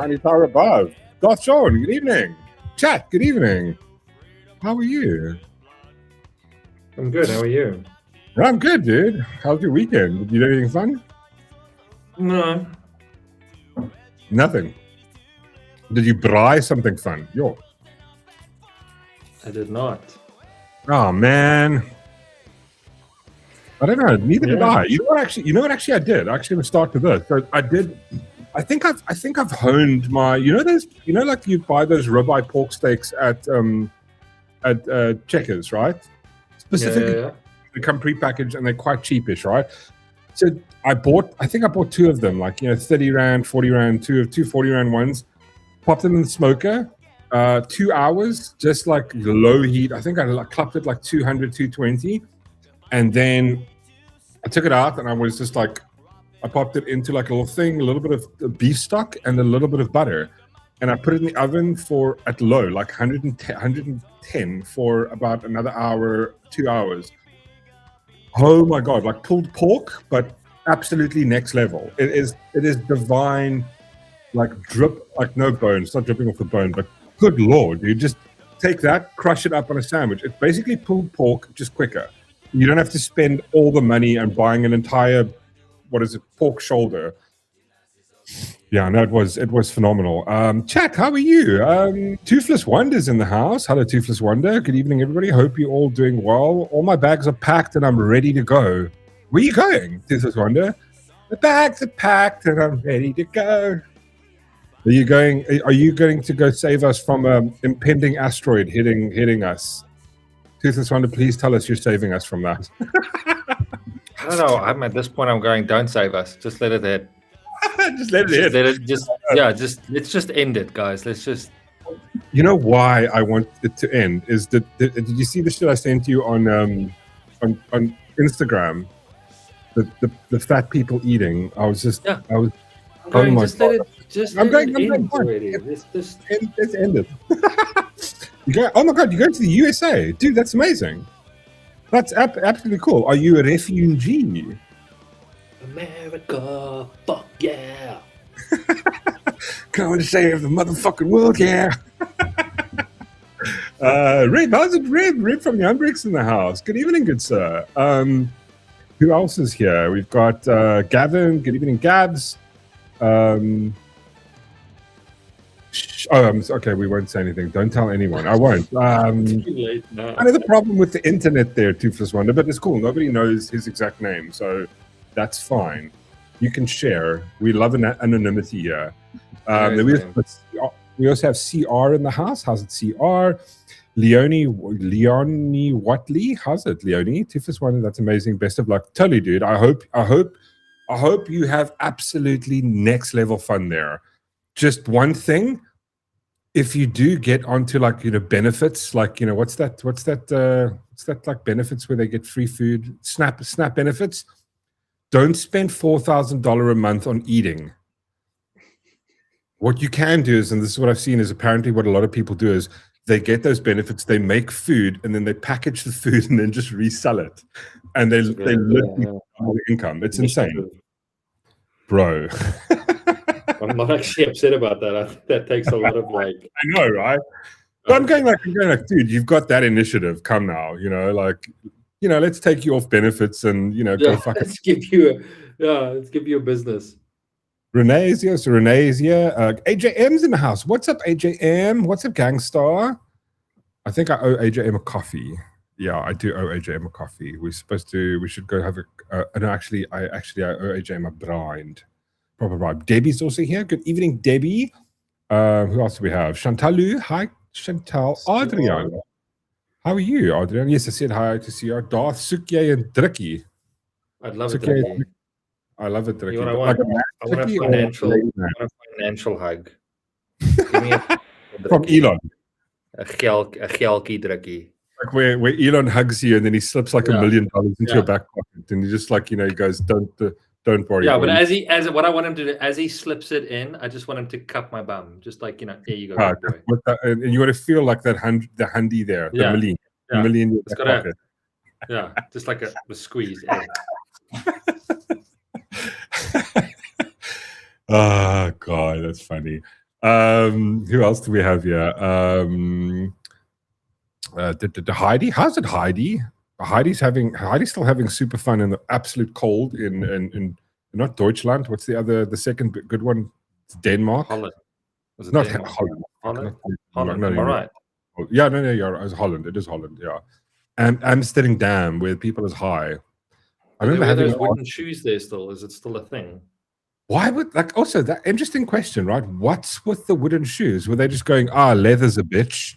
Tiny Tower Above. Darth Sean, good evening. Chat, good evening. How are you? I'm good. How are you? I'm good, dude. How's your weekend? Did you do anything fun? No. Nothing. Did you buy something fun? Yo. I did not. Oh man. I don't know. Neither did I. You know what? Actually, I did. Actually, let's start with this. So I did. I think I've honed my. You know those. You know, like you buy those ribeye pork steaks at Checkers, right? Specifically, they come prepackaged and they're quite cheapish, right? So I think I bought two of them, like 30 rand, 40 rand, two 40 rand ones. Popped them in the smoker. 2 hours, just like low heat. I think I clapped it like 200, 220. And then I took it out and I was just like, I popped it into like a little thing, a little bit of beef stock and a little bit of butter. And I put it in the oven at low, like 110 for about another hour, 2 hours. Oh my God, like pulled pork, but absolutely next level. It is divine, like drip, like no bone. It's not dripping off the bone, but good Lord, you just take that, crush it up on a sandwich. It's basically pulled pork, just quicker. You don't have to spend all the money and buying an entire, pork shoulder. Yeah, no, it was phenomenal. Chat, how are you? Toothless Wonder's in the house. Hello, Toothless Wonder. Good evening, everybody. Hope you're all doing well. All my bags are packed and I'm ready to go. Where are you going, Toothless Wonder? The bags are packed and I'm ready to go. Are you going to go save us from an impending asteroid hitting us? Toothless Wonder, please tell us you're saving us from that. I don't know. I'm at this point. I'm going. Don't save us. Just let it hit. Just let it hit. Let's just end it, guys. Let's just. You know why I want it to end is that did you see the shit I sent you on Instagram? The fat people eating. I was. I'm going. Just let it. I'm going. Already. Let's end it. Oh my God, you go to the USA. Dude, that's amazing. That's absolutely cool. Are you a refugee? America, fuck yeah. Coming to save the motherfucking world, yeah. Rib, how's it, Rib? Rib from the Umbrix in the house. Good evening, good sir. Who else is here? We've got Gavin. Good evening, Gabs. Okay, we won't say anything. Don't tell anyone. I won't. Too late now. I know the problem with the internet there, Toothless Wonder, but it's cool. Nobody knows his exact name, so that's fine. You can share. We love anonymity here. We also have CR in the house. How's it, CR? Leonie Watley. How's it, Leonie? Toothless Wonder, that's amazing. Best of luck. Totally, dude. I hope you have absolutely next level fun there. Just one thing, if you do get onto like benefits, like what's that like benefits where they get free food, snap benefits, don't spend $4,000 a month on eating. What you can do is, and this is what I've seen, is apparently what a lot of people do is they get those benefits, they make food, and then they package the food and then just resell it, and they literally the income. It's insane, bro. I'm not actually upset about that. I think that takes a lot of like. I know, right? But I'm going like, dude, you've got that initiative. Come now, let's take you off benefits and go fuck let's give you a business. Renee is here. So Renee is here. AJM's in the house. What's up, AJM? What's up, Gangstar? I think I owe AJM a coffee. Yeah, I do owe AJM a coffee. We should go have no, actually, I owe AJM a blind. Proper vibe. Debbie's also here. Good evening, Debbie. Who else do we have? Chantalu. Hi, Chantal. Adrian. How are you, Adrian? Yes, I said hi to see you. Darth, Sukye, and Drikkie. I'd love it, Drikkie. I love it, Drikkie. You know what I want a financial hug. Give me from Elon. A gelkie Drikkie. Like where Elon hugs you and then he slips like $1 million into your back pocket and he just like, he goes, don't worry. Yeah, but what I want him to do, as he slips it in, I just want him to cup my bum. Just like, there you go. And you want to feel like that the handy there, the million. Yeah. Million just like a squeeze. Oh, God, that's funny. Who else do we have here? Heidi. How's it, Heidi? Heidi's still having super fun in the absolute cold in not Deutschland. What's the second good one? It's Denmark. Holland. Was it Not Denmark? Holland. Holland. Holland. No, am I right? Yeah, no, you're right. It's Holland. It is Holland. Yeah, and Amsterdam, where people is high. I remember having those wooden shoes there still. Is it still a thing? Why would also that interesting question, right? What's with the wooden shoes? Were they just going, leather's a bitch?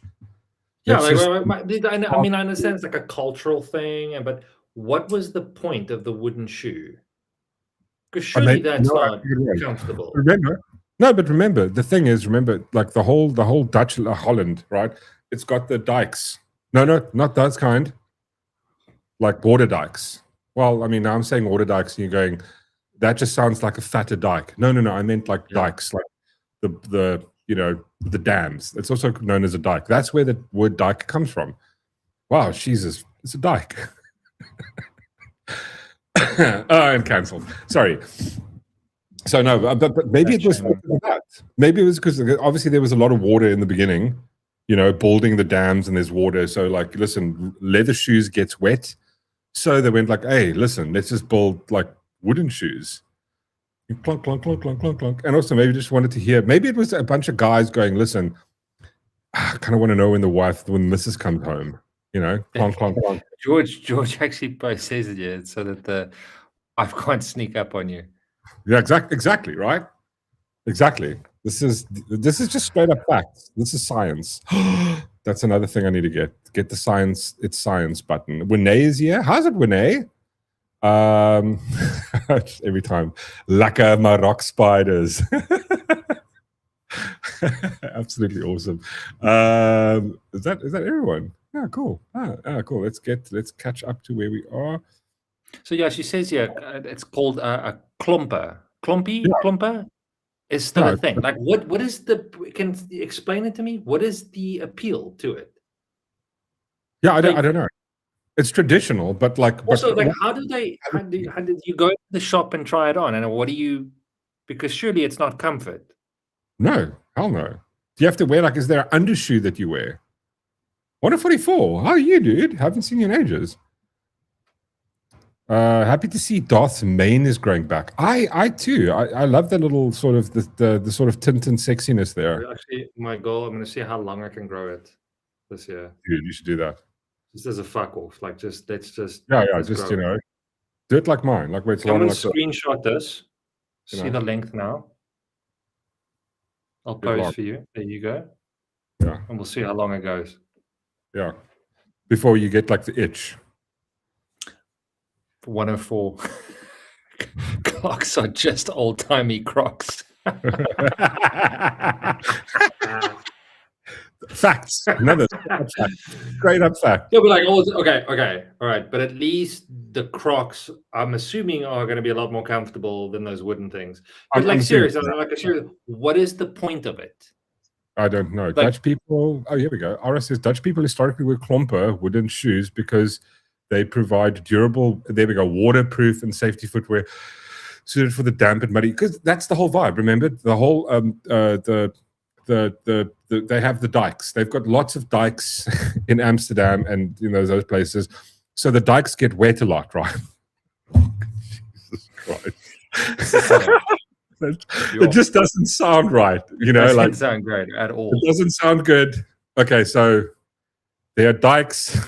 Yeah, I mean, I understand it's like a cultural thing, but what was the point of the wooden shoe? Because surely that's not comfortable. Remember, the thing is, like the whole Dutch Holland, right? It's got the dikes. No, not those kind. Like water dikes. Well, I mean, now I'm saying water dikes, and you're going, that just sounds like a fatter dike. No, I meant like dikes, like the dams. It's also known as a dike. That's where the word dike comes from. Wow, Jesus, it's a dike. And cancelled. Sorry. So no, but maybe it was that. Maybe it was because obviously there was a lot of water in the beginning, building the dams, and there's water. So like, listen, leather shoes gets wet. So they went like, hey, listen, let's just build like wooden shoes. Clunk, clunk, clunk, clunk, clunk, clunk. And also maybe just wanted to hear, maybe it was a bunch of guys going, listen, I kind of want to know when the missus comes home, clunk, clunk, clunk. George actually says it, yeah, so that the wife can't sneak up on you. Yeah, exactly, right? Exactly. This is just straight up facts. This is science. That's another thing I need to get the science. It's science button. Winnie is here. How's it, Winnie? Every time, lacquer my rock spiders. Absolutely awesome. Is that everyone? Yeah, cool. Cool. Let's catch up to where we are. So yeah, she says it's called a klomper. Klomper is still a thing. Like what is can you explain it to me? What is the appeal to it? Yeah, I don't know. It's traditional, but like also, like how did you go to the shop and try it on? And what do you, because surely it's not comfort. No, hell no. Do you have to wear, like, is there an undershoe that you wear? 144. How are you, dude? Haven't seen you in ages. Happy to see Darth's mane is growing back. I too. I love the little sort of the sort of Tintin sexiness there. Actually, my goal, I'm going to see how long I can grow it this year. Dude, you should do that. Just as a fuck off, like let's just just do it like mine, like where it's I'm gonna screenshot this. See the length now. I'll pose for you. There you go. Yeah, and we'll see how long it goes. Yeah, before you get like the itch. 104. Crocs are just old-timey Crocs. Facts. Another straight up fact. Yeah, but like, okay, all right. But at least the Crocs, I'm assuming, are going to be a lot more comfortable than those wooden things. But seriously, what is the point of it? I don't know. Like, Dutch people. Oh, here we go. RS says Dutch people historically wear klomper wooden shoes because they provide durable. There we go. Waterproof and safety footwear suited for the damp and muddy. Because that's the whole vibe. Remember the whole they have the dikes. They've got lots of dikes in Amsterdam and those places. So the dikes get wet a lot, right? Jesus Christ. It just doesn't sound right. It doesn't sound great at all. It doesn't sound good. Okay, so there are dikes,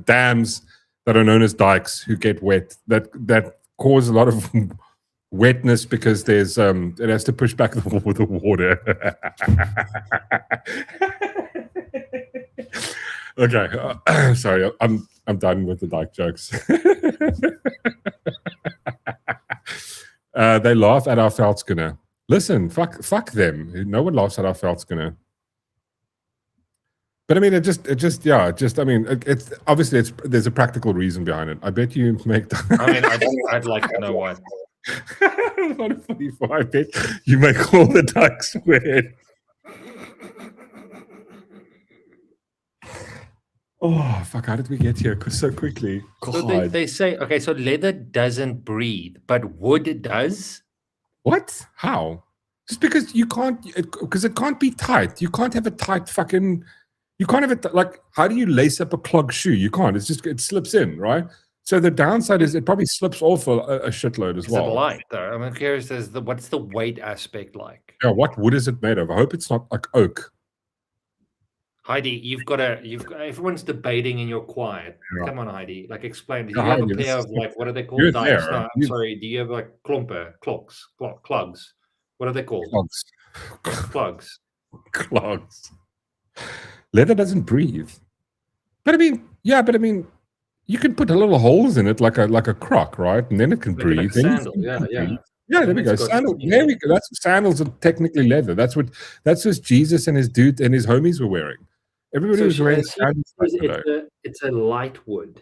dams that are known as dikes who get wet, that cause a lot of wetness because there's it has to push back the water. Okay, sorry, I'm done with the dike jokes. They laugh at our Veldskunde. Listen, fuck them. No one laughs at our Veldskunde. But I mean, it's obviously there's a practical reason behind it. I bet you make. I mean, I'd like to know why. I bet you make all the dikes weird. Oh fuck! How did we get here so quickly? So they say, okay, so leather doesn't breathe, but wood does. What? How? Just because you can't, because it can't be tight. You can't have a tight fucking. You can't have it like. How do you lace up a clog shoe? You can't. It's just it slips in, right? So the downside is it probably slips off a shitload as well. Is it light though? I'm curious as what's the weight aspect like? Yeah, what wood is it made of? I hope it's not like oak. Heidi, everyone's debating and you're quiet. Yeah. Come on, Heidi. Like explain. Do you have a pair of like what are they called? Dikes? No, I'm sorry. Do you have like clogs? What are they called? Clogs. Clogs. Leather doesn't breathe. But I mean, you can put a little holes in it like a crock, right? And then it can breathe. Like sandal. Yeah. Yeah, there we go. Sandal. There we go. That's sandals are technically leather. That's what Jesus and his dude and his homies were wearing. Everybody was wearing sandals. It's a light wood.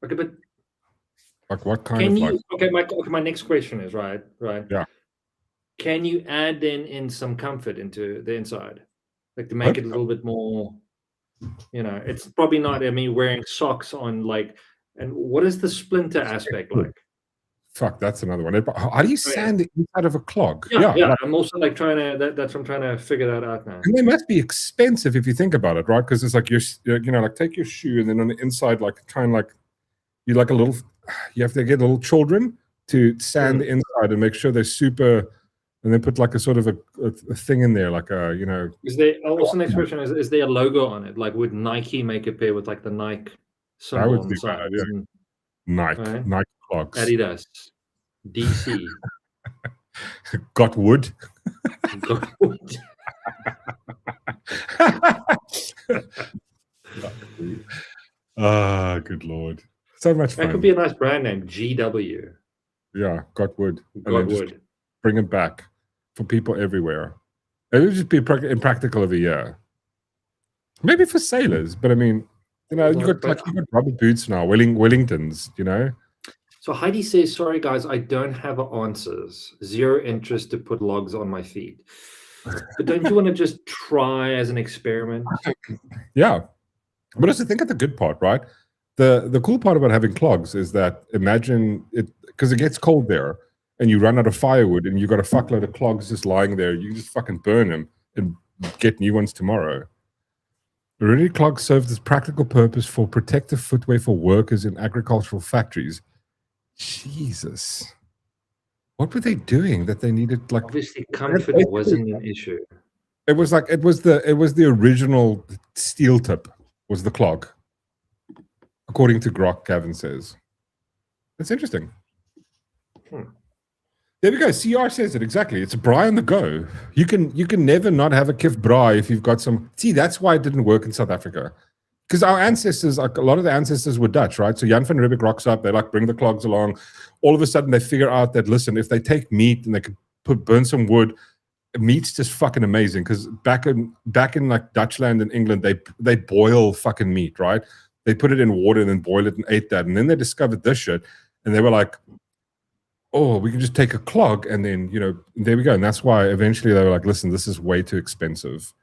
Okay, but like what kind of? Okay, my next question is right. Yeah. Can you add in some comfort into the inside, like to make it a little bit more? It's probably not. I mean, wearing socks on like, and what is the splinter aspect like? Fuck, that's another one. How do you sand the inside of a clog? Yeah. I'm also like trying to. That's what I'm trying to figure that out now. And they must be expensive if you think about it, right? Because it's like like take your shoe and then on the inside, like try and like you like a little. You have to get little children to sand the inside and make sure they're super. And then put like a sort of a thing in there, like a Is there also next question is there a logo on it? Like would Nike make a pair with like the Nike symbol on the side? Nike, right? Nike clogs. Adidas, DC. Got wood. Got wood. Good lord! So much fun. That could be a nice brand name, GW. Yeah, got wood. Got wood. Bring them back for people everywhere. It would just be impractical of a year. Maybe for sailors, but I mean, you got rubber boots now, Wellingtons, So Heidi says, sorry guys, I don't have answers. Zero interest to put logs on my feet. But don't you want to just try as an experiment? Yeah. But also think of the good part, right? The cool part about having clogs is that imagine it, because it gets cold there. And you run out of firewood and you've got a fuckload of clogs just lying there. You just fucking burn them and get new ones tomorrow. Already clogs serve this practical purpose for protective footwear for workers in agricultural factories. Jesus. What were they doing that they needed like obviously comfort wasn't an issue. It was the original steel tip was the clog. According to Grok, Gavin says. That's interesting. There we go. CR says it exactly. It's a braai on the go. You can never not have a kif braai if you've got some. See, that's why it didn't work in South Africa, because our ancestors, like a lot of the ancestors, were Dutch, right? So Jan van Riebeeck rocks up. They like bring the clogs along. All of a sudden, they figure out that listen, if they take meat and they could burn some wood, meat's just fucking amazing. Because back in like Dutchland and England, they boil fucking meat, right? They put it in water and then boil it and ate that. And then they discovered this shit, and they were like, oh, we can just take a clog and then, there we go. And that's why eventually they were like, listen, this is way too expensive.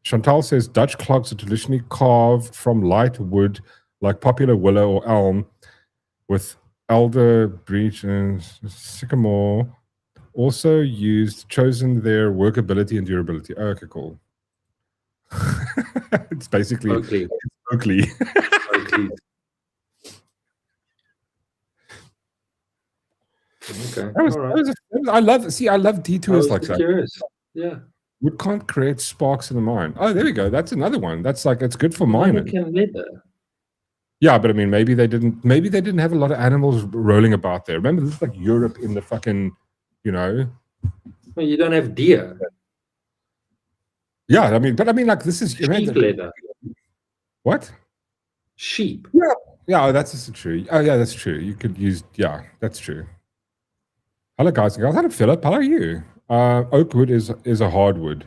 Chantal says Dutch clogs are traditionally carved from light wood like popular willow or elm with elder, beech, and sycamore. Also chosen their workability and durability. Oh, okay, cool. It's basically Oakley. Okay. I love detours like that. Curious. Yeah. Wood can't create sparks in the mine. Oh, there we go. That's another one. That's like it's good for mining. Yeah, but I mean, maybe they didn't have a lot of animals rolling about there. Remember, this is like Europe in the fucking, Well, you don't have deer. Yeah, like this is sheep leather. What? Sheep. Yeah, that's just true. Oh, yeah, that's true. You could use. Yeah, that's true. Hello, guys and girls. Hello, Philip. How are you? Oak wood is a hardwood.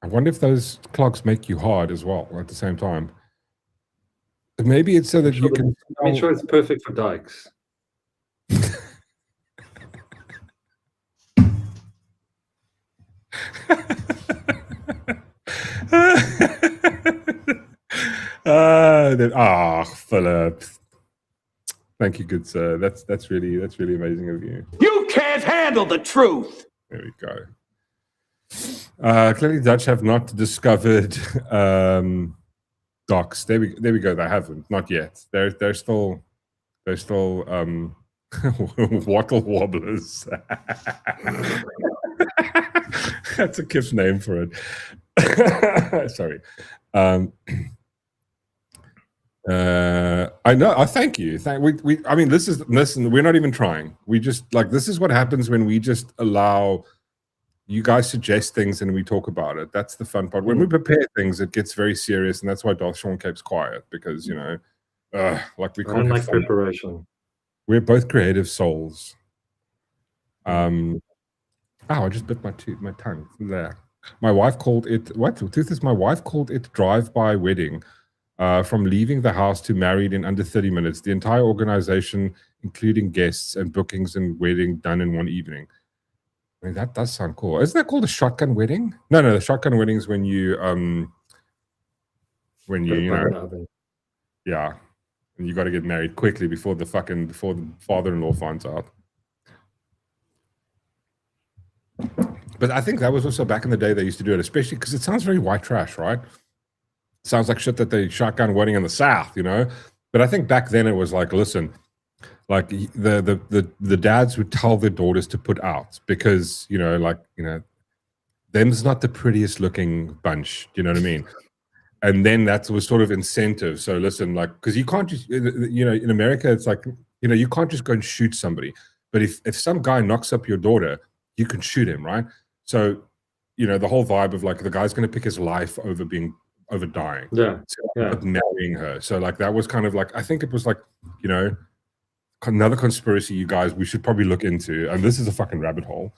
I wonder if those clogs make you hard as well at the same time. But maybe it's so that you can. I'm sure it's perfect for dikes. Philip. Thank you, good sir. That's really amazing of you. You can't handle the truth. There we go. Clearly, Dutch have not discovered docs. There we go. They haven't, not yet. They're still wattle wobblers. That's a Kip's name for it. Sorry. I know. I thank you. I mean, listen. We're not even trying. We just this is what happens when we just allow you guys suggest things and we talk about it. That's the fun part. When we prepare things, it gets very serious, and that's why Sean keeps quiet, because we can't. I don't like preparation. We're both creative souls. I just bit my tongue there. My wife called it what? The truth is, my wife called it drive-by wedding. From leaving the house to married in under 30 minutes. The entire organization, including guests and bookings and wedding, done in one evening. I mean, that does sound cool. Isn't that called a shotgun wedding? No, the shotgun wedding is when you yeah, and you got to get married quickly before the father-in-law finds out. But I think that was also back in the day they used to do it, especially because it sounds very white trash, right? Sounds like shit that they shotgun wedding in the South, But I think back then it was like, listen, like the dads would tell their daughters to put out because them's not the prettiest looking bunch. Do you know what I mean? And then that was sort of incentive. So listen, because you can't just in America it's like you can't just go and shoot somebody. But if some guy knocks up your daughter, you can shoot him, right? So the whole vibe of the guy's going to pick his life over dying, but marrying her. So that was kind of I think it was another conspiracy you guys we should probably look into, and this is a fucking rabbit hole.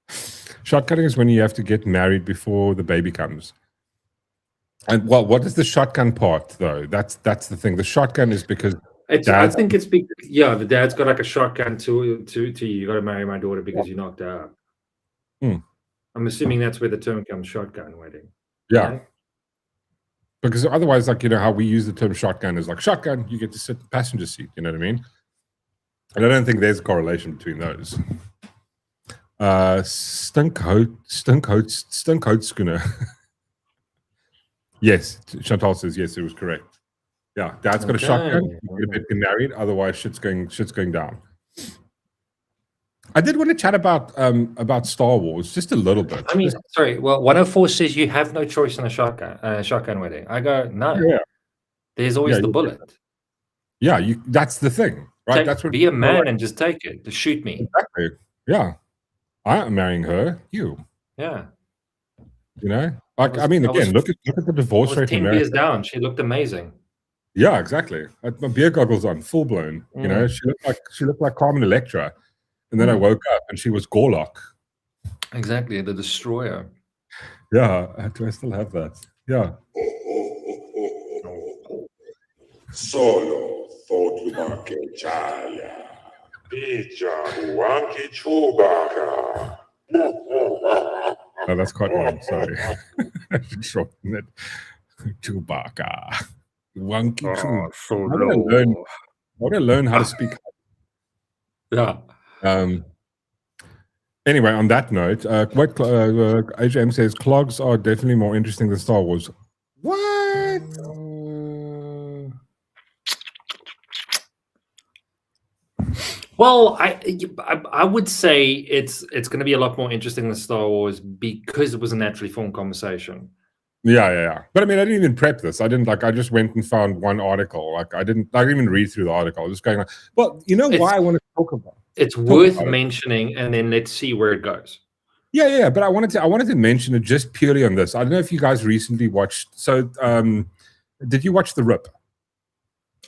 Shotgunning is when you have to get married before the baby comes. And what is the shotgun part though? That's the thing. The shotgun is because I think it's because the dad's got a shotgun to you got to marry my daughter because you knocked her up. I'm assuming that's where the term comes, shotgun wedding. Yeah. Right? Because otherwise, how we use the term shotgun is shotgun, you get to sit in the passenger seat, you know what I mean? And I don't think there's a correlation between those. Stinkcoat schooner. Yes, Chantal says yes, it was correct. Yeah, dad's got a shotgun, you get married, otherwise shit's going down. I did want to chat about Star Wars just a little bit. I mean, sorry. Well, 104 says you have no choice in a shotgun wedding. I go, no. Yeah. There's always the bullet. Yeah, that's the thing, right? Be a man and just take it. Just shoot me. Exactly. Yeah. I am marrying her. You. Yeah. I mean, again, look at the divorce rate in 10 America. years down. She looked amazing. Yeah, exactly. I had my beer goggles on, full blown. She looked like Carmen Electra. And then I woke up and she was Gorlock. Exactly, the destroyer. Yeah, do I still have that? Yeah. Solo Thotubake Chaya. Picha Wanki Chubaka. Oh, that's quite long, sorry. I should shorten it. Chewbacca. Wanky Chewbacca. I want to learn how to speak. Yeah. Anyway, on that note, AJM says clogs are definitely more interesting than Star Wars. What? Well, I would say it's going to be a lot more interesting than Star Wars because it was a naturally formed conversation. Yeah. But I mean, I didn't even prep this. I just went and found one article. I didn't even read through the article. I was just going like, well, why I want to talk about it? It's worth mentioning, and then let's see where it goes. Yeah. But I wanted to mention it just purely on this. I don't know if you guys recently watched. So, did you watch The Rip?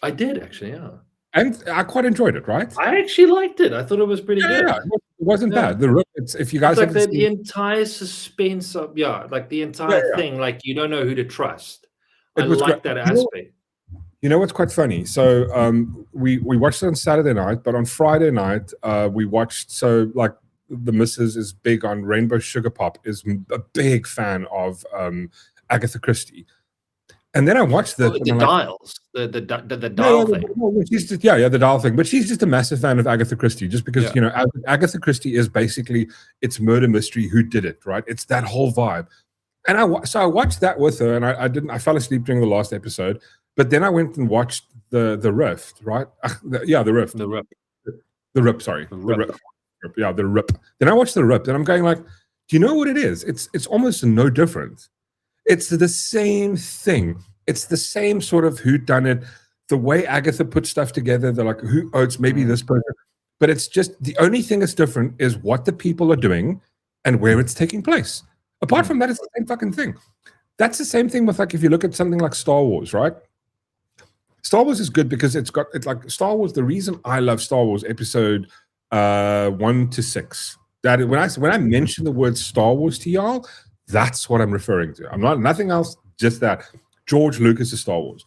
I did actually, yeah. And I quite enjoyed it, right? I actually liked it. I thought it was pretty good. Yeah, it wasn't bad. The Rip. If you guys like the entire suspense of the entire thing, you don't know who to trust. I like that aspect. You know what's quite funny? So we watched it on Saturday night, but on Friday night we watched. So the missus is big on Rainbow Sugar Pop, is a big fan of Agatha Christie, And then I watched this. The dials, the dial thing. The dial thing. But she's just a massive fan of Agatha Christie, just because Agatha Christie is basically it's murder mystery. Who did it? Right? It's that whole vibe. And I watched that with her, and I fell asleep during the last episode. But then I went and watched the Rift, right? The Rift. The Rip. The Rip. Sorry, the Rip. Yeah, the Rip. Then I watched the Rip, and I'm going like, do you know what it is? It's almost no different. It's the same thing. It's the same sort of whodunit. The way Agatha puts stuff together, they're like, it's maybe this person. But it's just the only thing that's different is what the people are doing and where it's taking place. Apart from that, it's the same fucking thing. That's the same thing with, like, if you look at something like Star Wars, right? Star Wars is good because it's like Star Wars. The reason I love Star Wars episode 1 to 6, that when I mention the word Star Wars to y'all, that's what I'm referring to. I'm not nothing else, just that. George Lucas' Star Wars.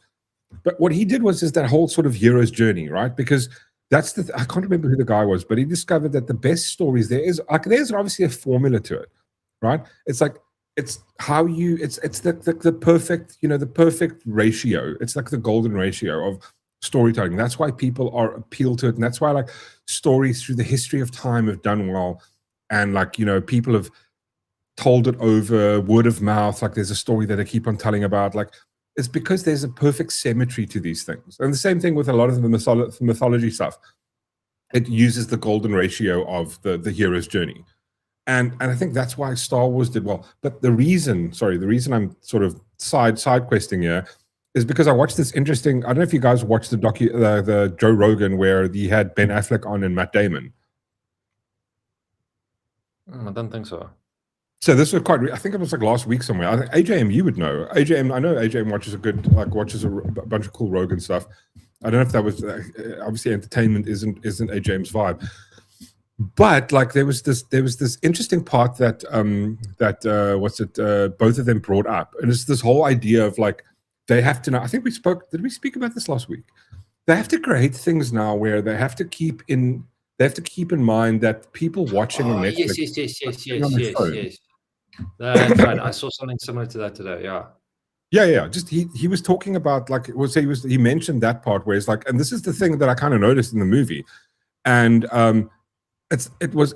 But what he did was that whole sort of hero's journey, right? Because that's I can't remember who the guy was, but he discovered that the best stories there's obviously a formula to it, right? It's like it's the perfect, the perfect ratio. It's like the golden ratio of storytelling. That's why people are appealed to it, and that's why like stories through the history of time have done well, and like people have told it over word of mouth. Like there's a story that I keep on telling about. Like it's because there's a perfect symmetry to these things. And the same thing with a lot of the mythology stuff. It uses the golden ratio of the hero's journey. And I think that's why Star Wars did well. But the reason I'm sort of side questing here is because I watched this interesting, I don't know if you guys watched the Joe Rogan where he had Ben Affleck on and Matt Damon. I don't think so. So this was I think it was like last week somewhere. I think AJM, you would know. AJM, I know AJM watches watches a bunch of cool Rogan stuff. I don't know if that was obviously entertainment isn't AJM's vibe, but like there was this interesting part that both of them brought up, and it's this whole idea of like they have to know. I think did we speak about this last week? They have to create things now where they have to keep in mind that people watching on Netflix. Yes. That's right. I saw something similar to that today. Yeah. Just he was talking about like he mentioned that part where it's like, and this is the thing that I kind of noticed in the movie, and it was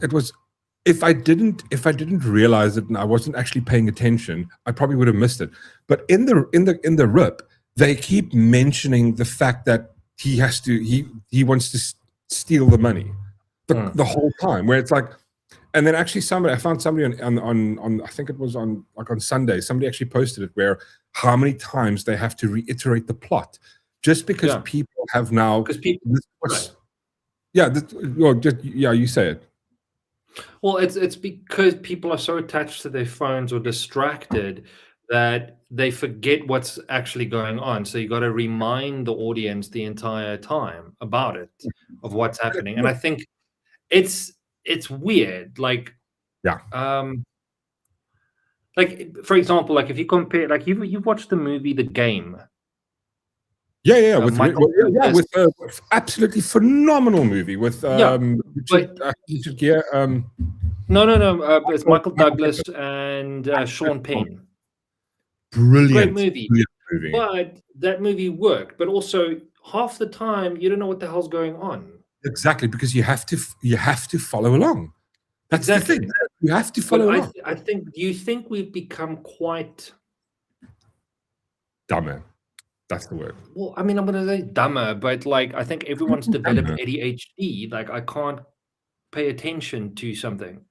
if I didn't realize it and I wasn't actually paying attention, I probably would have missed it. But in the Rip, they keep mentioning the fact that he wants to steal the money the whole time, where it's like. And then actually I found somebody on I think it was on Sunday, somebody actually posted it where how many times they have to reiterate the plot just because people have now. Because people, you say it. Well, it's because people are so attached to their phones or distracted that they forget what's actually going on. So you got to remind the audience the entire time about it, of what's happening. And I think it's weird, like like for example, like if you compare, like you've watched the movie The Game, with absolutely phenomenal movie with Richard Gere, it's Michael Douglas and Sean Penn. Brilliant, great movie. But that movie worked, but also half the time you don't know what the hell's going on. Exactly, because you have to follow along. That's exactly the thing. You have to follow along. I think. Do you think we've become quite dumber? That's the word. Well, I mean, I'm going to say dumber, but like I think everyone's developed ADHD. Like I can't pay attention to something.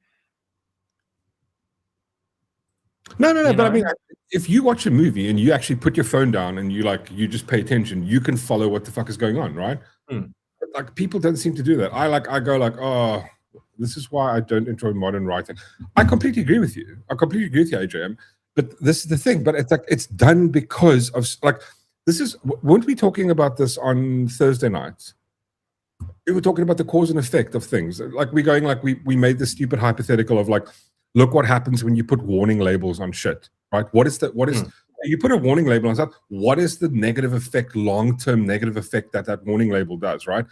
No. But I mean, if you watch a movie and you actually put your phone down and you just pay attention, you can follow what the fuck is going on, right? Like people don't seem to do that. I go like, oh, this is why I don't enjoy modern writing. I completely agree with you. AJM. But this is the thing. But it's like it's done because of like weren't we talking about this on Thursday nights? We were talking about the cause and effect of things. Like we're going like we made this stupid hypothetical of like, look what happens when you put warning labels on shit, right? What is you put a warning label on stuff, what is the negative effect, long-term negative effect that warning label does, right?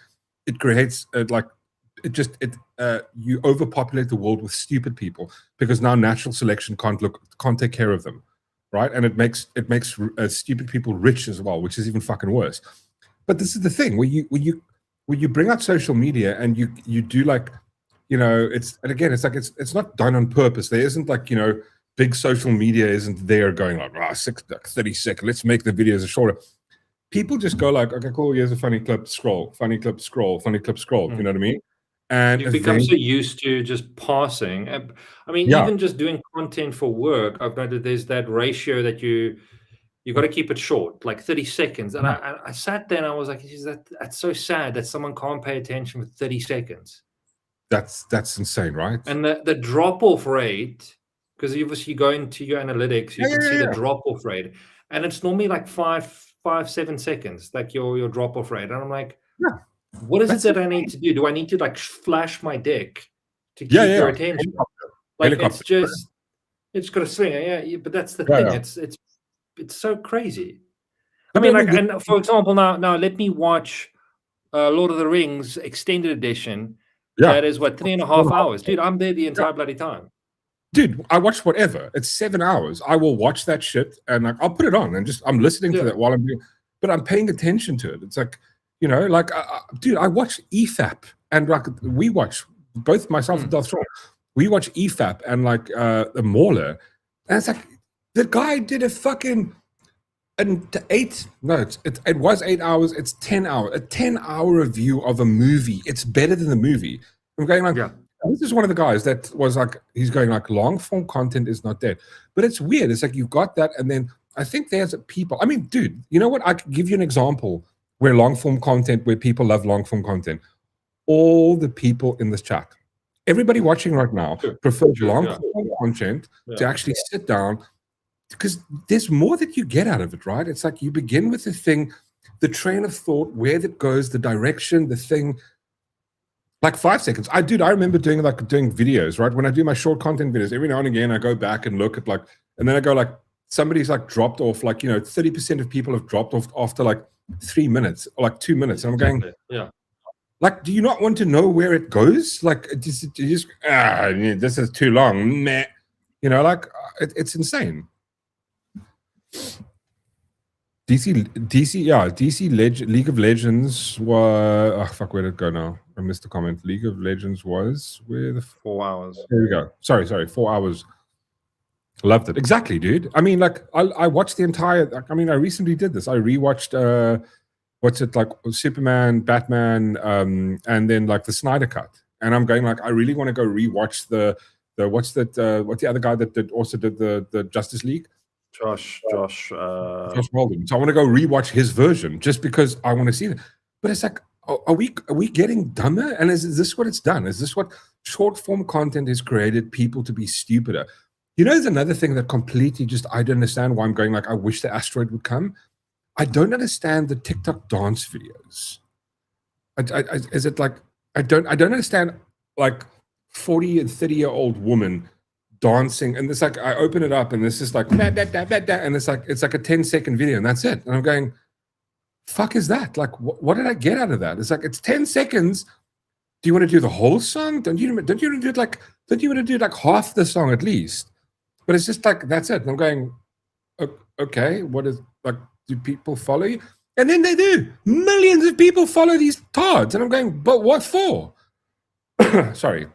It creates you overpopulate the world with stupid people because now natural selection can't take care of them. right? And it makes stupid people rich as well, which is even fucking worse. But this is the thing when you bring out social media and you do like, you know, it's not done on purpose. There isn't like, you know, big social media isn't there going like 30 seconds. Let's make the videos shorter. People just go like, okay, cool. Here's a funny clip. Scroll. Funny clip. Scroll. Funny clip. Scroll. You know what I mean? And you become so used to just passing. I mean, even just doing content for work, I've noticed there's that ratio that you got to keep it short, like 30 seconds. And I sat there and I was like, that's so sad that someone can't pay attention for 30 seconds. That's insane, right? And the drop-off rate, because obviously you go into your analytics, you can see the drop-off rate. And it's normally like 5-7 seconds, like your drop-off rate. And I'm like, what is it that I need to do? Do I need to like flash my dick to keep your attention? Like it's got to swing. But that's the thing. It's so crazy. I mean, like, and for example, now let me watch Lord of the Rings extended edition. That is what 3.5 hours, dude. I'm there the entire bloody time. Dude, I watch whatever. It's 7 hours. I will watch that shit and like I'll put it on and just I'm listening to that while I'm doing, but I'm paying attention to it. It's like, you know, like, dude, I watch EFAP and like we watch both myself and Darth Shaw. We watch EFAP and like the Mauler, and it's like the guy did a fucking it was 8 hours. It's 10 hours. A 10-hour review of a movie. It's better than the movie. I'm going like, this is one of the guys that was like, he's going like, long form content is not dead. But it's weird. It's like you've got that, and then I think there's people. I mean, dude, you know what? I could give you an example where long form content, where people love long form content. All the people in this chat, everybody watching right now, prefers long form content to actually sit down. Because there's more that you get out of it, right? It's like you begin with the thing, the train of thought, where that goes, the direction, the thing. Like 5 seconds. I remember doing videos, right? When I do my short content videos, every now and again I go back and look at like, and then I go like, somebody's like dropped off, like, you know, 30% of people have dropped off after like 3 minutes or like 2 minutes. And I'm going, like, do you not want to know where it goes? Like, this is too long. Meh. You know, like it's insane. League of Legends was where did it go now? I missed the comment. League of Legends was where the 4 hours. There we go. Sorry, 4 hours. Loved it. Exactly, dude. I mean, like I watched the entire. I mean, I recently did this. I rewatched what's it like, Superman, Batman, and then like the Snyder Cut. And I'm going like, I really want to go rewatch the what's the other guy that also did the Justice League. Josh Walden. So I want to go rewatch his version just because I want to see it. But it's like, are we getting dumber? And is this what it's done? Is this what short form content has created people to be stupider? You know, there's another thing that completely just I don't understand why I'm going like, I wish the asteroid would come. I don't understand the TikTok dance videos. Is it like I don't understand like 40 and 30-year-old woman dancing, and it's like I open it up and this is like and it's like a 10-second video and that's it. And I'm going, fuck is that? Like what did I get out of that? It's like it's 10 seconds. Do you want to do the whole song? Don't you want to do like half the song at least? But it's just like that's it. And I'm going, okay, what is like, do people follow you? And then they do. Millions of people follow these tards. And I'm going, but what for? Sorry.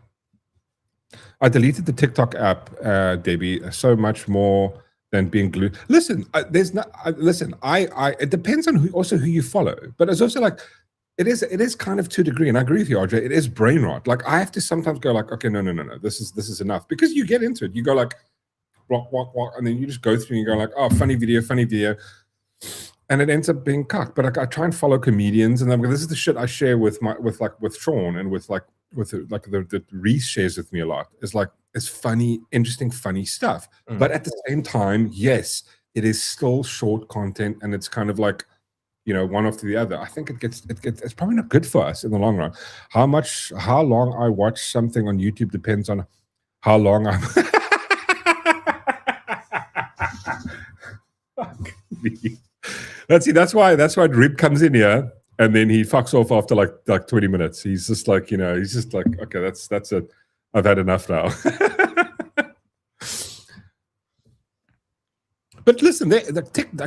I deleted the TikTok app, Debbie, so much more than being glued. Listen, it depends on who you follow, but it's also like, it is kind of to a degree, and I agree with you, RJ, it is brain rot. Like I have to sometimes go like, okay, no, this is enough, because you get into it. You go like, walk, and then you just go through and you go like, oh, funny video, and it ends up being cucked. But like, I try and follow comedians, and this is the shit I share with Sean and with the Reese shares with me a lot. It's funny, interesting, funny stuff. But at the same time, yes, it is still short content, and it's kind of like, you know, one after the other. I think it's probably not good for us in the long run. How long I watch something on YouTube depends on how long I'm. Fuck me. That's why Rib comes in here. And then he fucks off after like 20 minutes. He's just like, you know, he's just like, okay, that's it. I've had enough now. But listen,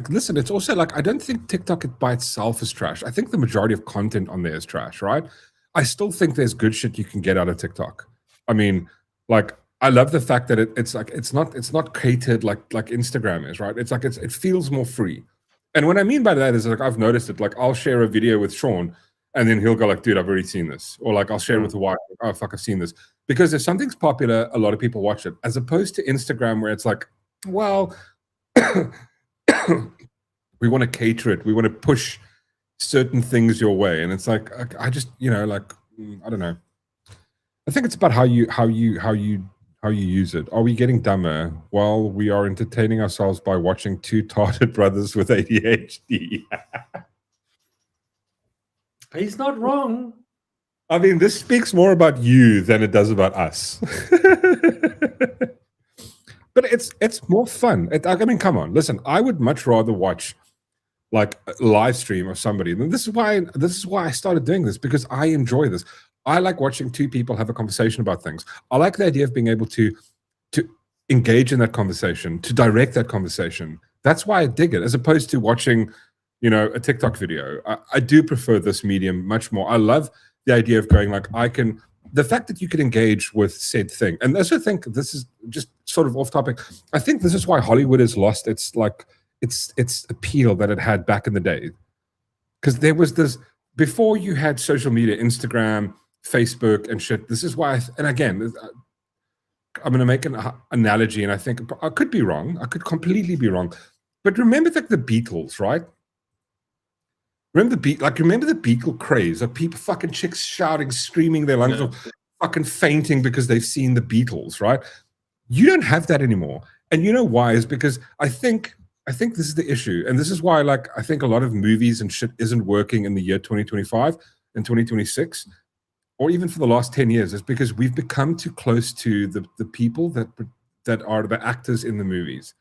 listen, it's also like, I don't think TikTok by itself is trash. I think the majority of content on there is trash, right? I still think there's good shit you can get out of TikTok. I mean, like, I love the fact that it's like it's not catered like Instagram is, right? It's like it feels more free. And what I mean by that is, like, I've noticed it. Like, I'll share a video with Sean, and then he'll go like, "Dude, I've already seen this," or like, I'll share it with the wife. Oh fuck, I've seen this. Because if something's popular, a lot of people watch it, as opposed to Instagram, where it's like, well, we want to cater it, we want to push certain things your way, and it's like, I just, like, I don't know. I think it's about how you use it. Are we getting dumber while we are entertaining ourselves by watching two retarded brothers with ADHD? He's not wrong. I mean, this speaks more about you than it does about us. But it's more fun. I mean, come on, listen. I would much rather watch like a live stream of somebody. And this is why I started doing this, because I enjoy this. I like watching two people have a conversation about things. I like the idea of being able to engage in that conversation, to direct that conversation. That's why I dig it, as opposed to watching, a TikTok video. I do prefer this medium much more. I love the idea of going like, the fact that you can engage with said thing. And I also think, this is just sort of off topic, I think this is why Hollywood has lost its appeal that it had back in the day. Because there was this, before you had social media, Instagram, Facebook and shit. This is why, and again, I'm going to make an analogy, and I think I could be wrong. I could completely be wrong. But remember the Beatles, right? Remember the Beatle craze of people, fucking chicks shouting, screaming their lungs off, fucking fainting because they've seen the Beatles, right? You don't have that anymore. And you know why? Is because I think this is the issue. And this is why, like, I think a lot of movies and shit isn't working in the year 2025 and 2026, or even for the last 10 years, is because we've become too close to the people that are the actors in the movies.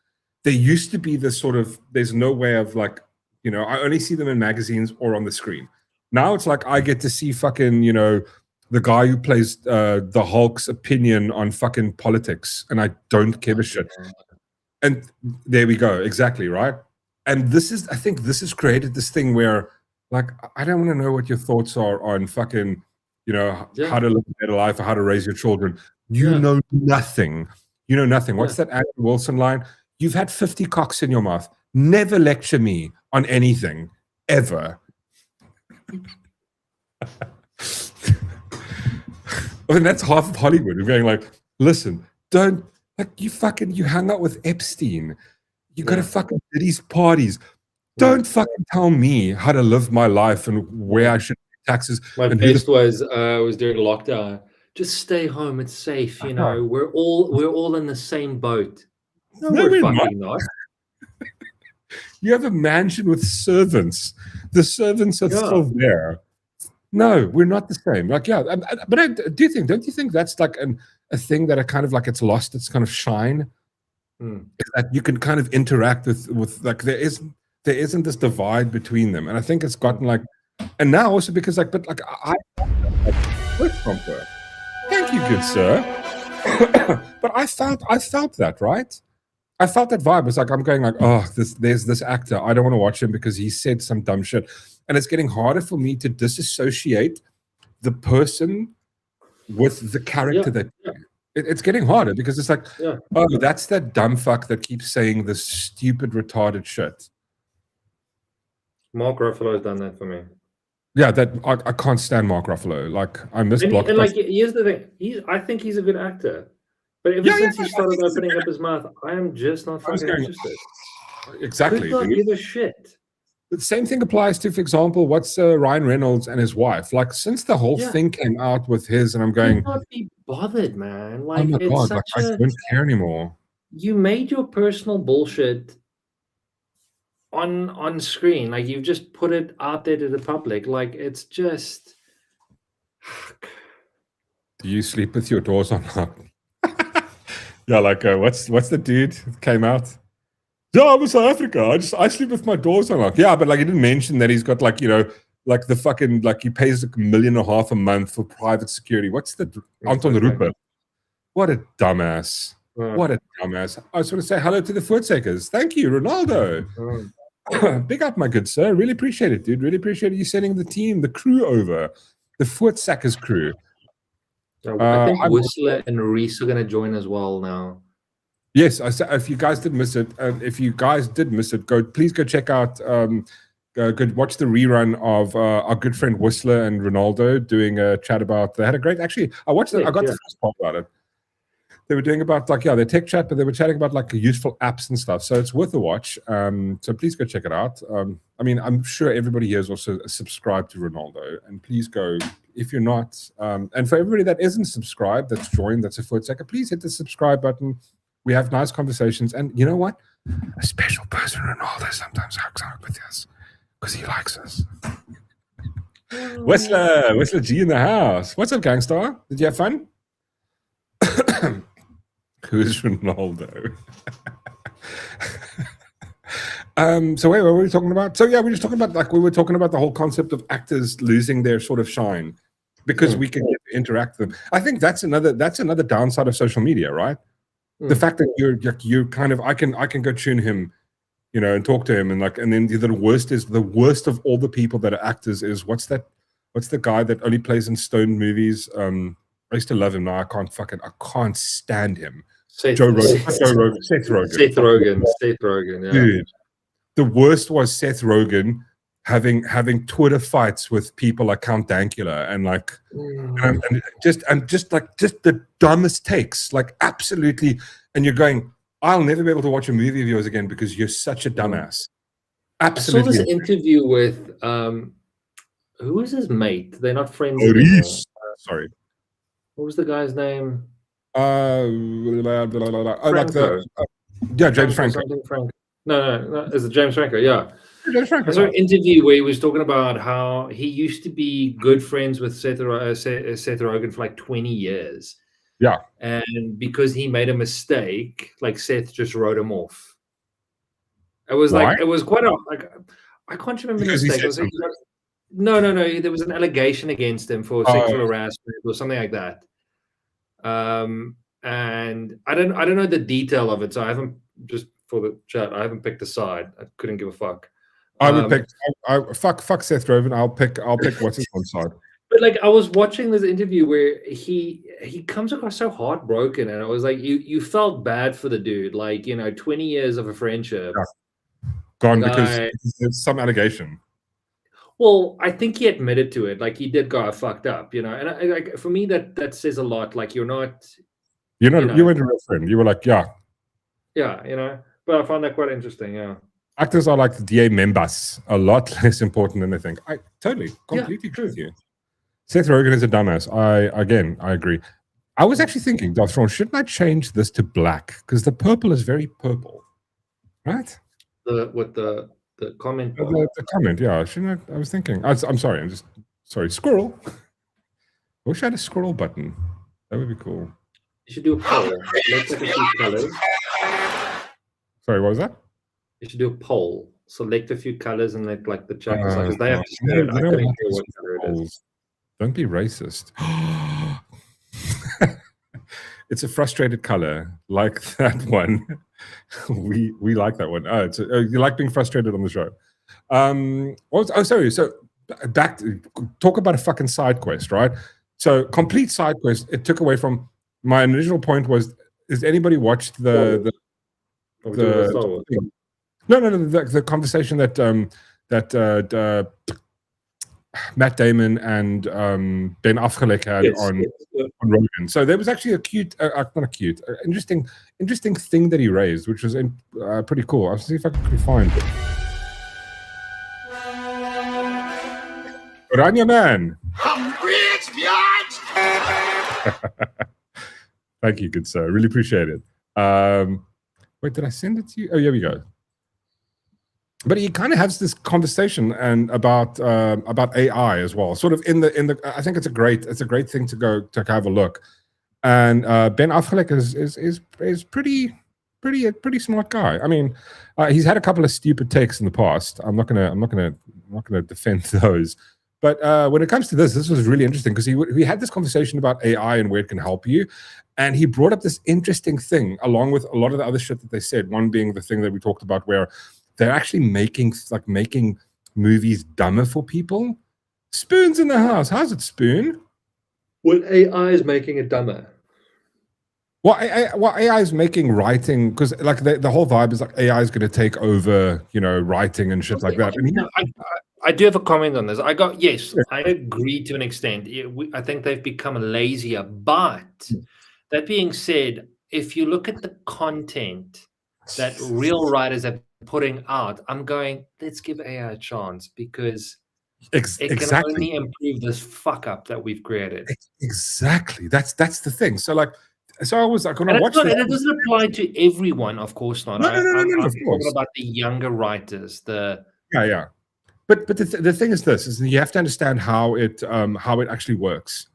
There used to be this sort of, there's no way of like, I only see them in magazines or on the screen. Now it's like I get to see fucking, the guy who plays the Hulk's opinion on fucking politics, and I don't give a shit. And there we go, exactly, right? And I think this has created this thing where, like, I don't want to know what your thoughts are on fucking, how to live a better life or how to raise your children. You know nothing. You know nothing. What's that Andrew Wilson line? You've had 50 cocks in your mouth. Never lecture me on anything, ever. I mean, that's half of Hollywood. We're going like, listen, don't, like, you hung out with Epstein. You go to fucking these parties. Don't fucking tell me how to live my life and where I should pay taxes. My best was during lockdown. Just stay home. It's safe. We're all in the same boat. No, we're fucking not. You have a mansion with servants. The servants are still there. No, we're not the same. Like, but don't you think that's like a thing that kind of like it's lost its kind of shine? Is that you can kind of interact with like there isn't this divide between them, and I think it's gotten like, and now also because like, but like I from her. Thank you, good sir. But I felt that, right? I felt that vibe. It's like I'm going like, oh, there's this actor. I don't want to watch him because he said some dumb shit. And it's getting harder for me to disassociate the person with the character it's getting harder because it's like, oh, that's that dumb fuck that keeps saying this stupid, retarded shit. Mark Ruffalo's done that for me. Yeah, that I can't stand Mark Ruffalo. Like, I miss Blockbuster. And like, here's the thing. I think he's a good actor. But ever since he started opening up his mouth, I am just not fucking interested. Exactly. Could not give a shit. The same thing applies to, for example, what's Ryan Reynolds and his wife. Like, since the whole thing came out with his, and I'm going, could not be bothered, man. Like, oh my god, like, I don't care anymore. You made your personal bullshit on screen. Like, you've just put it out there to the public. Like, it's just. Do you sleep with your doors unlocked? Yeah, like what's the dude that came out? Yeah, I'm in South Africa. I sleep with my doors unlocked. Yeah, but like he didn't mention that he's got like, like the fucking, like he pays like $1.5 million a month for private security. What's the Anton Rupert? What a dumbass. What a dumbass. I just want to say hello to the Voortsekkers. Thank you, Ronaldo. Big up, my good sir. Really appreciate it, dude. Really appreciate you sending the team, the crew over. The Voortsekkers crew. I think Whistler and Reese are going to join as well now. Yes, if you guys did miss it, please go check out, go watch the rerun of our good friend Whistler and Ronaldo doing a chat about. They had a great. Actually, I watched it. I got the first part about it. They were doing about their tech chat, but they were chatting about like useful apps and stuff. So it's worth a watch. So please go check it out. I mean, I'm sure everybody here is also subscribed to Ronaldo, and please go if you're not. And for everybody that isn't subscribed, that's joined, that's a Voortsekker, please hit the subscribe button. We have nice conversations, and you know what? A special person, Ronaldo, sometimes hangs out with us because he likes us. Whistler G in the house. What's up, Gangstar? Did you have fun? Who's Ronaldo? So wait, what were we talking about? So yeah, we're just talking about we were talking about the whole concept of actors losing their sort of shine because we can interact with them. I think that's another downside of social media, right? The fact that you're kind of I can go tune him, and talk to him and then the worst of all the people that are actors is what's the guy that only plays in stoned movies? I used to love him. Now I can't stand him. Seth Rogen. Seth Rogen. Yeah. Dude, the worst was Seth Rogen having Twitter fights with people like Count Dankula and just the dumbest takes, like absolutely. And you're going, I'll never be able to watch a movie of yours again because you're such a dumbass. Absolutely. I saw this interview with who is his mate? They're not friends anymore. Sorry. What was the guy's name? James Franco. No, is it James Franco? Yeah. James Franco. I saw an interview where he was talking about how he used to be good friends with Seth Rogen for like 20 years. Yeah. And because he made a mistake, like Seth just wrote him off. It was it was quite I can't remember the mistake. No. There was an allegation against him for sexual harassment or something like that. And I don't know the detail of it, so I haven't, just for the chat, I haven't picked a side. I couldn't give a fuck. I would pick fuck Seth Rogen. I'll pick what's his one side. But I was watching this interview where he comes across so heartbroken, and I was like, you felt bad for the dude, 20 years of a friendship gone because there's some allegation. Well, I think he admitted to it. He did go, I fucked up, And for me, that says a lot. You weren't a real friend. You were like, yeah. Yeah, But I find that quite interesting. Yeah. Actors are like the DA members, a lot less important than they think. I totally, completely agree with you. Seth Rogen is a dumbass. I agree. I was actually thinking, Darthron, shouldn't I change this to black? Because the purple is very purple, right? The comment. The comment, yeah. Shouldn't I was thinking. I'm sorry. Sorry. Squirrel. I wish I had a squirrel button. That would be cool. You should do a poll. Let's look at a few colors. Sorry, what was that? You should do a poll. Select a few colors and let the chat because they have to say it. I couldn't hear what color it is. Don't be racist. It's a frustrated color, like that one. We like that one. You like being frustrated on the show. Sorry. So talk about a fucking side quest, right? So complete side quest. It took away from my original point was: has anybody watched the conversation that Matt Damon and Ben Affleck had on Rogan? So there was actually interesting thing that he raised, which was pretty cool. I'll see if I can find it. Good on you, man. Thank you, good sir. Really appreciate it. Wait, did I send it to you? Oh, here we go. But he kind of has this conversation and about AI as well. Sort of in the. I think it's a great thing to go to have a look. And Ben Affleck is pretty smart guy. I mean, he's had a couple of stupid takes in the past. I'm not gonna defend those. But when it comes to this was really interesting because we had this conversation about AI and where it can help you. And he brought up this interesting thing along with a lot of the other shit that they said. One being the thing that we talked about where they're actually making movies dumber for people. Spoon's in the house. How's it, Spoon? Well, AI is making it dumber. Well, AI is making writing because like the whole vibe is like AI is going to take over, writing and shit like that. I do have a comment on this. I agree to an extent. I think they've become lazier. But that being said, if you look at the content that real writers are putting out, I'm going, let's give AI a chance because it can only improve this fuck up that we've created. Exactly. That's the thing. So I was like, when I watched it doesn't apply to everyone, of course not. No, I'm of course. talking about the younger writers. Yeah. But the thing is this: is you have to understand how it actually works.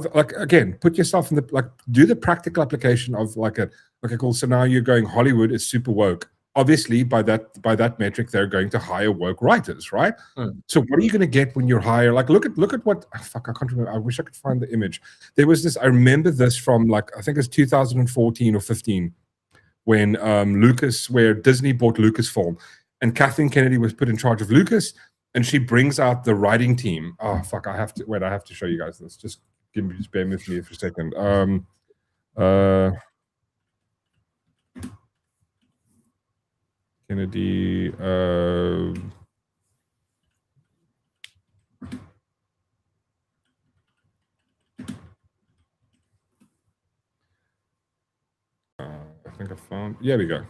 Again, put yourself in do the practical application of cool. So now you're going Hollywood is super woke. Obviously, by that metric, they're going to hire woke writers, right? So what are you going to get when you're hire? Look at what I can't remember. I wish I could find the image. There was this. I remember this from I think it's 2014 or 15. When where Disney bought Lucasfilm, and Kathleen Kennedy was put in charge of Lucas, and she brings out the writing team. Oh fuck! I have to show you guys this. Just bear with me for a second. Kennedy. I think I found. Yeah, we go.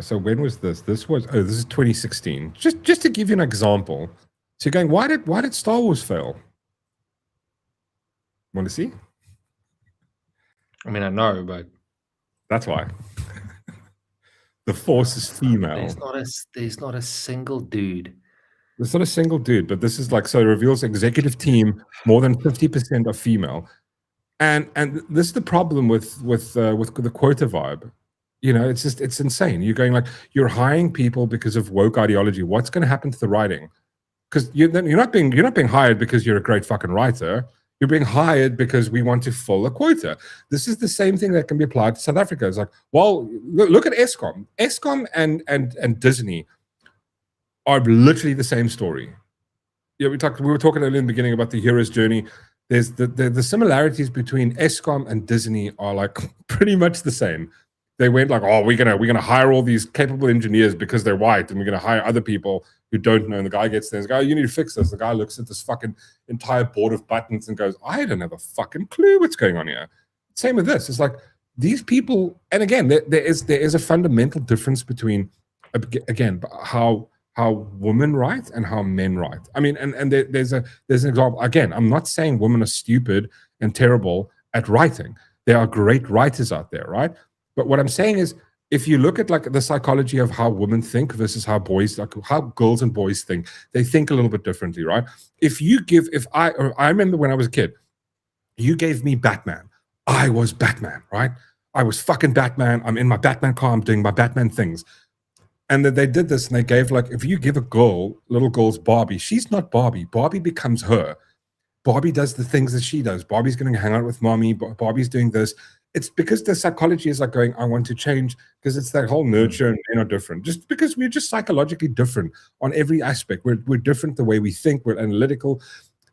So when was this? This is 2016. Just to give you an example. So you're going, why did Star Wars fail? Want to see? I mean, I know, but that's why. The Force is female. There's not a single dude. There's not a single dude, but this is so it reveals executive team more than 50% are female, and this is the problem with the quota vibe. It's insane. You're going you're hiring people because of woke ideology. What's going to happen to the writing? Because you're not being hired because you're a great fucking writer. You're being hired because we want to fill a quota. This is the same thing that can be applied to South Africa. It's look at ESCOM. ESCOM and Disney are literally the same story. Yeah, we were talking earlier in the beginning about the hero's journey. There's the similarities between ESCOM and Disney are pretty much the same. They went we're gonna hire all these capable engineers because they're white, and we're gonna hire other people who don't know. And the guy gets there and goes, you need to fix this. The guy looks at this fucking entire board of buttons and goes, I don't have a fucking clue what's going on here. Same with this. It's these people, and again, there is a fundamental difference between again how women write and how men write. I mean, and there's an example. Again, I'm not saying women are stupid and terrible at writing. There are great writers out there, right? But what I'm saying is, if you look at the psychology of how women think versus how boys, how girls and boys think, they think a little bit differently, right? I remember when I was a kid, you gave me Batman. I was Batman, right? I was fucking Batman. I'm in my Batman car. I'm doing my Batman things. And then they did this, and they gave if you give little girl's Barbie, she's not Barbie. Barbie becomes her. Barbie does the things that she does. Barbie's going to hang out with mommy. Barbie's doing this. It's because the psychology is going, I want to change, because it's that whole nurture and men are different. Just because we're just psychologically different on every aspect. We're different the way we think. We're analytical.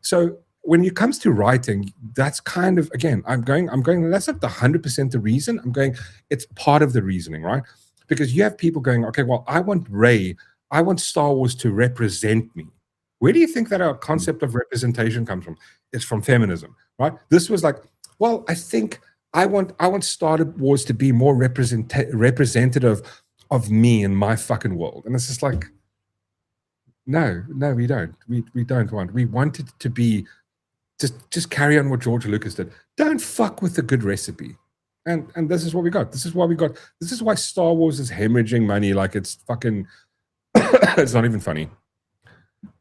So when it comes to writing, that's kind of, again, I'm going, that's not the 100% the reason. I'm going, it's part of the reasoning, right? Because you have people going, okay, well, I want Star Wars to represent me. Where do you think that our concept of representation comes from? It's from feminism, right? This was well, I think I want Star Wars to be more representative of me and my fucking world. And it's just no, we don't. We don't want. We want it to be just carry on what George Lucas did. Don't fuck with the good recipe. And this is what we got. This is why we got. This is why Star Wars is hemorrhaging money like it's fucking. It's not even funny.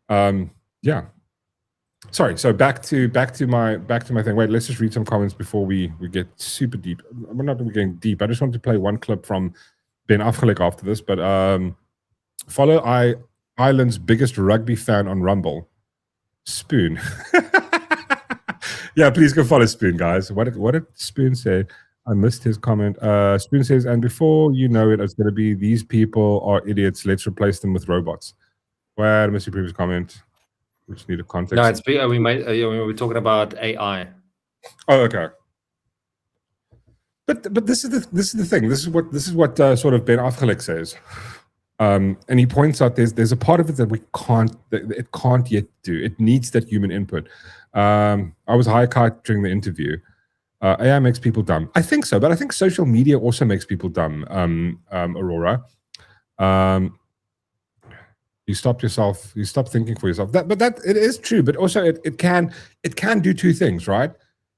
Yeah. sorry. So back to my thing. Wait, let's just read some comments before we get super deep. We're not getting deep. I just want to play one clip from Ben Afgelik after this. But follow Ireland's biggest rugby fan on Rumble, Spoon. Yeah, please go follow Spoon, guys. What did Spoon say? I missed his comment. Spoon says, and before you know it, it's going to be these people are idiots. Let's replace them with robots. Well, I missed your previous comment. We just need a context. No, it's we we're talking about AI. Oh, okay. But this is the thing. This is what sort of Ben Afgelik says, and he points out there's a part of it that it can't yet do. It needs that human input. I was high kite during the interview. AI makes people dumb. I think so, but I think social media also makes people dumb. Aurora, you stopped yourself. You stopped thinking for yourself. But it is true. But also, it can do two things, right?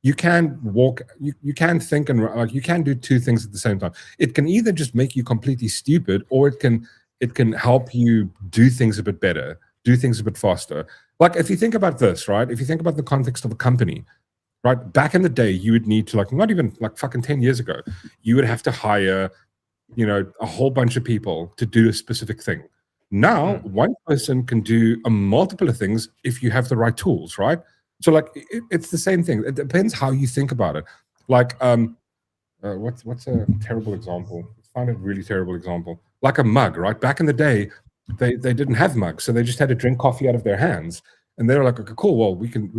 You can walk. You can think and like you can do two things at the same time. It can either just make you completely stupid, or it can help you do things a bit better, do things a bit faster. Like if you think about this, right? If you think about the context of a company. Right, back in the day, you would need to not even fucking 10 years ago, you would have to hire, a whole bunch of people to do a specific thing. Now, one person can do a multiple of things if you have the right tools, right? So it's the same thing. It depends how you think about it. Like, what's a terrible example? Find a really terrible example. Like a mug, right? Back in the day, they didn't have mugs, so they just had to drink coffee out of their hands, and they were like, okay, cool. Well, we can.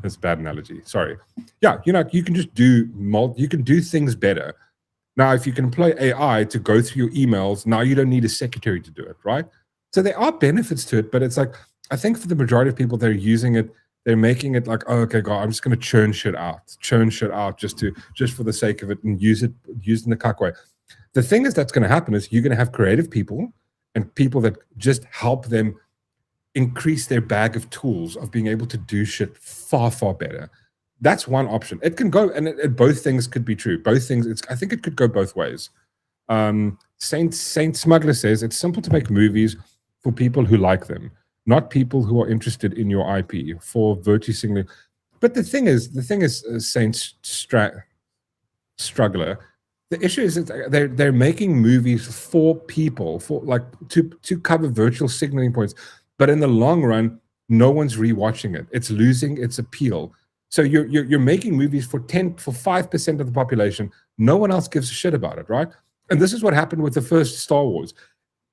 That's a bad analogy. Sorry. Yeah, you can just you can do things better. Now, if you can employ AI to go through your emails, now you don't need a secretary to do it, right? So there are benefits to it, but it's like, I think for the majority of people, they're using it, they're making it like, oh, okay, God, I'm just going to churn shit out just for the sake of it and use it in the cuck way. The thing is that's going to happen is you're going to have creative people and people that just help them increase their bag of tools of being able to do shit far, far better. That's one option. It can go, and both things could be true. Both things, I think it could go both ways. Saint Smuggler says, it's simple to make movies for people who like them, not people who are interested in your IP for virtue signaling. But the thing is, Saint Struggler, the issue is that they're making movies for people, for to cover virtual signaling points. But in the long run, no one's rewatching it. It's losing its appeal. So you're making movies for 5% of the population. No one else gives a shit about it, right? And this is what happened with the first Star Wars.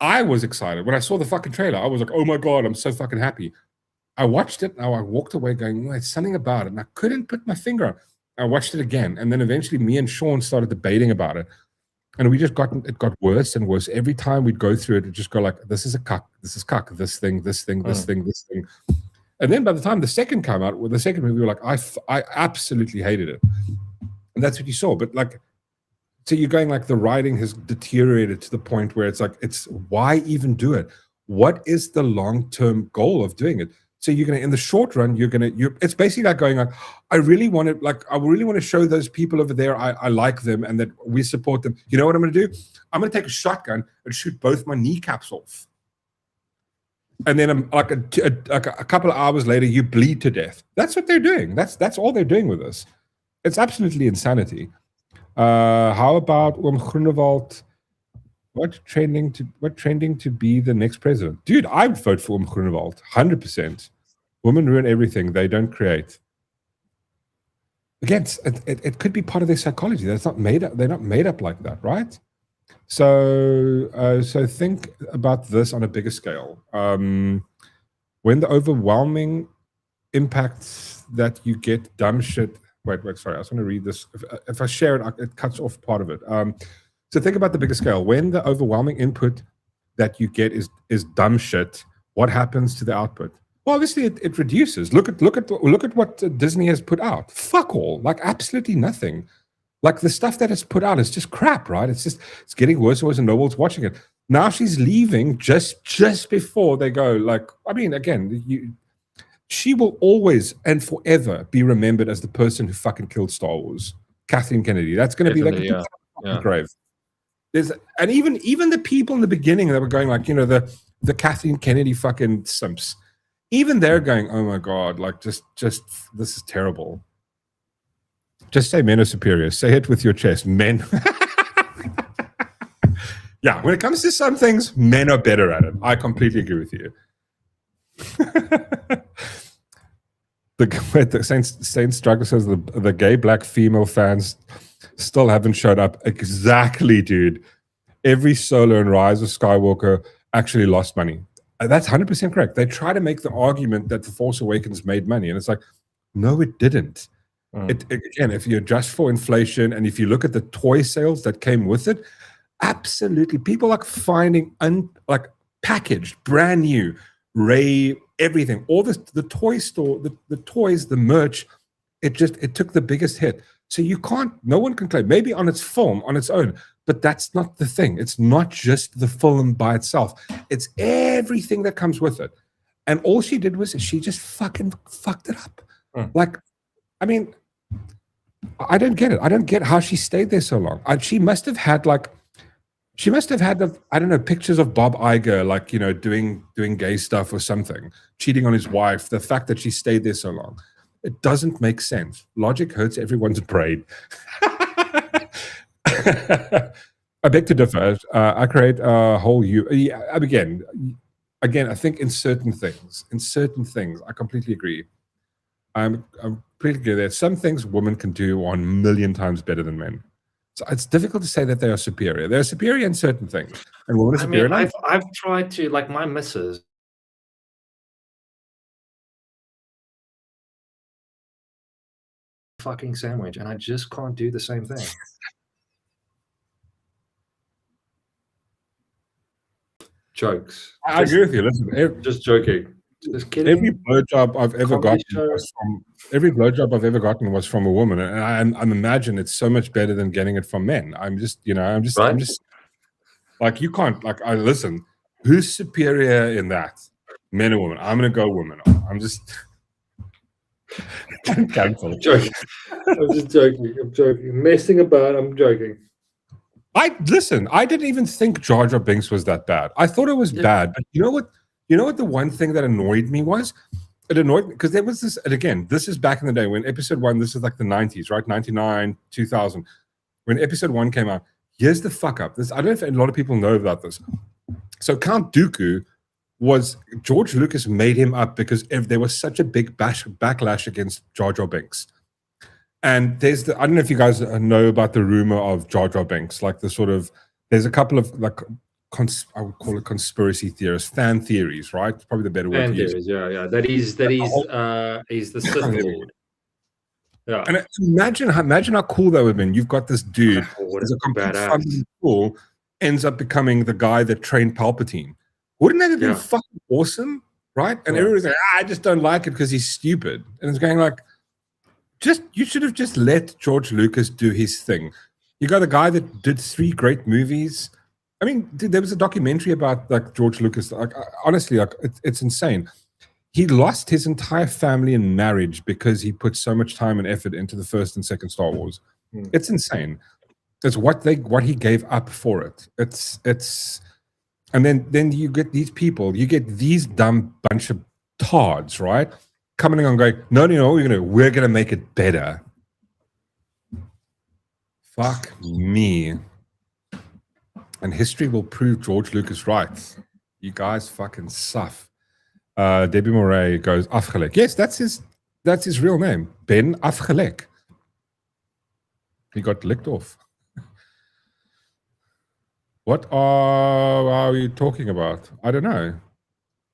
I was excited when I saw the fucking trailer. I was like, oh my God, I'm so fucking happy. I watched it. Now I walked away going, there's something about it, and I couldn't put my finger on it. I watched it again, and then eventually me and Sean started debating about it. And it got worse and worse. Every time we'd go through it, it'd just go like, this is a cuck, this is cuck, this thing, this thing, this thing, this thing. And then by the time the second came out, with the second movie, we were like, I absolutely hated it. And that's what you saw. But so you're going like the writing has deteriorated to the point where it's like, why even do it? What is the long-term goal of doing it? So you're going to, in the short run, it's basically like going like, I really want to show those people over there, I like them and that we support them. You know what I'm going to do? I'm going to take a shotgun and shoot both my kneecaps off. And then like a couple of hours later, you bleed to death. That's what they're doing. That's all they're doing with this. It's absolutely insanity. How about Groenewald? What trending to be the next president? Dude, I would vote for Groenewald, 100%. Women ruin everything. They don't create. Again, it could be part of their psychology. That's not made up. They're not made up like that, right? So think about this on a bigger scale. When the overwhelming impacts that you get dumb shit. Wait, sorry. I just want to read this. If I share it, it cuts off part of it. So think about the bigger scale. When the overwhelming input that you get is dumb shit, what happens to the output? Well, obviously it reduces. Look at what Disney has put out. Fuck all. Like absolutely nothing. Like the stuff that it's put out is just crap, right? It's getting worse and worse, and nobody's watching it. Now she's leaving just before they go. Like, I mean, again, she will always and forever be remembered as the person who fucking killed Star Wars, Kathleen Kennedy. That's going to be like grave. And even the people in the beginning that were going like, the Kathleen Kennedy fucking simps, even they're going, oh my God, like just this is terrible. Just say men are superior. Say it with your chest. Men. Yeah, when it comes to some things, men are better at it. I completely agree with you. the Saint Struggle says the gay black female fans still haven't showed up. Exactly, dude. Every Solo and Rise of Skywalker actually lost money. That's 100% correct. They try to make the argument that The Force Awakens made money, and it's like, no, it didn't. Again, if you adjust for inflation and if you look at the toy sales that came with it, absolutely, people like finding like packaged, brand new, Ray, everything, all this, the toy store, the toys, the merch, it took the biggest hit. So no one can claim, maybe on its film, on its own, but that's not the thing. It's not just the film by itself. It's everything that comes with it. And all she did was she just fucking fucked it up. Like, I mean, I don't get it. I don't get how she stayed there so long. She must have had I don't know, pictures of Bob Iger, like, you know, doing gay stuff or something, cheating on his wife. The fact that she stayed there so long, it doesn't make sense. Logic hurts everyone's brain. I beg to differ. I create a whole again, I think in certain things, I completely agree. I'm completely agree that some things women can do 1,000,000 times better than men. So it's difficult to say that they are superior. They're superior in certain things, and women are superior. I mean, I've tried to, like, my missus. Fucking sandwich, and I just can't do the same thing. Jokes. I agree with you. Listen, just joking. Just kidding. Every blowjob I've ever gotten was from a woman, and I imagine it's so much better than getting it from men. I'm just like, you can't, like, listen, who's superior in that? Men or women? I'm gonna go women. I'm just cancelled. Joking. I'm just joking. I'm joking. Messing about. I'm joking. I didn't even think Jar Jar Binks was that bad. I thought it was bad, but you know what? You know what the one thing that annoyed me was? It annoyed me because there was this, and again, this is back in the day when episode 1, this is like the 90s, right? 99, 2000. When episode 1 came out, here's the fuck up. I don't know if a lot of people know about this. So Count Dooku was, George Lucas made him up because there was such a big backlash against Jar Jar Binks. And I don't know if you guys know about the rumor of Jar Jar Binks, like there's a couple of, like, I would call it conspiracy theorists, fan theories, right? It's probably the better word to use. Yeah. That he's the Sith Lord. Yeah. And imagine how cool that would have been. You've got this dude who's a complete fucking fool, ends up becoming the guy that trained Palpatine. Wouldn't that have been fucking awesome, right? And everyone's like, I just don't like it because he's stupid. And it's going like, you should have just let George Lucas do his thing. You got a guy that did 3 great movies. I mean, there was a documentary about, like, George Lucas. Like, honestly, like, it's insane. He lost his entire family and marriage because he put so much time and effort into the first and second Star Wars. It's insane. It's what he gave up for it. It's, and then you get these people, you get these dumb bunch of tards, right? Coming along going, no, we're gonna make it better. Fuck me. And history will prove George Lucas right. You guys fucking suff. Debbie Moray goes, Afgelek. Yes, that's his real name. Ben Afgelek. He got licked off. What are we talking about? I don't know.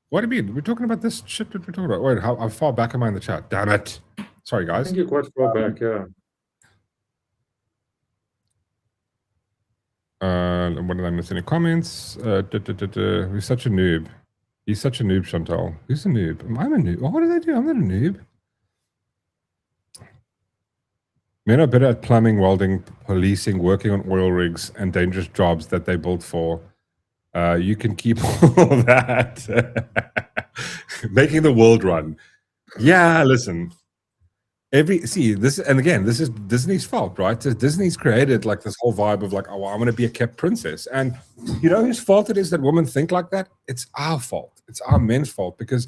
What do you mean? We're talking about this shit that we're talking about. Wait, how far back am I in the chat? Damn it. Sorry, guys. I think you're quite far back, yeah. What did I miss? Any comments? He's such a noob. He's such a noob, Chantal. Who's a noob? I'm a noob. What did I do? I'm not a noob. Men are better at plumbing, welding, policing, working on oil rigs, and dangerous jobs that they built for. You can keep all that. Making the world run. Yeah, listen. This is Disney's fault, right? So Disney's created, like, this whole vibe of, like, oh, I want to be a kept princess. And you know whose fault it is that women think like that? It's our fault. It's our men's fault, because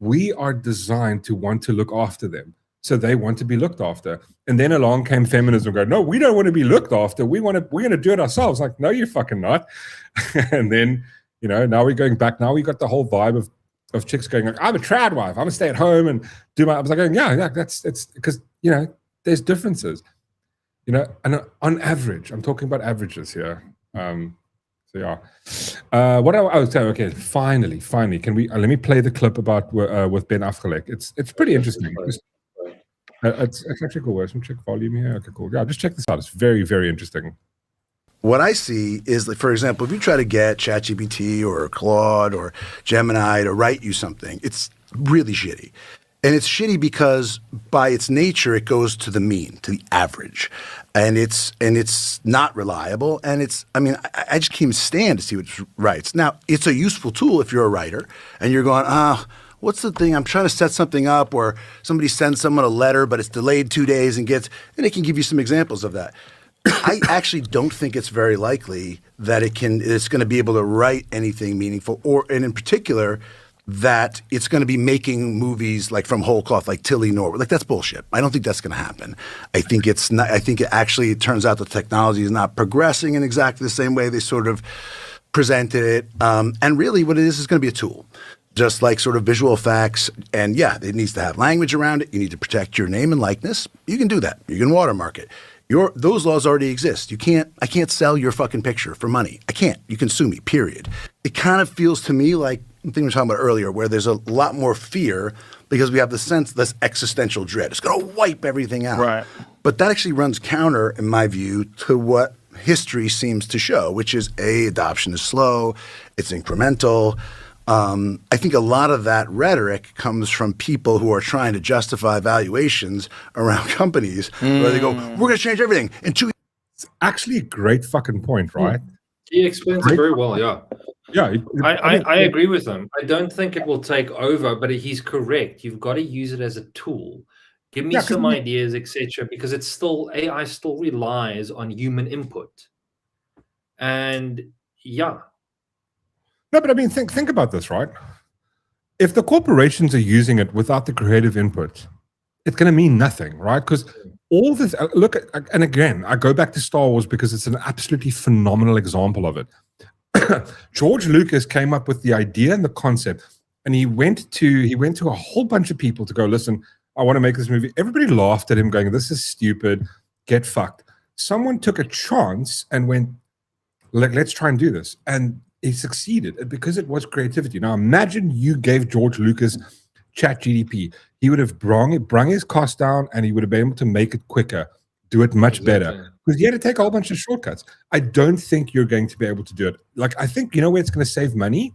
we are designed to want to look after them. So they want to be looked after. And then along came feminism going, no, we don't want to be looked after. We're going to do it ourselves. Like, no, you're fucking not. And then, now we're going back. Now we got the whole vibe of chicks going like, I'm a trad wife. I'm going to stay at home and do my, I was like, yeah, it's because, there's differences, and on average, I'm talking about averages here. So yeah, what I was saying. Okay, finally, can we? Let me play the clip about with Ben Afgelek. It's pretty interesting. It's actually cool. Let me check volume here. Okay, cool. Yeah, just check this out. It's very, very interesting. What I see is, like, for example, if you try to get ChatGPT or Claude or Gemini to write you something, it's really shitty. And it's shitty because by its nature, it goes to the mean, to the average. And it's not reliable. And I just can't even stand to see what it writes. Now, it's a useful tool if you're a writer and you're going, what's the thing? I'm trying to set something up, or somebody sends someone a letter, but it's delayed 2 days and it can give you some examples of that. I actually don't think it's very likely that it's going to be able to write anything meaningful, and in particular, that it's going to be making movies like from whole cloth, like Tilly Norwood. Like, that's bullshit. I don't think that's going to happen. I think it's not. I think it turns out the technology is not progressing in exactly the same way they sort of presented it. And really, what it is going to be a tool. Just like sort of visual effects, and yeah, it needs to have language around it. You need to protect your name and likeness. You can do that. You can watermark it. Those laws already exist. I can't sell your fucking picture for money. I can't. You can sue me, period. It kind of feels to me like the thing we were talking about earlier, where there's a lot more fear because we have this existential dread. It's going to wipe everything out. Right. But that actually runs counter, in my view, to what history seems to show, which is adoption is slow, it's incremental. I think a lot of that rhetoric comes from people who are trying to justify valuations around companies where they go, we're going to change everything in 2 years. It's actually a great fucking point, right? He explains it very well, yeah. Yeah. I agree with him. I don't think it will take over, but he's correct. You've got to use it as a tool. Give me some ideas, etc., because AI still relies on human input. And yeah. No, but I mean, think about this, right? If the corporations are using it without the creative input, it's going to mean nothing, right? Because all this, look, and again, I go back to Star Wars because it's an absolutely phenomenal example of it. George Lucas came up with the idea and the concept, and he went to a whole bunch of people to go, listen, I want to make this movie. Everybody laughed at him going, this is stupid, get fucked. Someone took a chance and went, let's try and do this. And he succeeded because it was creativity. Now imagine you gave George Lucas ChatGPT. He would have brung his cost down, and he would have been able to make it quicker, do it much better. Because he had to take a whole bunch of shortcuts. I don't think you're going to be able to do it. Like, I think, where it's going to save money?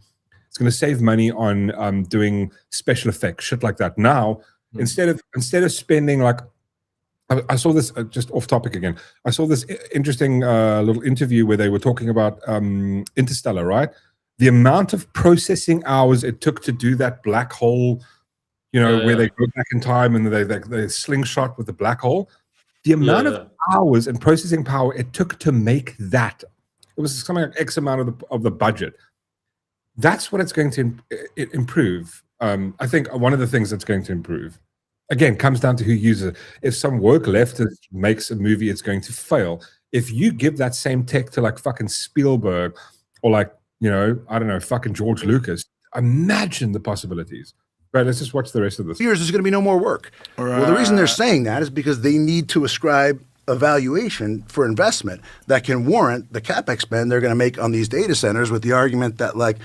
It's going to save money on doing special effects, shit like that. Now, instead of spending like, I saw this, just off topic again. I saw this interesting little interview where they were talking about Interstellar, right? The amount of processing hours it took to do that black hole, where they go back in time and they slingshot with the black hole. The amount of hours and processing power it took to make that, it was something like X amount of the budget. That's what it's going to improve. I think one of the things that's going to improve, again, comes down to who uses it. If some woke leftist makes a movie, it's going to fail. If you give that same tech to like fucking Spielberg or like, I don't know, fucking George Lucas, imagine the possibilities. Right, let's just watch the rest of this. Years, there's going to be no more work. Right. Well, the reason they're saying that is because they need to ascribe a valuation for investment that can warrant the CapEx spend they're going to make on these data centers, with the argument that like,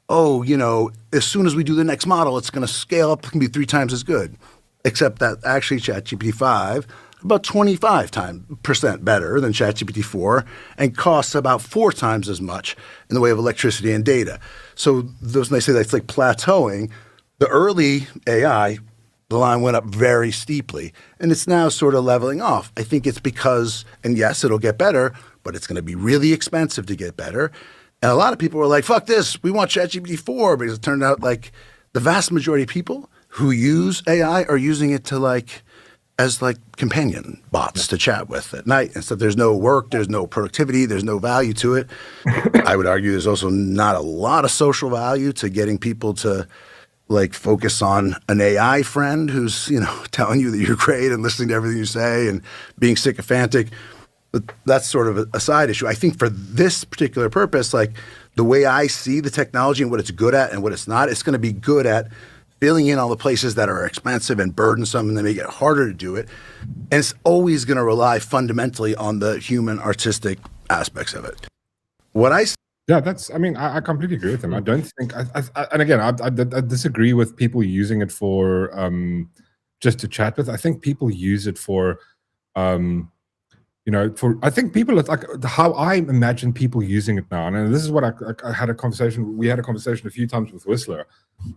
as soon as we do the next model, it's going to scale up, it can be 3 times as good. Except that actually ChatGPT 5 about 25% better than ChatGPT 4 and costs about 4 times as much in the way of electricity and data. So those, when they say that's like plateauing, the early AI, the line went up very steeply, and it's now sort of leveling off. I think it's because, and yes, it'll get better, but it's going to be really expensive to get better. And a lot of people were like, fuck this, we want ChatGPT 4, because it turned out like the vast majority of people who use AI are using it to as companion bots to chat with at night. And so there's no work, there's no productivity, there's no value to it. I would argue there's also not a lot of social value to getting people to like focus on an AI friend who's, telling you that you're great and listening to everything you say and being sycophantic. But that's sort of a side issue. I think for this particular purpose, like the way I see the technology and what it's good at and what it's not, it's going to be good at filling in all the places that are expensive and burdensome and they make it harder to do it. And it's always going to rely fundamentally on the human artistic aspects of it. Yeah, I completely agree with him. I don't think, and again, I disagree with people using it for just to chat with. I think people use it for, I think people, it's like how I imagine people using it now. And this is what I had a conversation, we had a conversation a few times with Whistler.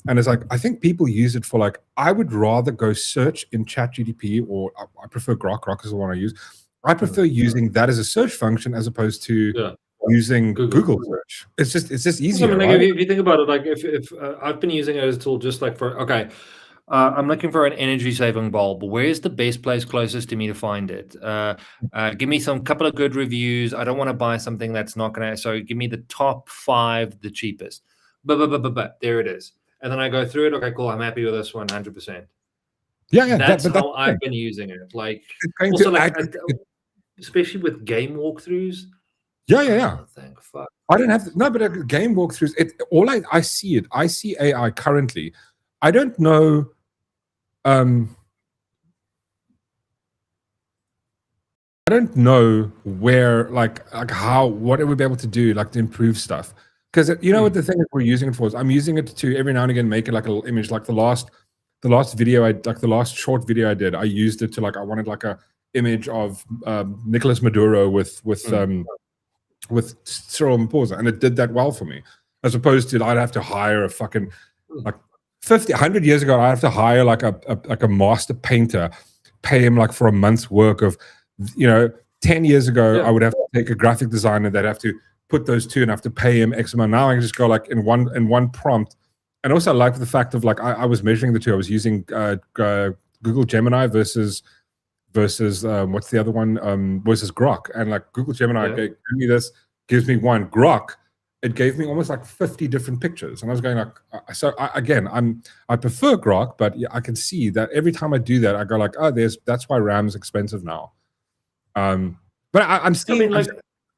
And it's like, I think people use it for like, I would rather go search in ChatGPT, or I prefer Grok. Grok is the one I use. I prefer using that as a search function as opposed to using Google search. It's just easier. I mean, right? if you think about it, like if I've been using it as a tool just like for, I'm looking for an energy saving bulb. Where's the best place closest to me to find it? Give me some couple of good reviews. I don't want to buy something that's not going to, so give me the top 5, the cheapest. But there it is. And then I go through it. Okay, cool. I'm happy with this one, 100%. Yeah. That's how I've been using it. Like, also like, especially with game walkthroughs. Yeah. Oh, thank fuck. I don't have but game walkthroughs. I see it. I see AI currently. I don't know. I don't know where, like how, what it would be able to do, like to improve stuff. Because what the thing that we're using it for is, I'm using it to every now and again make it like a little image. Like the last video the last short video I did, I used it to like, I wanted like a image of Nicolas Maduro with Cyril Ramaphosa, and it did that well for me. As opposed to, I'd have to hire a fucking like 100 years ago, I have to hire like a master painter, pay him like for a month's work of, 10 years ago, I would have to take a graphic designer that have to put those two and have to pay him X amount. Now I can just go like in one prompt. And also I like the fact of like, I was measuring the two. I was using Google Gemini versus what's the other one? Versus Grok. And like Google Gemini gave me this, gives me one. Grok, it gave me almost like 50 different pictures. And I was going like, I prefer Grok, but I can see that every time I do that, I go like, that's why RAM's expensive now. But I'm seeing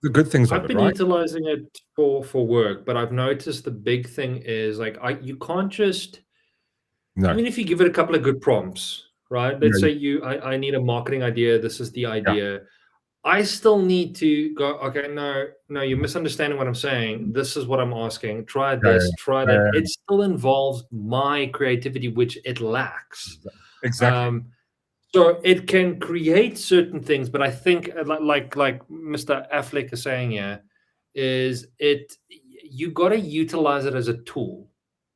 the good things of it, right? I've been utilizing it for work, but I've noticed the big thing is like, you can't just, I mean, if you give it a couple of good prompts, right? Let's say I need a marketing idea. This is the idea. Yeah. I still need to go, okay, no, you're misunderstanding what I'm saying. This is what I'm asking. Try this, try that. It still involves my creativity, which it lacks. Exactly. So it can create certain things, but I think like Mr. Affleck is saying here, is you got to utilize it as a tool.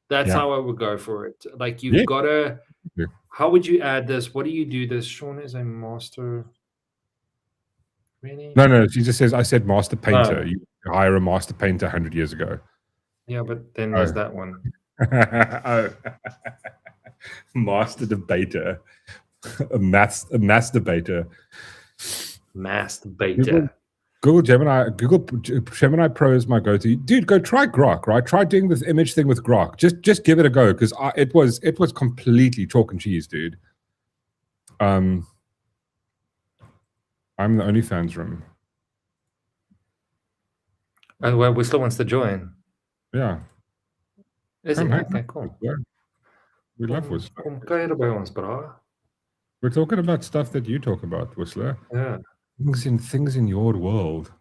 That's how I would go for it. Like you've got to, how would you add this? What do you do this? Sean is a master. Really? No. She just says, I said master painter. You hire a master painter 100 years ago. Yeah, but then there's that one. Master debater. A mass debater. Mass debater. Google Gemini Pro is my go-to. Dude, go try Grok, right? Try doing this image thing with Grok. Just give it a go, because it was completely chalk and cheese, dude. I'm in the OnlyFans room. And well, Whistler wants to join. Yeah. Is it? Okay, cool. Yeah. We love Whistler. We're talking about stuff that you talk about, Whistler. Yeah. Things in your world.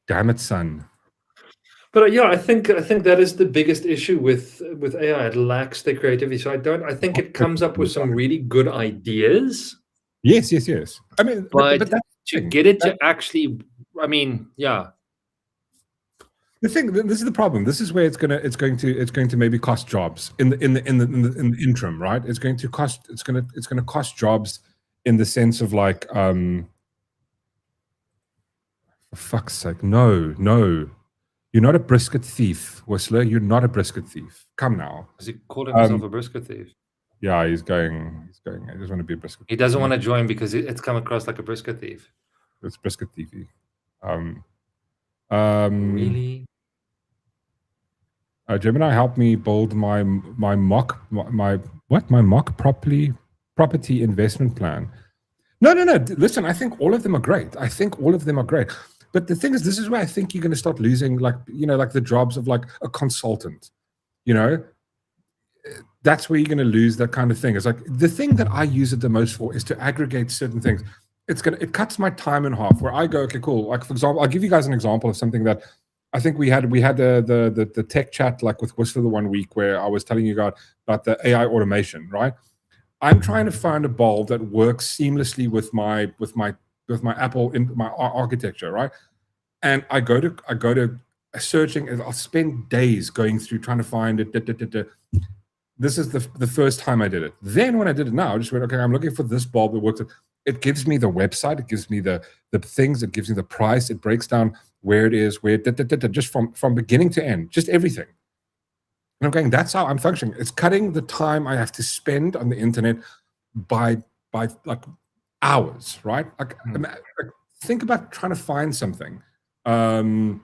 Damn it, son. But I think that is the biggest issue with AI. It lacks the creativity. So I think it comes up with some really good ideas. Yes. I mean, but to get it to actually, I mean, yeah. This is the problem. This is where it's going to maybe cost jobs in the interim, right? It's going to cost jobs in the sense of like, for fuck's sake, no. You're not a brisket thief, Whistler. You're not a brisket thief. Come now. Does he call himself a brisket thief? Yeah, he's going. I just want to be a brisket. He doesn't want to join because it's come across like a brisket thief. It's brisket thiefy. Really? Gemini helped me build my mock property investment plan. No. Listen, I think all of them are great. But the thing is, this is where I think you're going to start losing, like the jobs of like a consultant. That's where you're going to lose that kind of thing. It's like the thing that I use it the most for is to aggregate certain things. It cuts my time in half. Where I go, okay, cool. Like for example, I'll give you guys an example of something that I think we had the tech chat like with Whistler the 1 week where I was telling you guys about the AI automation, right? I'm trying to find a bulb that works seamlessly with my Apple in my architecture, right? And I go to searching, and I'll spend days going through trying to find it. This is the first time I did it. Then when I did it now, I just went, okay, I'm looking for this bulb that works. It gives me the website, it gives me the things, it gives me the price, it breaks down where it is, just from beginning to end, just everything. And I'm going, that's how I'm functioning. It's cutting the time I have to spend on the internet by like hours, right? Like, think about trying to find something. The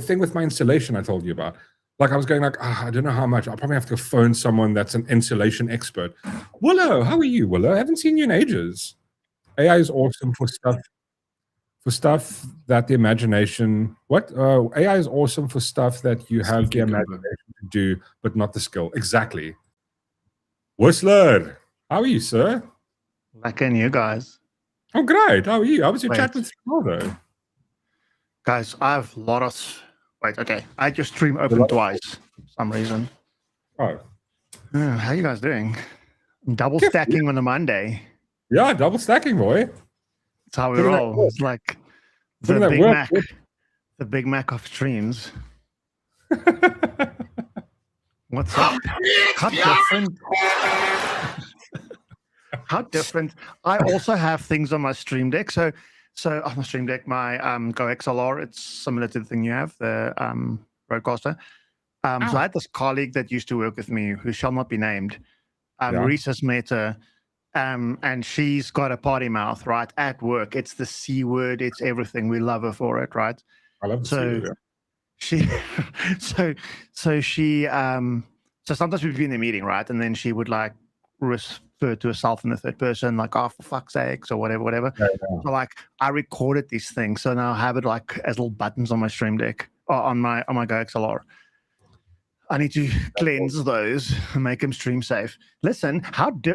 thing with my installation I told you about, like I was going like, I don't know how much. I'll probably have to phone someone that's an insulation expert. Willow, how are you, Willow? I haven't seen you in ages. AI is awesome for stuff that the imagination. AI is awesome for stuff that you have the imagination to do, but not the skill. Exactly. Whistler, how are you, sir? Back in you guys. Oh, great. How are you? How was your chat with though? Guys, I have a lot of... Wait, okay. I had your stream open twice for some reason. Oh. How you guys doing? Double stacking on a Monday. Yeah, double stacking, boy. That's how we roll. It's like the Big Mac. The Big Mac of streams. What's up? How different? How different? I also have things on my Stream Deck. So on my Stream Deck, my Go XLR, it's similar to the thing you have, the Roadcaster. So I had this colleague that used to work with me, who shall not be named. Reese has met her, and she's got a potty mouth, right, at work. It's the C word. It's everything. We love her for it, right? I love C word. So sometimes we'd be in a meeting, right, and then she would like refer to herself in the third person, like, oh, for fuck's sakes, or whatever. Yeah. So like I recorded these things, so now I have it like as little buttons on my Stream Deck, or on my Go XLR. I need to cleanse those and make them stream safe. Listen, I'm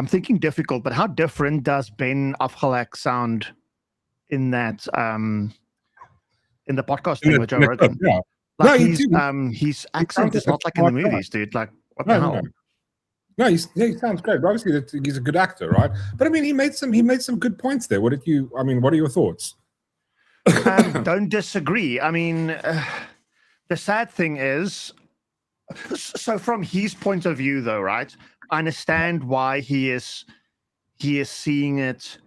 thinking difficult, but how different does Ben Afgelak sound in that in the podcast thing with Joe Rogan? Yeah. Like his accent is not like in the movies, dude. Like, what the hell? No, he sounds great. But obviously, he's a good actor, right? But I mean, he made some good points there. What are your thoughts? Don't disagree. I mean, the sad thing is, so from his point of view, though, right? I understand why he is seeing it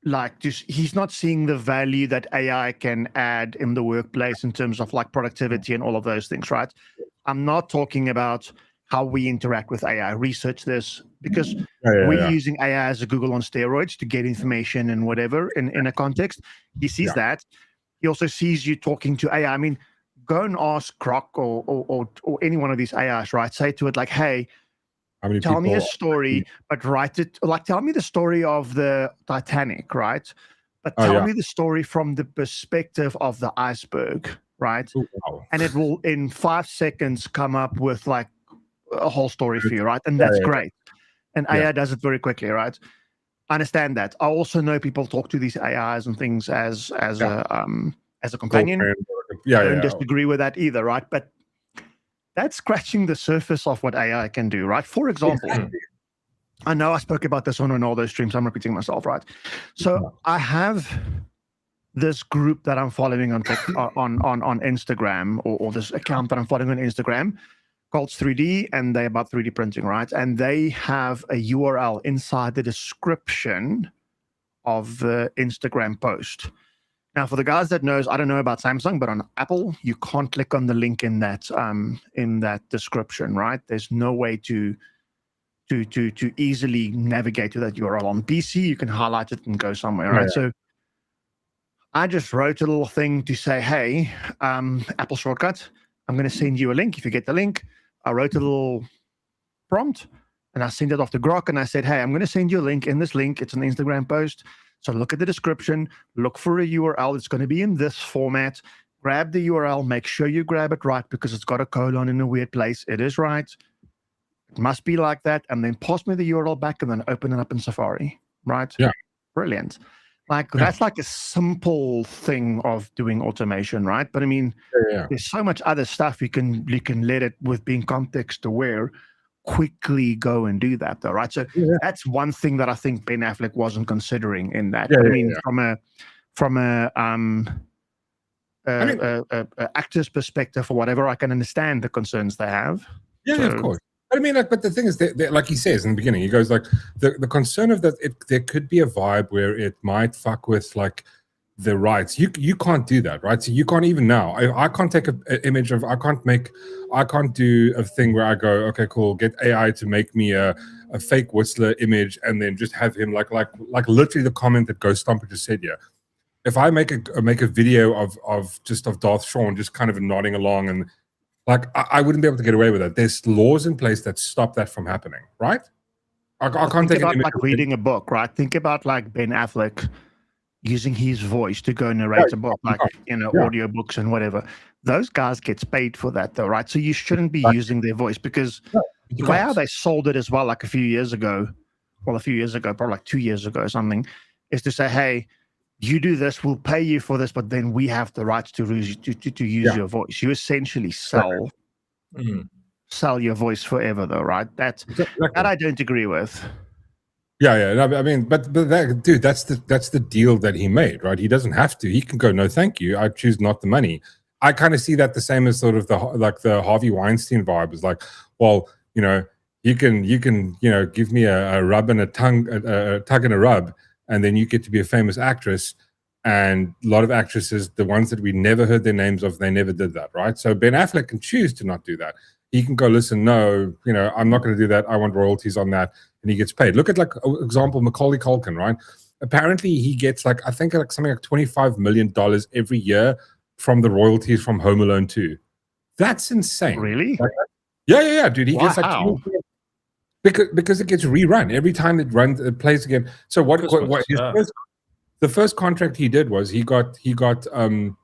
like he's not seeing the value that AI can add in the workplace in terms of like productivity and all of those things, right? I'm not talking about how we interact with AI. Research this, because we're using AI as a Google on steroids to get information and whatever in a context. He sees that. He also sees you talking to AI. I mean, go and ask Grok or any one of these AIs, right? Say to it like, hey, tell me a story, but write it like, tell me the story of the Titanic, right? But tell me the story from the perspective of the iceberg, right? Ooh, wow. And it will in 5 seconds come up with like a whole story for you, right? And that's great. And AI does it very quickly, right? I understand that. I also know people talk to these AIs and things as a companion. I don't disagree with that either, right? But that's scratching the surface of what AI can do, right? For example, I know I spoke about this on all those streams. I'm repeating myself, right? So I have this group that I'm following on Instagram, or this account that I'm following on Instagram called 3D, and they're about 3D printing, right? And they have a URL inside the description of the Instagram post. Now, for the guys that knows, I don't know about Samsung, but on Apple, you can't click on the link in that description, right? There's no way to easily navigate to that URL. On PC, you can highlight it and go somewhere, right? So I just wrote a little thing to say, hey, Apple Shortcut, I'm going to send you a link. If you get the link, I wrote a little prompt and I sent it off to Grok and I said, hey, I'm going to send you a link. In this link, it's an Instagram post. So look at the description, look for a URL. It's going to be in this format. Grab the URL, make sure you grab it right because it's got a colon in a weird place. It is right. It must be like that. And then pass me the URL back and then open it up in Safari. Right? Yeah. Brilliant. Like that's like a simple thing of doing automation, right? But I mean, there's so much other stuff you can let it, with being context aware, quickly go and do that though, right? So that's one thing that I think Ben Affleck wasn't considering in that. But I mean, from a actor's perspective or whatever, I can understand the concerns they have. Yeah, of course. I mean, like, but the thing is, like he says in the beginning, he goes like, the concern of that, there could be a vibe where it might fuck with like the rights. You can't do that, right? So you can't even now. I can't take an image of. I can't do a thing where I go, okay, cool, get AI to make me a fake Whistler image and then just have him like literally the comment that Ghost Stomper just said here. If I make a video of Darth Sean just kind of nodding along and. Like, I wouldn't be able to get away with that. There's laws in place that stop that from happening, right? I can't take about like reading a book, right? Think about like Ben Affleck using his voice to go narrate a book, like, audiobooks and whatever. Those guys gets paid for that though, right? So you shouldn't be using their voice because the way how they sold it as well, like a few years ago, probably like 2 years ago or something, is to say, hey, you do this, we'll pay you for this, but then we have the rights to use your voice. You essentially sell your voice forever, though, right? That I don't agree with. Yeah. No, I mean, but that, dude, that's the deal that he made, right? He doesn't have to. He can go, no, thank you. I choose not the money. I kind of see that the same as sort of the Harvey Weinstein vibe. Is like, well, you can give me a rub and a tongue, a tug and a rub. And then you get to be a famous actress. And a lot of actresses, the ones that we never heard their names of, they never did that, right? So Ben Affleck can choose to not do that. He can go, listen, no, I'm not going to do that. I want royalties on that. And he gets paid. Look at, like, example, Macaulay Culkin, right? Apparently he gets, like, I think like something like $25 million every year from the royalties from Home Alone 2. That's insane. Really? Like, yeah, dude. He gets like... Because it gets rerun every time it plays again. So the first contract he did was he got so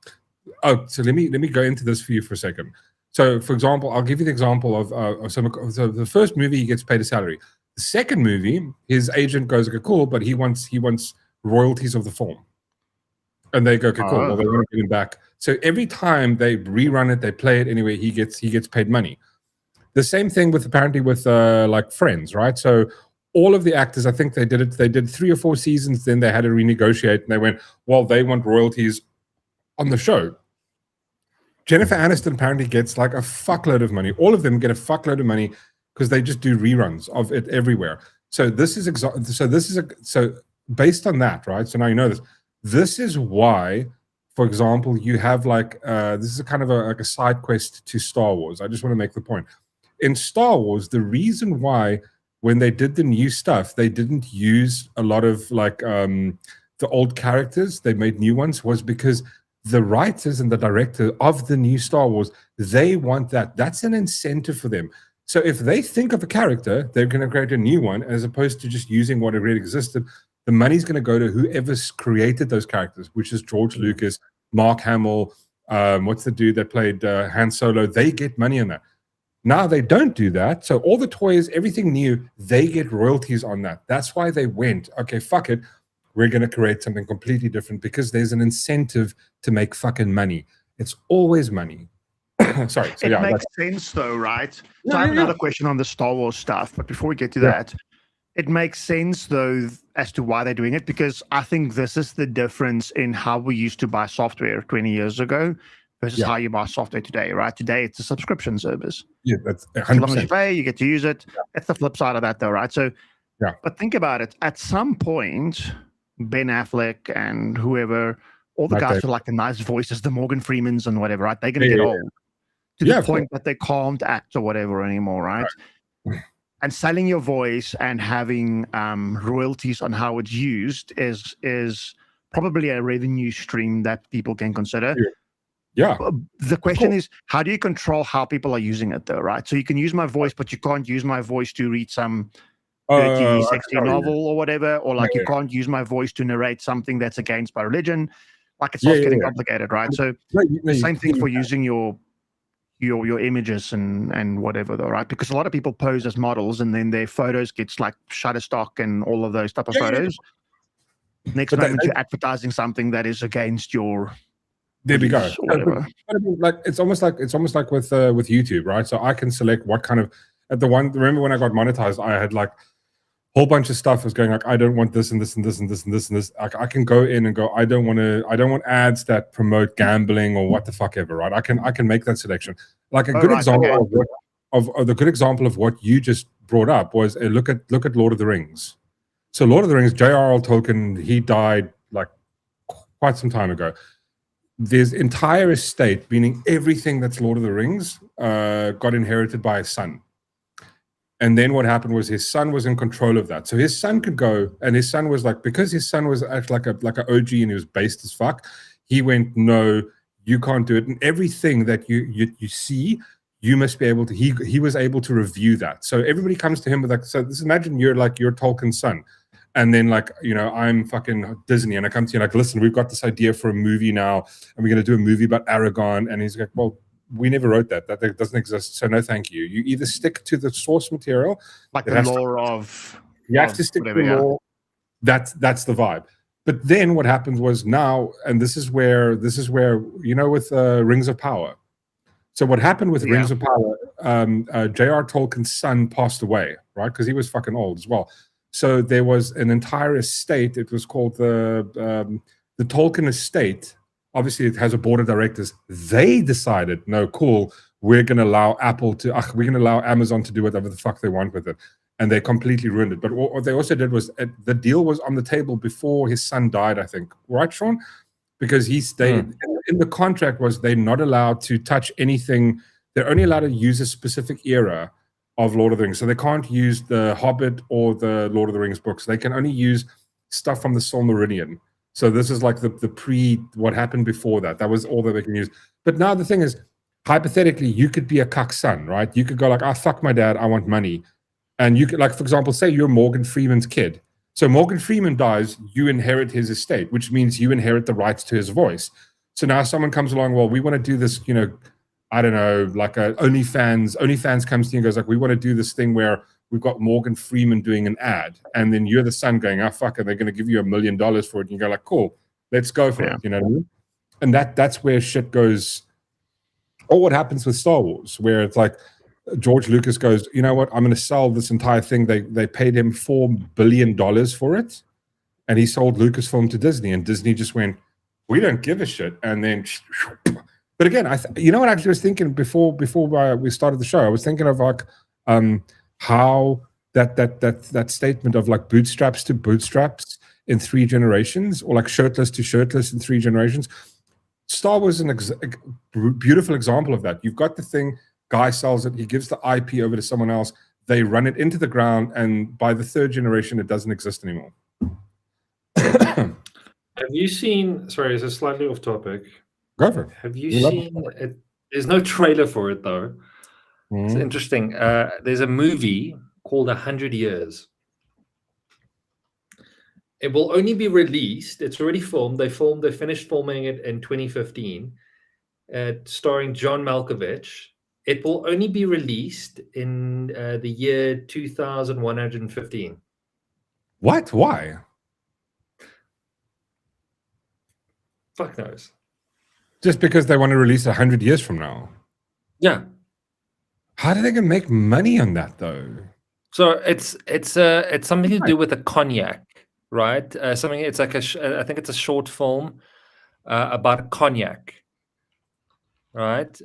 let me go into this for you for a second. So for example, I'll give you the example of so the first movie he gets paid a salary. The second movie, his agent goes, okay, cool, but he wants royalties of the film. And they go, okay, cool, well, they want to get him back. So every time they rerun it, they play it anyway, he gets paid money. The same thing apparently with like Friends, right? So all of the actors, I think they did 3 or 4 seasons, then they had to renegotiate, and they went, well, they want royalties on the show. Jennifer Aniston apparently gets like a fuckload of money. All of them get a fuckload of money because they just do reruns of it everywhere. So so based on that, right? So now you know this. This is why, for example, you have like this is a kind of like a side quest to Star Wars. I just want to make the point. In Star Wars, the reason why when they did the new stuff, they didn't use a lot of like the old characters, they made new ones, was because the writers and the director of the new Star Wars, they want that. That's an incentive for them. So if they think of a character, they're going to create a new one as opposed to just using what already existed. The money's going to go to whoever's created those characters, which is George Lucas, Mark Hamill, what's the dude that played Han Solo? They get money on that. Now they don't do that. So all the toys, everything new, they get royalties on that. That's why they went, okay, fuck it. We're going to create something completely different because there's an incentive to make fucking money. It's always money. Sorry. So, it makes sense though, right? So I have another question on the Star Wars stuff. But before we get to that, it makes sense though as to why they're doing it, because I think this is the difference in how we used to buy software 20 years ago versus how you buy software today, right? Today, it's a subscription service. Yeah, that's 100%. As long as you pay, you get to use it. It's the flip side of that, though, right? So, but think about it. At some point, Ben Affleck and whoever, all the guys with like the nice voices, the Morgan Freemans and whatever, right? They're going to get old to the point that they can't act or whatever anymore, right? And selling your voice and having royalties on how it's used is probably a revenue stream that people can consider. Yeah. The question is, how do you control how people are using it, though, right? So you can use my voice, but you can't use my voice to read some dirty, sexy novel or whatever, or like you can't use my voice to narrate something that's against my religion. Like it starts getting complicated, right? So same thing for using your images and whatever, though, right? Because a lot of people pose as models, and then their photos gets like Shutterstock and all of those type of photos. Next moment, you're advertising something that is against your. There we go. Like it's almost like with YouTube, right? So I can select what kind of remember when I got monetized, I had like a whole bunch of stuff was going like, I don't want this and this and this and this and this and this. I can go in and go, I don't want ads that promote gambling or what the fuck ever, right? I can make that selection. Like a good example of the good example of what you just brought up was look at Lord of the Rings. So Lord of the Rings, J.R.R. Tolkien, he died like quite some time ago. There's entire estate, meaning everything that's Lord of the Rings, got inherited by his son. And then what happened was his son was in control of that. So his son could go, and his son was like, because his son was actually like a OG and he was based as fuck, he went, no, you can't do it. And everything that you see, you must be able to, he was able to review that. So everybody comes to him with like, so just imagine you're Tolkien's son. And then like, I'm fucking Disney and I come to you like, listen, we've got this idea for a movie now and we're going to do a movie about Aragorn. And he's like, well, we never wrote that. That doesn't exist. So no, thank you. You either stick to the source material. Like the lore of... You have to stick to the lore. That's the vibe. But then what happens was now, and this is where, with Rings of Power. So what happened with Rings of Power, J.R. Tolkien's son passed away, right? Because he was fucking old as well. So there was an entire estate. It was called the Tolkien estate. Obviously, it has a board of directors. They decided, no, cool, we're going to allow we're going to allow Amazon to do whatever the fuck they want with it. And they completely ruined it. But what they also did was the deal was on the table before his son died, I think. Right, Sean? Because he stayed. In the contract was they're not allowed to touch anything. They're only allowed to use a specific era of Lord of the Rings. So they can't use the Hobbit or the Lord of the Rings books. They can only use stuff from the Silmarillion. So this is like the what happened before that. That was all that they can use. But now the thing is, hypothetically, you could be a cuck son, right? You could go like, fuck my dad, I want money. And you could, like, for example, say you're Morgan Freeman's kid. So Morgan Freeman dies, you inherit his estate, which means you inherit the rights to his voice. So now someone comes along, well, we want to do this, I don't know, like a OnlyFans. OnlyFans comes to you and goes like, we want to do this thing where we've got Morgan Freeman doing an ad. And then you're the son going, fuck it, they're going to give you $1 million for it. And you go like, cool, let's go for it. You know what I mean? And that's where shit goes. Or what happens with Star Wars, where it's like George Lucas goes, you know what, I'm going to sell this entire thing. They paid him $4 billion for it. And he sold Lucasfilm to Disney. And Disney just went, we don't give a shit. And then... But again, you know what I was thinking before we started the show? I was thinking of like how that statement of like bootstraps to bootstraps in 3 generations, or like shirtless to shirtless in 3 generations. Star Wars is a beautiful example of that. You've got the thing, guy sells it, he gives the IP over to someone else, they run it into the ground, and by the 3rd generation, it doesn't exist anymore. Have you seen? Sorry, this is slightly off topic. Go for it. Have you seen it? There's no trailer for it though. It's interesting. There's a movie called 100 Years. It will only be released. It's already filmed. They finished filming it in 2015, starring John Malkovich. It will only be released in the year 2115. What? Why? Fuck knows. Just because they want to release 100 years from now. Yeah. How are they going to make money on that, though? So it's something to do with a cognac, right? Something. It's like I think it's a short film about a cognac, right?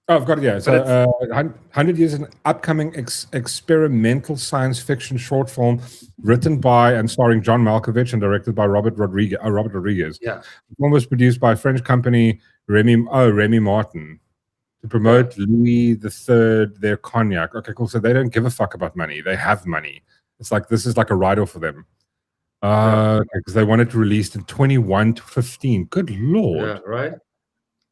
I've got it. Yeah. So 100 Years is an upcoming experimental science fiction short film written by and starring John Malkovich and directed by Robert Rodriguez. Yeah. The film was produced by French company Remy Martin to promote Louis III, their cognac. Okay, cool. So they don't give a fuck about money. They have money. It's like, this is like a write-off for them. Because they wanted to release in 21 to 15. Good lord. Yeah, right.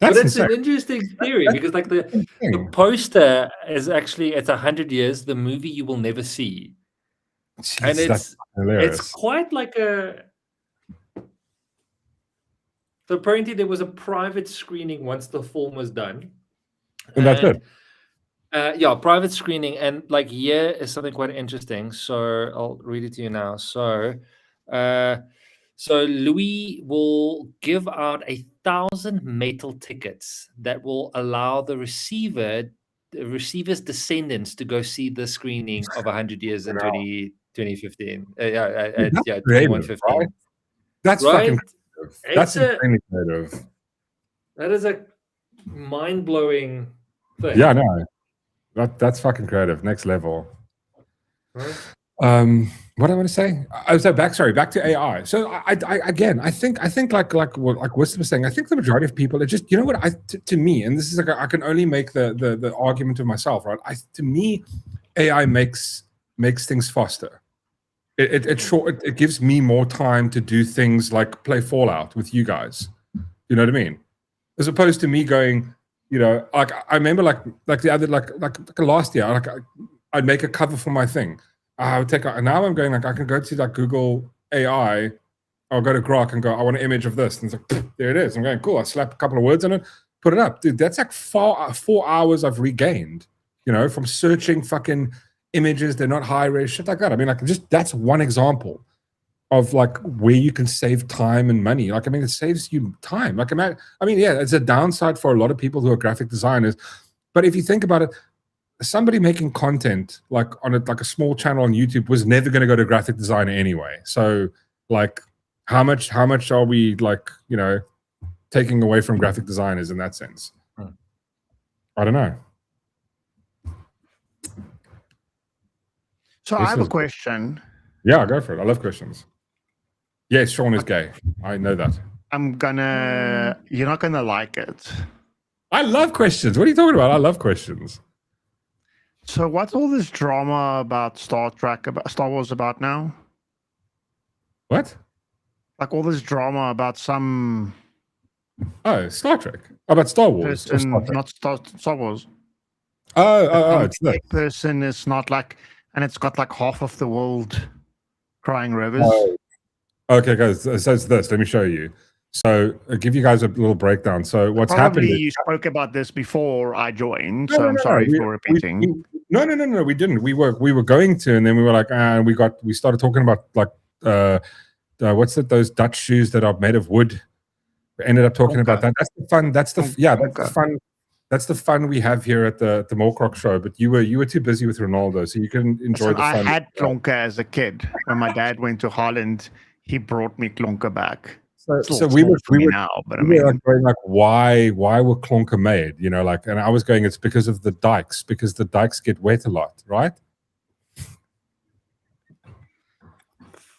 That's But it's insane. an interesting theory because like the poster is actually it's 100 years, the movie you will never see. Jeez, And that's hilarious. it's quite like a so apparently there was a private screening once the film was done. And that's it. Yeah, private screening, and like here is something quite interesting. So I'll read it to you now. So Louis will give out 1,000 metal tickets that will allow the receiver's descendants to go see the screening of 100 Years in 2015. Yeah, 2115. Right? That's Right? fucking creative. That's insanely creative. That is a mind-blowing thing. Yeah, no. That's fucking creative. Next level. Right? What I want to say? Back to AI. So I think like Wisdom was saying, I think the majority of people are just, you know what, to me, and this is like I can only make the argument of myself, right? To me, AI makes things faster. It gives me more time to do things like play Fallout with you guys. You know what I mean? As opposed to me going, you know, like I remember like the other like last year, like I'd make a cover for my thing. I would and now I'm going like I can go to like Google AI, I'll go to Grok and go, I want an image of this, and it's like there it is. I'm going, cool. I slap a couple of words on it, put it up, dude. That's like 4 hours I've regained, you know, from searching fucking images. They're not high res, shit like that. I mean, like just that's one example of like where you can save time and money. Like, I mean, it saves you time. Like, I mean, yeah, it's a downside for a lot of people who are graphic designers. But if you think about it, somebody making content like on a small channel on YouTube was never going to go to graphic designer anyway. So like, how much are we like, you know, taking away from graphic designers in that sense? I don't know. So I have a question. Yeah, go for it. I love questions. Yes, Sean is gay. I know that. You're not gonna like it. I love questions. What are you talking about? I love questions. So what's all this drama about Star Wars about now? What? Like all this drama about some Star Trek. About Star Wars. Person, not Star Wars. It's this person is not like, and it's got like half of the world crying rivers. Okay, guys. So it's this. Let me show you. So I'll give you guys a little breakdown. So what's happened? You spoke about this before I joined, so I'm sorry for repeating. No, we didn't. We were going to, and then we were like, we started talking about like what's that? Those Dutch shoes that are made of wood. We ended up talking about that. That's the fun. That's the fun. That's the fun we have here at the Mork show. But you were too busy with Ronaldo, so you couldn't enjoy the fun. I had klonker as a kid. When my dad went to Holland, he brought me klonker back. So we were now, but like going like, why were klonker made? You know, like, and I was going, it's because of the dikes, because the dikes get wet a lot, right?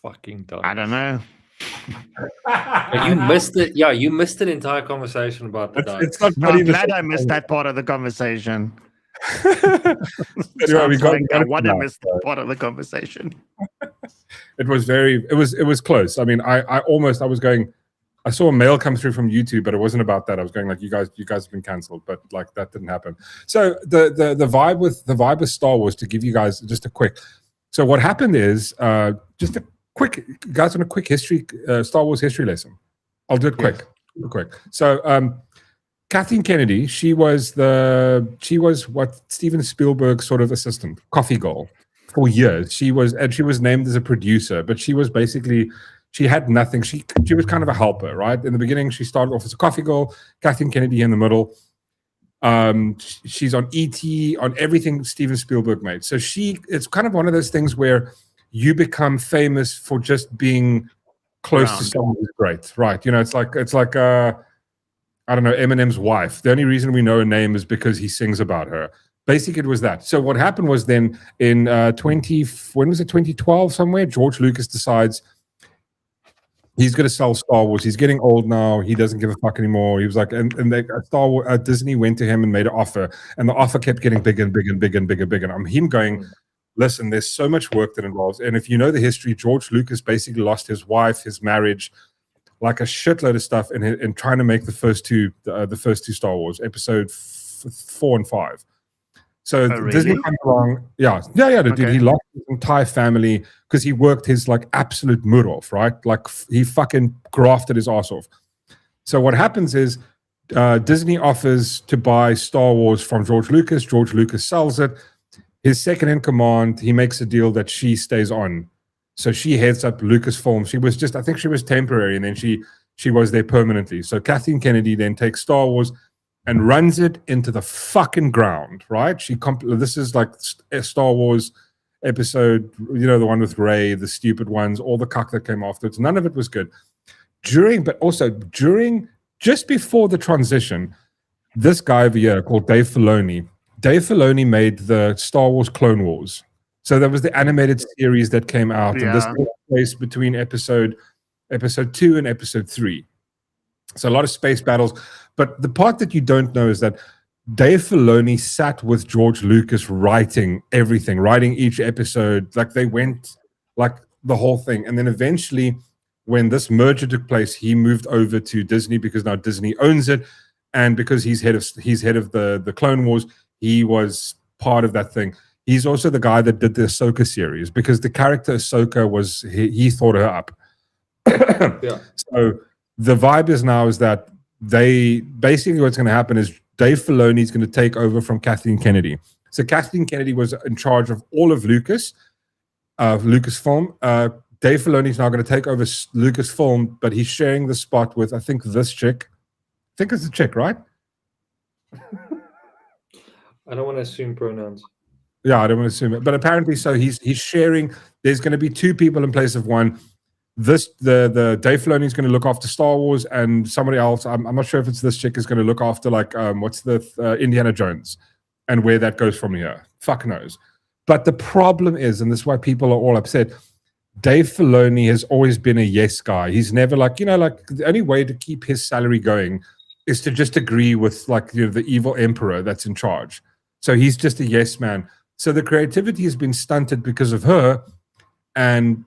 Fucking dikes. I don't know. You missed it. Yeah, you missed an entire conversation about the dikes. It's not I'm glad I missed that part of the conversation. Anyway, I want to miss that part of the conversation. It was close. I mean, I was going. I saw a mail come through from YouTube, but it wasn't about that. I was going like, you guys have been cancelled, but like that didn't happen. So the vibe with Star Wars, to give you guys just a quick. So what happened is just a quick, guys, on a quick history Star Wars history lesson. I'll do it quick. So Kathleen Kennedy, she was what Steven Spielberg's sort of assistant, coffee girl, for years. She was named as a producer, but she was basically, she had nothing. She was kind of a helper, right? In the beginning, she started off as a coffee girl. Kathleen Kennedy in the middle. She's on E.T., on everything Steven Spielberg made. So it's kind of one of those things where you become famous for just being close to someone who's great, right? You know, it's like I don't know, Eminem's wife. The only reason we know her name is because he sings about her. Basically, it was that. So what happened was then in 2012 somewhere, George Lucas decides he's going to sell Star Wars. He's getting old now. He doesn't give a fuck anymore. He was like, and Disney went to him and made an offer, and the offer kept getting bigger and bigger and bigger and bigger and bigger. And him going, listen, there's so much work that involves, and if you know the history, George Lucas basically lost his wife, his marriage, like a shitload of stuff in trying to make the first two Star Wars, episode 4 and 5. So Disney really? comes along, dude, he lost his entire family because he worked his like absolute mood off, right? Like he fucking grafted his ass off. So what happens is Disney offers to buy Star Wars from George Lucas. George Lucas sells it. His second in command, he makes a deal that she stays on. So she heads up Lucasfilm. She was I think she was temporary, and then she was there permanently. So Kathleen Kennedy then takes Star Wars and runs it into the fucking ground, right? This is like a Star Wars episode, the one with Rey, the stupid ones, all the cuck that came afterwards. None of it was good. Just before the transition, this guy over here called Dave Filoni made the Star Wars Clone Wars. So there was the animated series that came out, and this took place between episode 2 and episode 3. So a lot of space battles. But the part that you don't know is that Dave Filoni sat with George Lucas writing everything, writing each episode. Like they went like the whole thing. And then eventually, when this merger took place, he moved over to Disney because now Disney owns it. And because he's head of the Clone Wars, he was part of that thing. He's also the guy that did the Ahsoka series because the character Ahsoka was, he thought her up. So the vibe is now is that they basically what's going to happen is Dave Filoni is going to take over from Kathleen Kennedy. So Kathleen Kennedy was in charge of all of Lucasfilm. Dave Filoni is now going to take over Lucasfilm, but he's sharing the spot with, I think, this chick. I think it's a chick, right? I don't want to assume pronouns. Yeah, I don't want to assume it. But apparently, so he's sharing. There's going to be 2 people in place of one. The Dave Filoni is going to look after Star Wars, and somebody else, I'm not sure if it's this chick, is going to look after like what's the Indiana Jones, and where that goes from here. Fuck knows. But the problem is, and this is why people are all upset, Dave Filoni has always been a yes guy. He's never like the only way to keep his salary going is to just agree with the evil emperor that's in charge. So he's just a yes man. So the creativity has been stunted because of her. And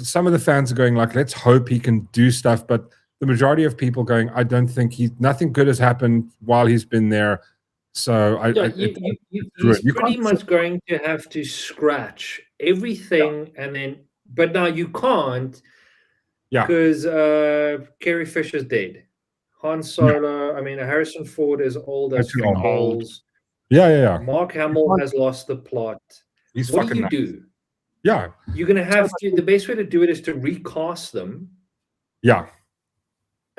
some of the fans are going like, let's hope he can do stuff. But the majority of people going, I don't think nothing good has happened while he's been there. So he's pretty much going to have to scratch everything, and then, but now you can't, because Carrie Fisher's dead. Han Solo, I mean, Harrison Ford is old as balls. Yeah. Mark Hamill has lost the plot. What do you do? Yeah, you're gonna have to. The best way to do it is to recast them. Yeah,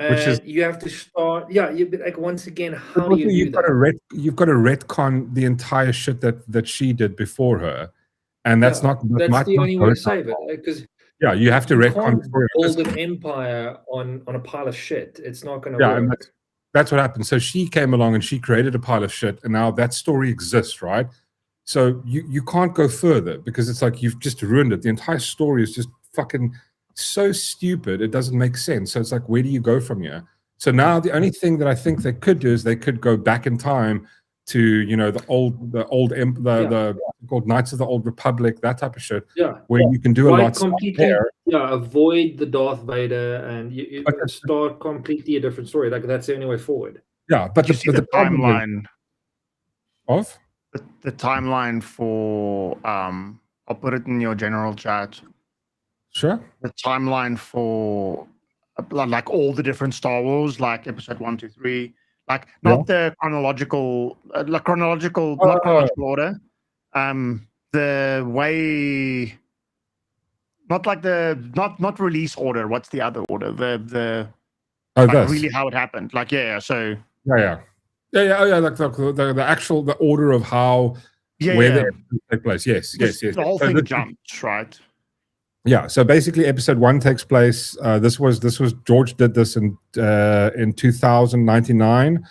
and which is you have to start. Yeah, like once again, how do you do that? You've got to retcon the entire shit that she did before her, and that's the only way to save it. Because you have to retcon. Build an empire on a pile of shit. It's not going to work. And that's what happened. So she came along and she created a pile of shit, and now that story exists, right? So you can't go further because it's like you've just ruined it. The entire story is just fucking so stupid. It doesn't make sense. So it's like, where do you go from here? So now the only thing that I think they could do is they could go back in time to the called Knights of the Old Republic, that type of shit. Yeah, where you can do a lot there. Yeah, avoid the Darth Vader and you start completely a different story. Like that's the only way forward. Yeah, but the timeline of. The timeline for I'll put it in your general chat. Sure. The timeline for like all the different Star Wars, like episode 1, 2, 3, like not the chronological, not chronological order. The way, not like not release order. What's the other order? The really how it happened. Like so. Yeah. Like the order of how where they take place. Yes. The whole thing jumps, right? Yeah. So basically, episode 1 takes place. This was George did this in 2099,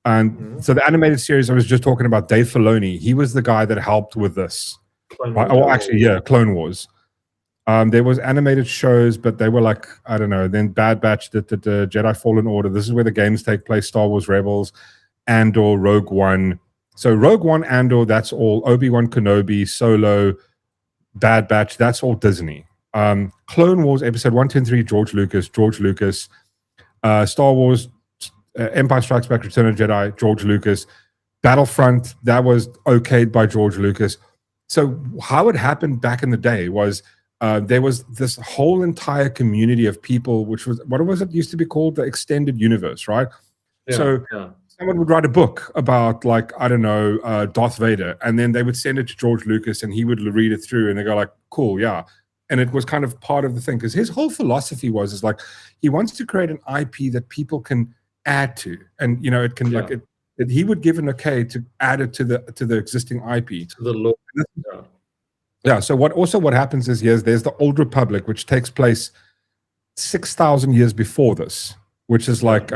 and so the animated series I was just talking about, Dave Filoni, he was the guy that helped with this. Clone Wars. There was animated shows, but they were like, I don't know. Then Bad Batch did the Jedi Fallen Order. This is where the games take place. Star Wars Rebels. Andor, Rogue One. So Rogue One, Andor, that's all. Obi-Wan Kenobi, Solo, Bad Batch, that's all Disney. Clone Wars episode 1, 2, and 3, George Lucas. Star Wars, Empire Strikes Back, Return of the Jedi, George Lucas. Battlefront, that was okayed by George Lucas. So how it happened back in the day was there was this whole entire community of people, which was, what was it used to be called? The extended universe, right? Someone would write a book about, like, I don't know, Darth Vader, and then they would send it to George Lucas, and he would read it through, and they go like, cool, yeah. And it was kind of part of the thing, because his whole philosophy is like, he wants to create an IP that people can add to, and it can he would give an okay to add it to the existing IP. To the law. Yeah. So what happens is, there's the Old Republic, which takes place 6,000 years before this, which is like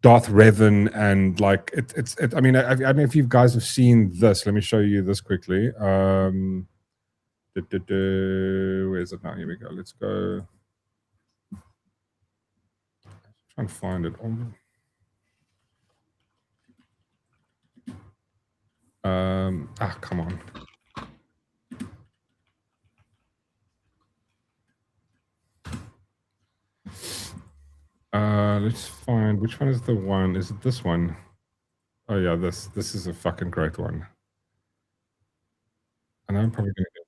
Darth Revan, and like it's. I mean, I don't know if you guys have seen this. Let me show you this quickly. Where is it now? Here we go. Let's go. Try and find it. Come on. Let's find, which one is the one? Is it this one? Oh yeah, this is a fucking great one. And I'm probably gonna get.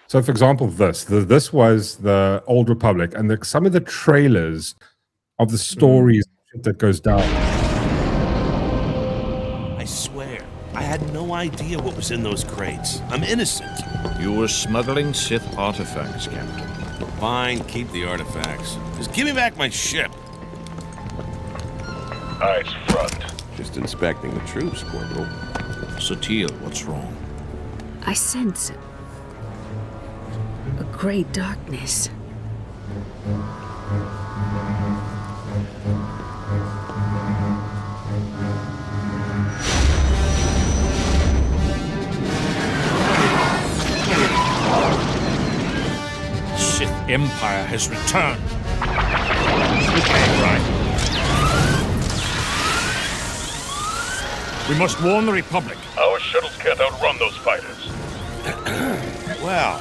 So, for example, this was the Old Republic, and some of the trailers of the stories that goes down. I swear, I had no idea what was in those crates. I'm innocent. You were smuggling Sith artifacts, Captain. Fine, keep the artifacts. Just give me back my ship. Eyes front. Just inspecting the troops, Corporal. Satil, what's wrong? I sense it. A great darkness. Sith Empire has returned. Okay, right. We must warn the Republic. Our shuttles can't outrun those fighters. Well,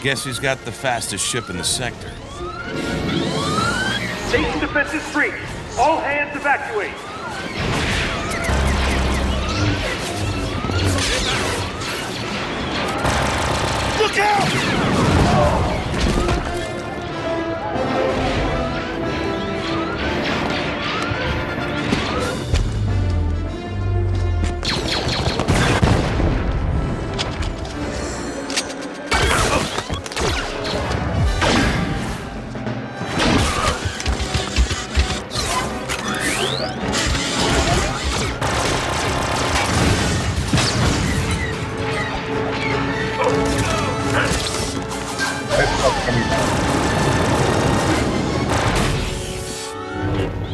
guess who's got the fastest ship in the sector? Station defenses breach. All hands evacuate. Look out!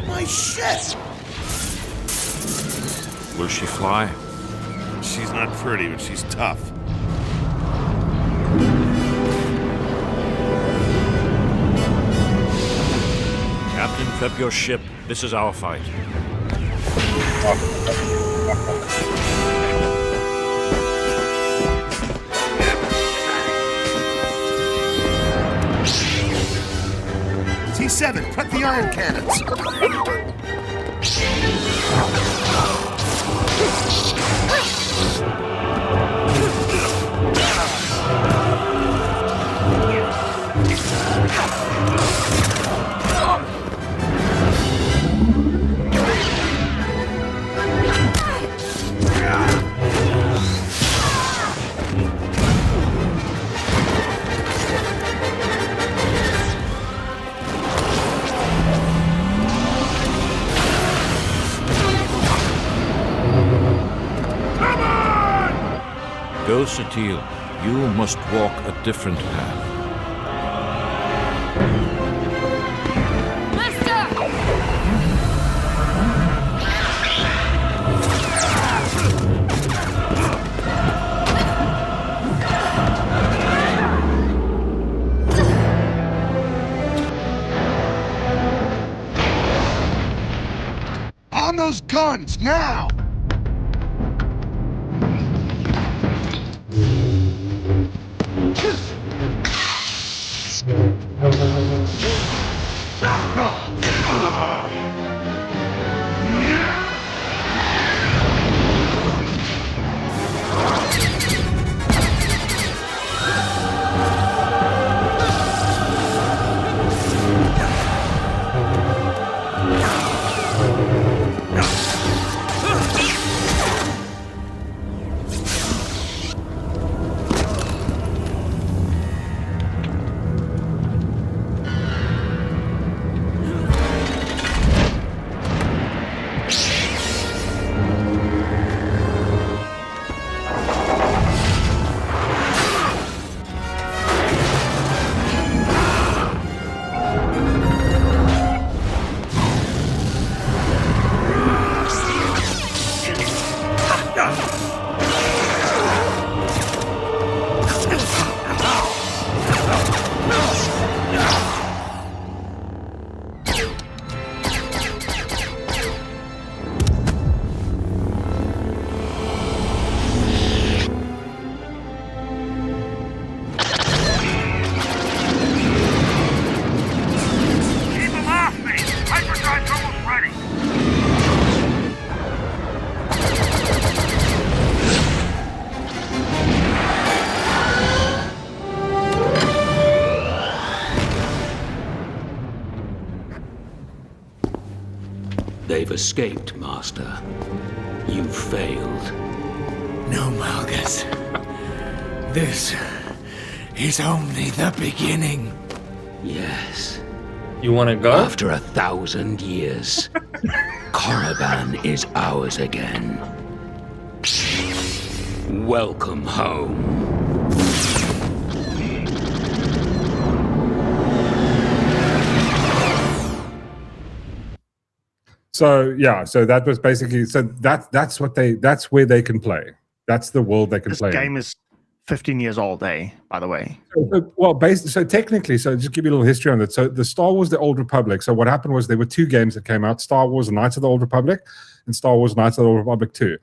My shit! Will she fly? She's not pretty, but she's tough. Captain, prep your ship. This is our fight. T7, prep the iron cannons. Go, Satil. You must walk a different path. On those guns, now! Keep them off me! Hyperdrive's almost ready! They've escaped, Master. You failed. No, Malgus. This is only the beginning. Yes. You want to go? After 1,000 years, Korriban is ours again. Welcome home. So yeah, so that was basically that's where they can play. That's the world they can play. This game is 15 years old, by the way. So technically, so just give you a little history on that. So the Star Wars: The Old Republic. So what happened was there were two games that came out: Star Wars: Knights of the Old Republic and Star Wars: Knights of the Old Republic 2.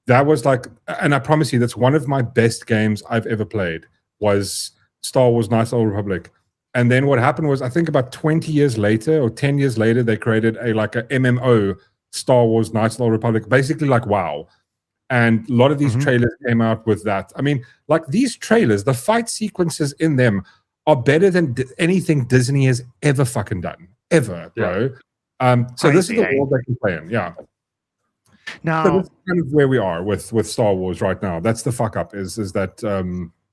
That was like, and I promise you, that's one of my best games I've ever played. Was Star Wars: Knights of the Old Republic. And then what happened was, I think about 20 years later or 10 years later, they created a MMO, Star Wars Knights of the Old Republic, basically like WoW. And a lot of these trailers came out with that. I mean, like these trailers, the fight sequences in them are better than anything Disney has ever fucking done. Ever, bro. So this is the world they can play in, yeah. Now, so this is kind of where we are with Star Wars right now. That's the fuck up, is that,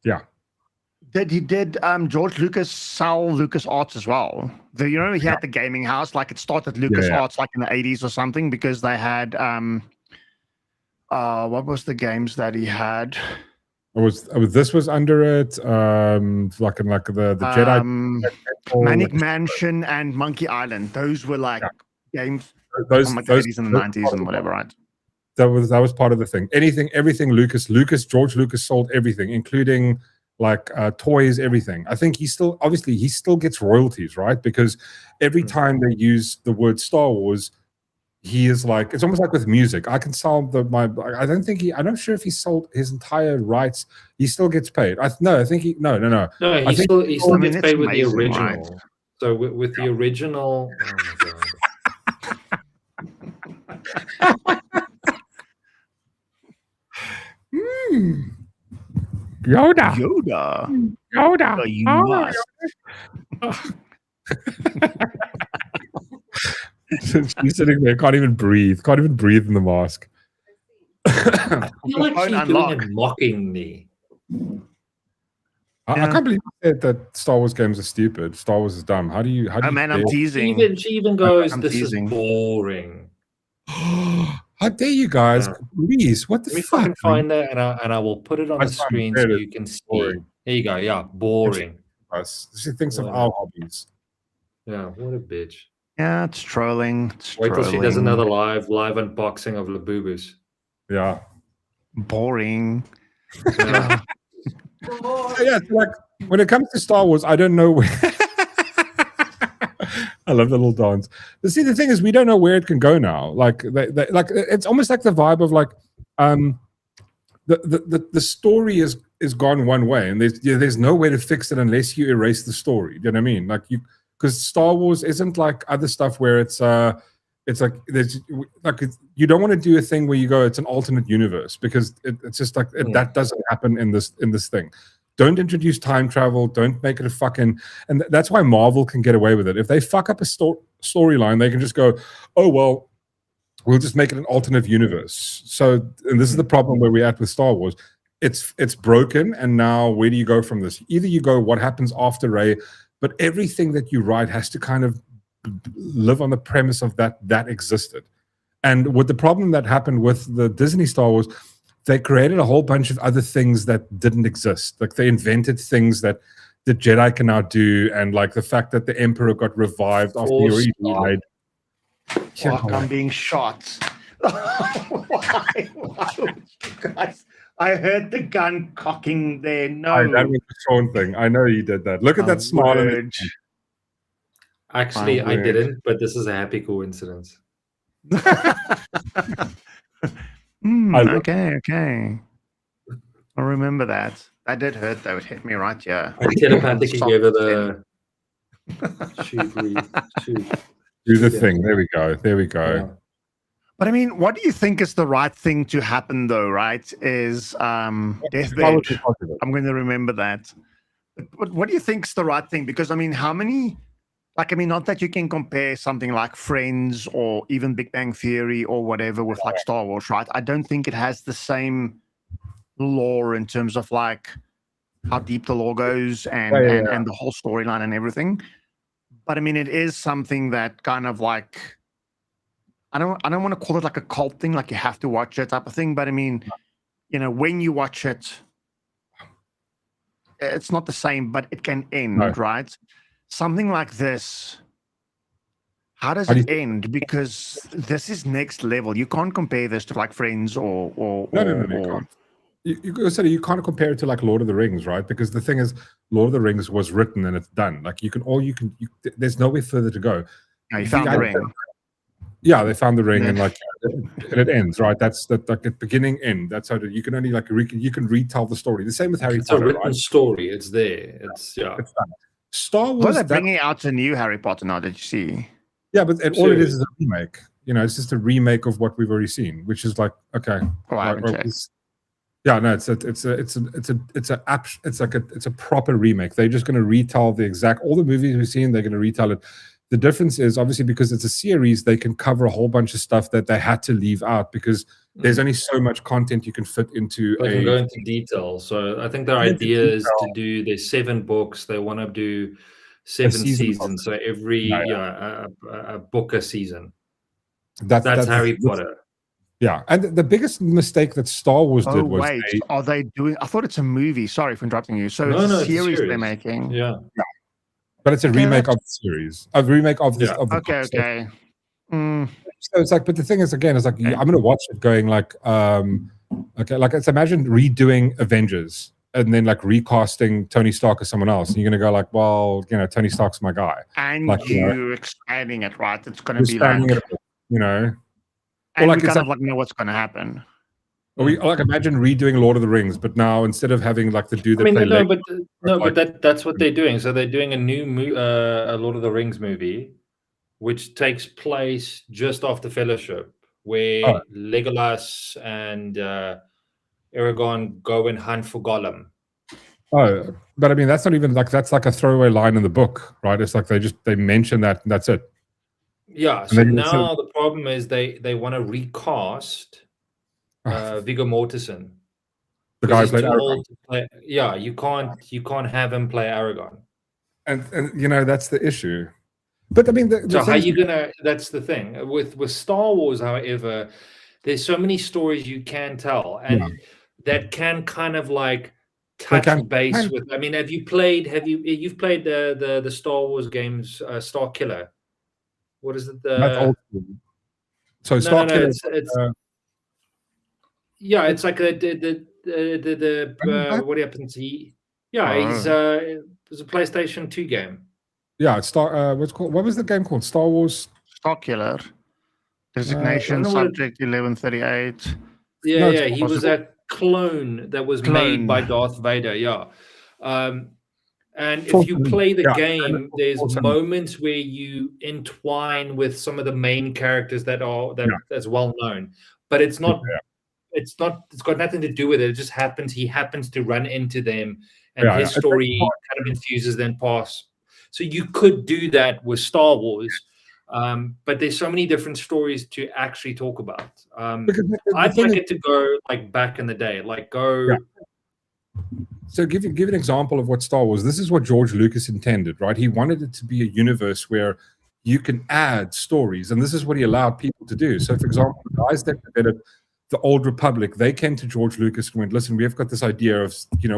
yeah. Did George Lucas sell LucasArts as well? He had the gaming house, like it started LucasArts like in the 80s or something, because they had what was the games that he had? This was under it, like the Jedi Manic Mansion and Monkey Island. Those were like games from like the 80s and the 90s and whatever, right? That was part of the thing. Everything George Lucas sold everything, including like toys, everything. I think he still gets royalties, right? Because every time they use the word Star He is like, it's almost like with music. I can sell I'm not sure if he sold his entire rights. He still gets paid. No, he still gets paid with the original. Right? So with the original, oh my god. Yoda. You must. She's sitting there, can't even breathe in the mask. I feel like she's doing it mockingly. I can't believe you said that Star Wars games are stupid. Star Wars is dumb. How do you man, I'm teasing. She even goes, this is boring. How dare you guys? Please, what the fuck? I can find that and I will put it on the screen so you can see. Boring. There you go. Yeah, boring. She thinks of our hobbies. Yeah, what a bitch. Yeah, it's trolling. Wait till she does another live unboxing of Labubus. Yeah. Boring. Yeah. Yeah, like when it comes to Star Wars, I don't know where. I love the little dance. But see, the thing is, we don't know where it can go now. Like, like it's almost like the vibe of like, the story is gone one way, and there's no way to fix it unless you erase the story. You know what I mean? Like because Star Wars isn't like other stuff where it's like you don't want to do a thing where you go it's an alternate universe, because it's just like that doesn't happen in this thing. Don't introduce time travel. Don't make it a fucking, and that's why Marvel can get away with it. If they fuck up a storyline, they can just go, oh well, we'll just make it an alternate universe. So, and this is the problem where we're at with Star Wars. It's broken, and now where do you go from this? Either you go what happens after Rey, but everything that you write has to kind of live on the premise of that existed. And with the problem that happened with the Disney Star Wars, they created a whole bunch of other things that didn't exist. Like they invented things that the Jedi can now do, and like the fact that the Emperor got revived after he already died. Fuck, I'm being shot. Why would you guys? I heard the gun cocking there. No, that was the Sean thing. I know you did that. Look at that smile. Actually, I didn't, but this is a happy coincidence. Okay. I remember that. That did hurt, though. It hit me right here. I telepathically gave it a shoot. Do the thing. There we go. Yeah. But I mean, what do you think is the right thing to happen, though? Right? Is deathbed? I'm going to remember that. But what do you think is the right thing? Because I mean, how many? Like, I mean, not that you can compare something like Friends or even Big Bang Theory or whatever with like Star Wars, right? I don't think it has the same lore in terms of like how deep the lore goes and the whole storyline and everything. But I mean, it is something that kind of like, I don't want to call it like a cult thing, like you have to watch it type of thing. But I mean, you know, when you watch it, it's not the same, but it can end, right? Something like this, how does it end? Because this is next level. You can't compare this to like Friends or no, you can't. You can't compare it to like Lord of the Rings, right? Because the thing is, Lord of the Rings was written and it's done. Like there's nowhere further to go. No, you found the ring. Yeah, they found the ring, and like and it ends, right? That's like the beginning end. That's how you can only like you can retell the story. The same with Harry Potter. It's a written story. It's there. It's done. Star Wars. Well, they're bringing out a new Harry Potter now. Did you see? Yeah, but all it is a remake. You know, it's just a remake of what we've already seen, which is like okay. Oh, I haven't checked. Yeah, no, it's a proper remake. They're just going to retell all the movies we've seen. They're going to retell it. The difference is obviously because it's a series, they can cover a whole bunch of stuff that they had to leave out because there's only so much content you can fit into. They can go into detail. So I think their idea is to do. There's 7 books. They want to do 7 seasons. So every a book a season. That's Harry Potter. Yeah, and the biggest mistake that Star Wars did was are they doing? I thought it's a movie. Sorry for interrupting you. So it's a series they're making. Yeah. But it's a remake of the series, a remake of this. Of the okay. So it's like, but the thing is, again, it's like I'm going to watch it, going like, okay, like let's imagine redoing Avengers and then like recasting Tony Stark as someone else, and you're going to go like, well, you know, Tony Stark's my guy, and like, you expanding it, right? It's going to be like, you know, and like, we kind of like know what's going to happen. Or we like imagine redoing Lord of the Rings, but now instead of having like the dude that that's what they're doing. So they're doing a new a Lord of the Rings movie, which takes place just after Fellowship, where Legolas and Aragorn go and hunt for Gollum. Oh, but I mean that's not even like that's like a throwaway line in the book, right? It's like they mention that and that's it. Yeah. So now the problem is they want to recast Viggo Mortensen. The guy played Aragorn. You can't have him play Aragorn. And you know that's the issue. But I mean, so how you gonna? That's the thing with Star Wars. However, there's so many stories you can tell, and that can kind of like touch base with. I mean, you've played the Star Wars games, Star Killer? What is it? That's old school. So Star Killer. It's like the what happens? It's a PlayStation 2 game. Yeah, it's what's called? What was the game called? Star Wars. Star Killer. Designation Subject 1138. He was at clone that was made by Darth Vader. Yeah. And if you play the game, there's moments where you entwine with some of the main characters that's well known, but it's not. It's got nothing to do with it. It just happens. He happens to run into them, and his story kind of infuses then past. So you could do that with Star Wars, but there's so many different stories to actually talk about. I'd like it to go like back in the day, like go. Yeah. So give an example of what Star Wars. This is what George Lucas intended, right? He wanted it to be a universe where you can add stories, and this is what he allowed people to do. So, for example, the guys that developed the Old Republic, they came to George Lucas and went, listen, we've got this idea of,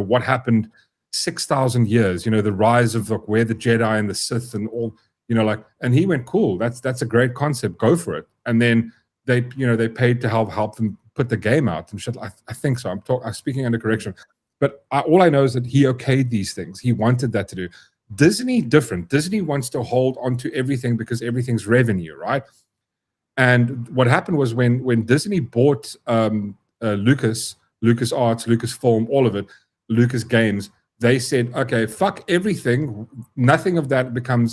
what happened 6,000 years, the rise of where the Jedi and the Sith and all, and he went, cool, that's a great concept, go for it. And then they paid to help them put the game out and shit. I think so. I'm speaking under correction. But all I know is that he okayed these things. He wanted that to do. Disney, different. Disney wants to hold on to everything because everything's revenue, right? And what happened was when Disney bought LucasArts, Lucasfilm, all of it, Lucas Games, they said, okay, fuck everything. Nothing of that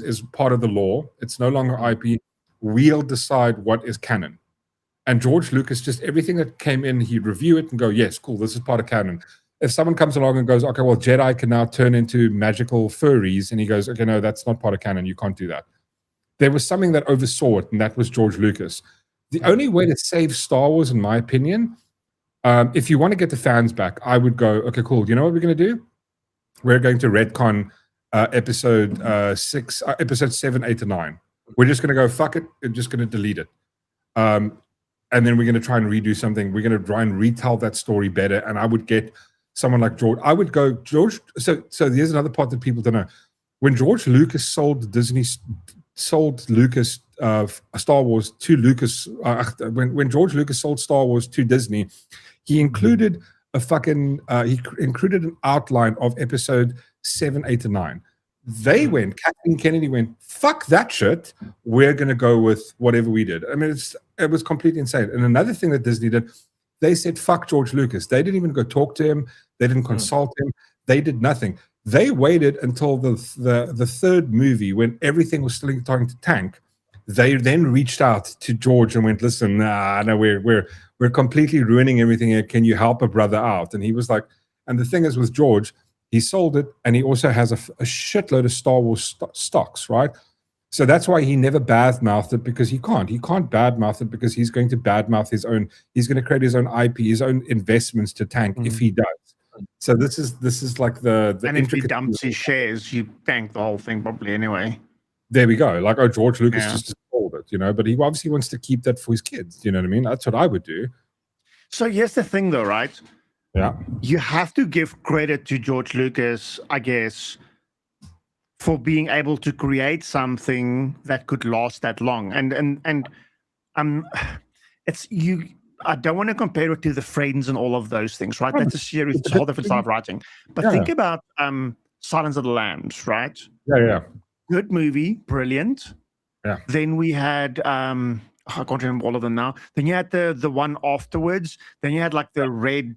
is part of the law. It's no longer IP. We'll decide what is canon. And George Lucas, just everything that came in, he'd review it and go, yes, cool, this is part of canon. If someone comes along and goes, okay, well, Jedi can now turn into magical furries, and he goes, okay, no, that's not part of canon. You can't do that. There was something that oversaw it, and that was George Lucas. The only way to save Star Wars, in my opinion, if you want to get the fans back, I would go, okay, cool. You know what we're going to do? We're going to retcon episode 7, 8, and 9. We're just going to go, fuck it. We're just going to delete it. And then we're going to try and redo something. We're going to try and retell that story better. And I would get someone like George. I would go, George. So here's another part that people don't know. When George Lucas sold Lucas Star Wars to Lucas, when George Lucas sold Star Wars to Disney, he included included an outline of episode 7, 8, and 9. Kathleen Kennedy went, fuck that shit. We're going to go with whatever we did. I mean, it was completely insane. And another thing that Disney did, they said, fuck George Lucas. They didn't even go talk to him. They didn't consult him. They did nothing. They waited until the third movie, when everything was still starting to tank. They then reached out to George and went, listen, no, we're completely ruining everything here. Can you help a brother out? And he was like, and the thing is with George, he sold it, and he also has a shitload of Star Wars stocks, right? So that's why he never badmouthed it, because he can't. He can't badmouth it because he's going to badmouth his own. He's going to create his own IP, his own investments to tank if he does. So this is like the and if he dumps his shares, you tank the whole thing probably anyway. There we go. Like, George Lucas just sold it, but he obviously wants to keep that for his kids. You know what I mean? That's what I would do. So here's the thing, though, right? Yeah. You have to give credit to George Lucas, I guess, for being able to create something that could last that long. And it's you. I don't want to compare it to the Friends and all of those things, right? That's a series, it's a whole different style of writing. But think about Silence of the Lambs, right? Yeah. Good movie, brilliant. Yeah. Then we had I can't remember all of them now. Then you had the one afterwards. Then you had like the Red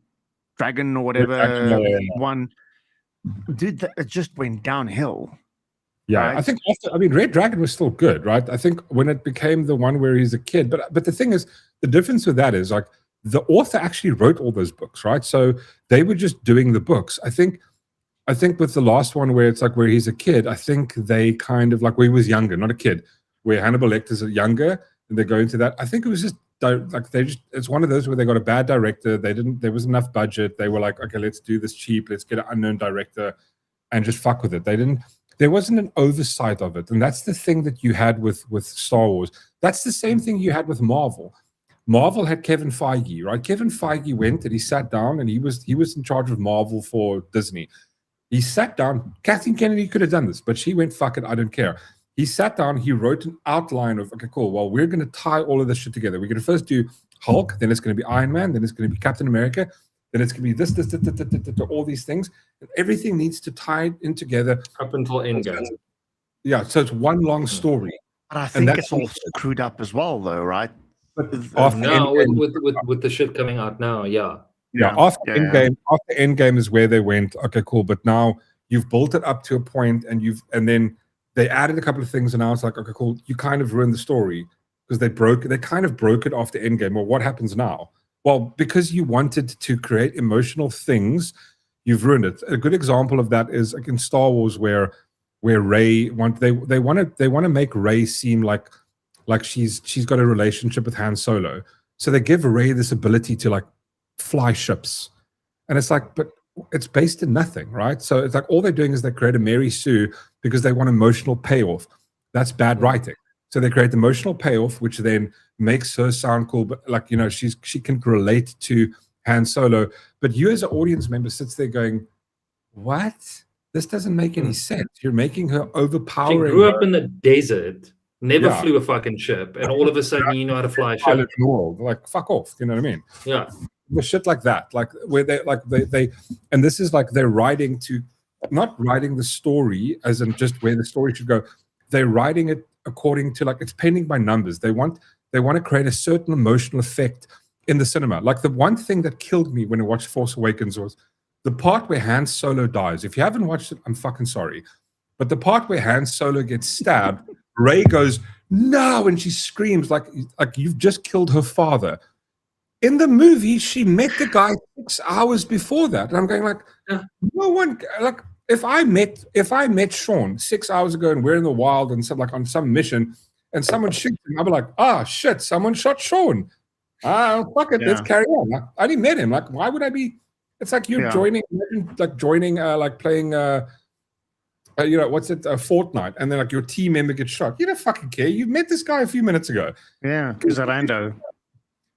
Dragon or whatever one. Dude, it just went downhill. Yeah, right? I think Red Dragon was still good, right? I think when it became the one where he's a kid, but the thing is, the difference with that is, like, the author actually wrote all those books, right? So they were just doing the books. I think with the last one where it's like where he's a kid, I think they kind of like where he was younger, not a kid, where Hannibal Lecter's younger, and they go into that. I think it was just like it's one of those where they got a bad director. There was enough budget. They were like, okay, let's do this cheap. Let's get an unknown director and just fuck with it. There wasn't an oversight of it. And that's the thing that you had with Star Wars. That's the same thing you had with Marvel. Marvel had Kevin Feige, right? Kevin Feige went and he sat down, and he was in charge of Marvel for Disney. He sat down. Kathleen Kennedy could have done this, but she went, fuck it, I don't care. He sat down, he wrote an outline of, okay, cool, well, we're going to tie all of this shit together. We're going to first do Hulk, then it's going to be Iron Man, then it's going to be Captain America, then it's going to be this, all these things. And everything needs to tie in together. Up until Endgame. Yeah, so it's one long story. But I think it's all screwed up as well, though, right? Now, with the shit coming out now, yeah. After Endgame is where they went, okay, cool, but now you've built it up to a point, and then they added a couple of things, and now it's like, okay, cool, you kind of ruined the story because they kind of broke it after Endgame. Well, what happens now? Well, because you wanted to create emotional things, you've ruined it. A good example of that is like in Star Wars, where Rey want to make Rey seem like she's got a relationship with Han Solo, so they give Rey this ability to like fly ships, and it's like, but it's based in nothing, right? So it's like all they're doing is they create a Mary Sue because they want emotional payoff. That's bad writing. So they create the emotional payoff, which then makes her sound cool, but like, you know, she can relate to Han Solo, but you as an audience member sits there going, what? This doesn't make any sense. You're making her overpowering. She grew up in the desert, never flew a fucking ship, and all of a sudden you know how to fly a ship. Like, fuck off, you know what I mean? Yeah. The shit like that, like where they and this is like they're writing to, not writing the story as in just where the story should go. They're writing it according to, like, it's painting by numbers. They want to create a certain emotional effect in the cinema. Like the one thing that killed me when I watched Force Awakens was the part where Han Solo dies. If you haven't watched it, I'm fucking sorry. But the part where Han Solo gets stabbed, Rey goes, no, and she screams like you've just killed her father. In the movie, she met the guy 6 hours before that. And I'm going like, no one, like, if I met Sean 6 hours ago and we're in the wild and some, like on some mission and someone shoots him, I'll be like, ah, shit, someone shot Sean. Fuck it, let's carry on. Like, I only met him. Like, why would I be? It's like you're joining, like playing, you know, what's it, Fortnite, and then like your team member gets shot. You don't fucking care. You met this guy a few minutes ago. Yeah, because Orlando.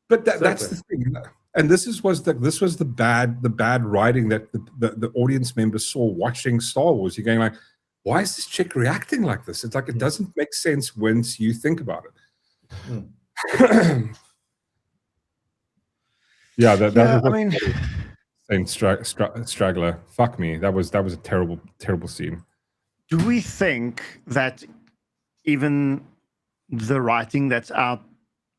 But that's the thing. And this was the bad writing that the audience members saw watching Star Wars. You're going like, why is this chick reacting like this? It's like it doesn't make sense once you think about it. Yeah, that was, I mean, same straggler. Fuck me. That was a terrible scene. Do we think that even the writing that's out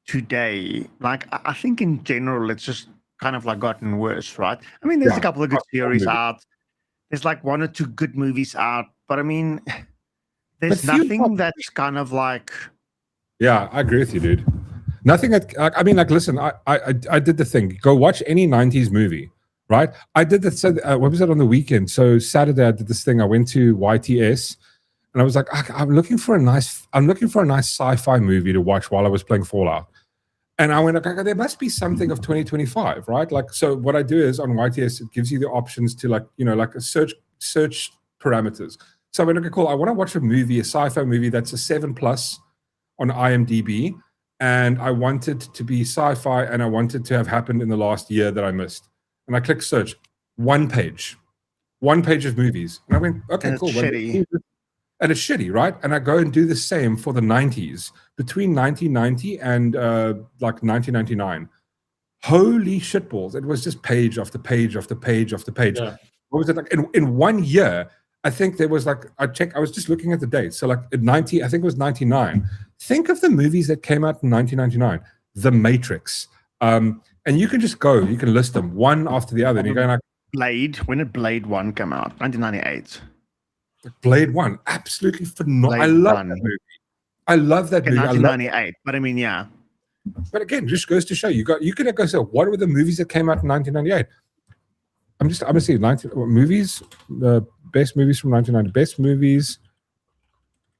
today, like I think in general, it's just kind of like gotten worse, right? I mean, there's a couple of good series out. There's like one or two good movies out, but I mean, there's nothing that's kind of like. Yeah, I agree with you, dude. Nothing. I mean, like, listen, I did the thing. Go watch any '90s movie, right? I did that. So, what was it on the weekend? So Saturday, I did this thing. I went to YTS, and I was like, I'm looking for a nice sci-fi movie to watch while I was playing Fallout. And I went, okay, there must be something of 2025, right? Like, so what I do is on YTS, it gives you the options to, like, you know, like a search parameters. So I went, okay, cool. I want to watch a sci-fi movie that's a 7+ on IMDb. And I want it to be sci-fi, and I want it to have happened in the last year that I missed. And I click search, one page of movies. And I went, okay, and cool. It's shitty. And it's shitty, right? And I go and do the same for the 90s, between 1990 and like 1999. Holy shitballs. It was just page after page after page after page. Yeah. What was it like? In 1 year, I think there was like, I was just looking at the dates. So like at 90, I think it was 99. Think of the movies that came out in 1999. The Matrix. And you can just go, you can list them one after the other. And you're going like, Blade. When did Blade 1 come out? 1998. Blade 1, absolutely phenomenal. I love that movie. I love that movie. 1998, but I mean, yeah. But again, just goes to show you can go say, what were the movies that came out in 1998? I'm gonna see movies, the best movies from 1990, best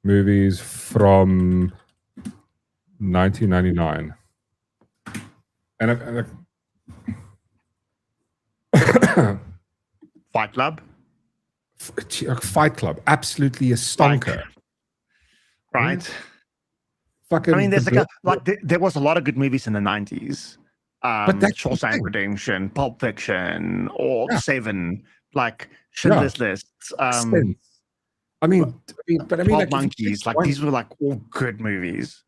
movies from 1999, and Fight Club. Fight Club, absolutely a stonker, right? Fucking. I mean, there's there was a lot of good movies in the 90s. But that's Shawshank Redemption, Pulp Fiction, or Seven, like Schindler's List. I mean, 12 like, Monkeys, like these were like all good movies.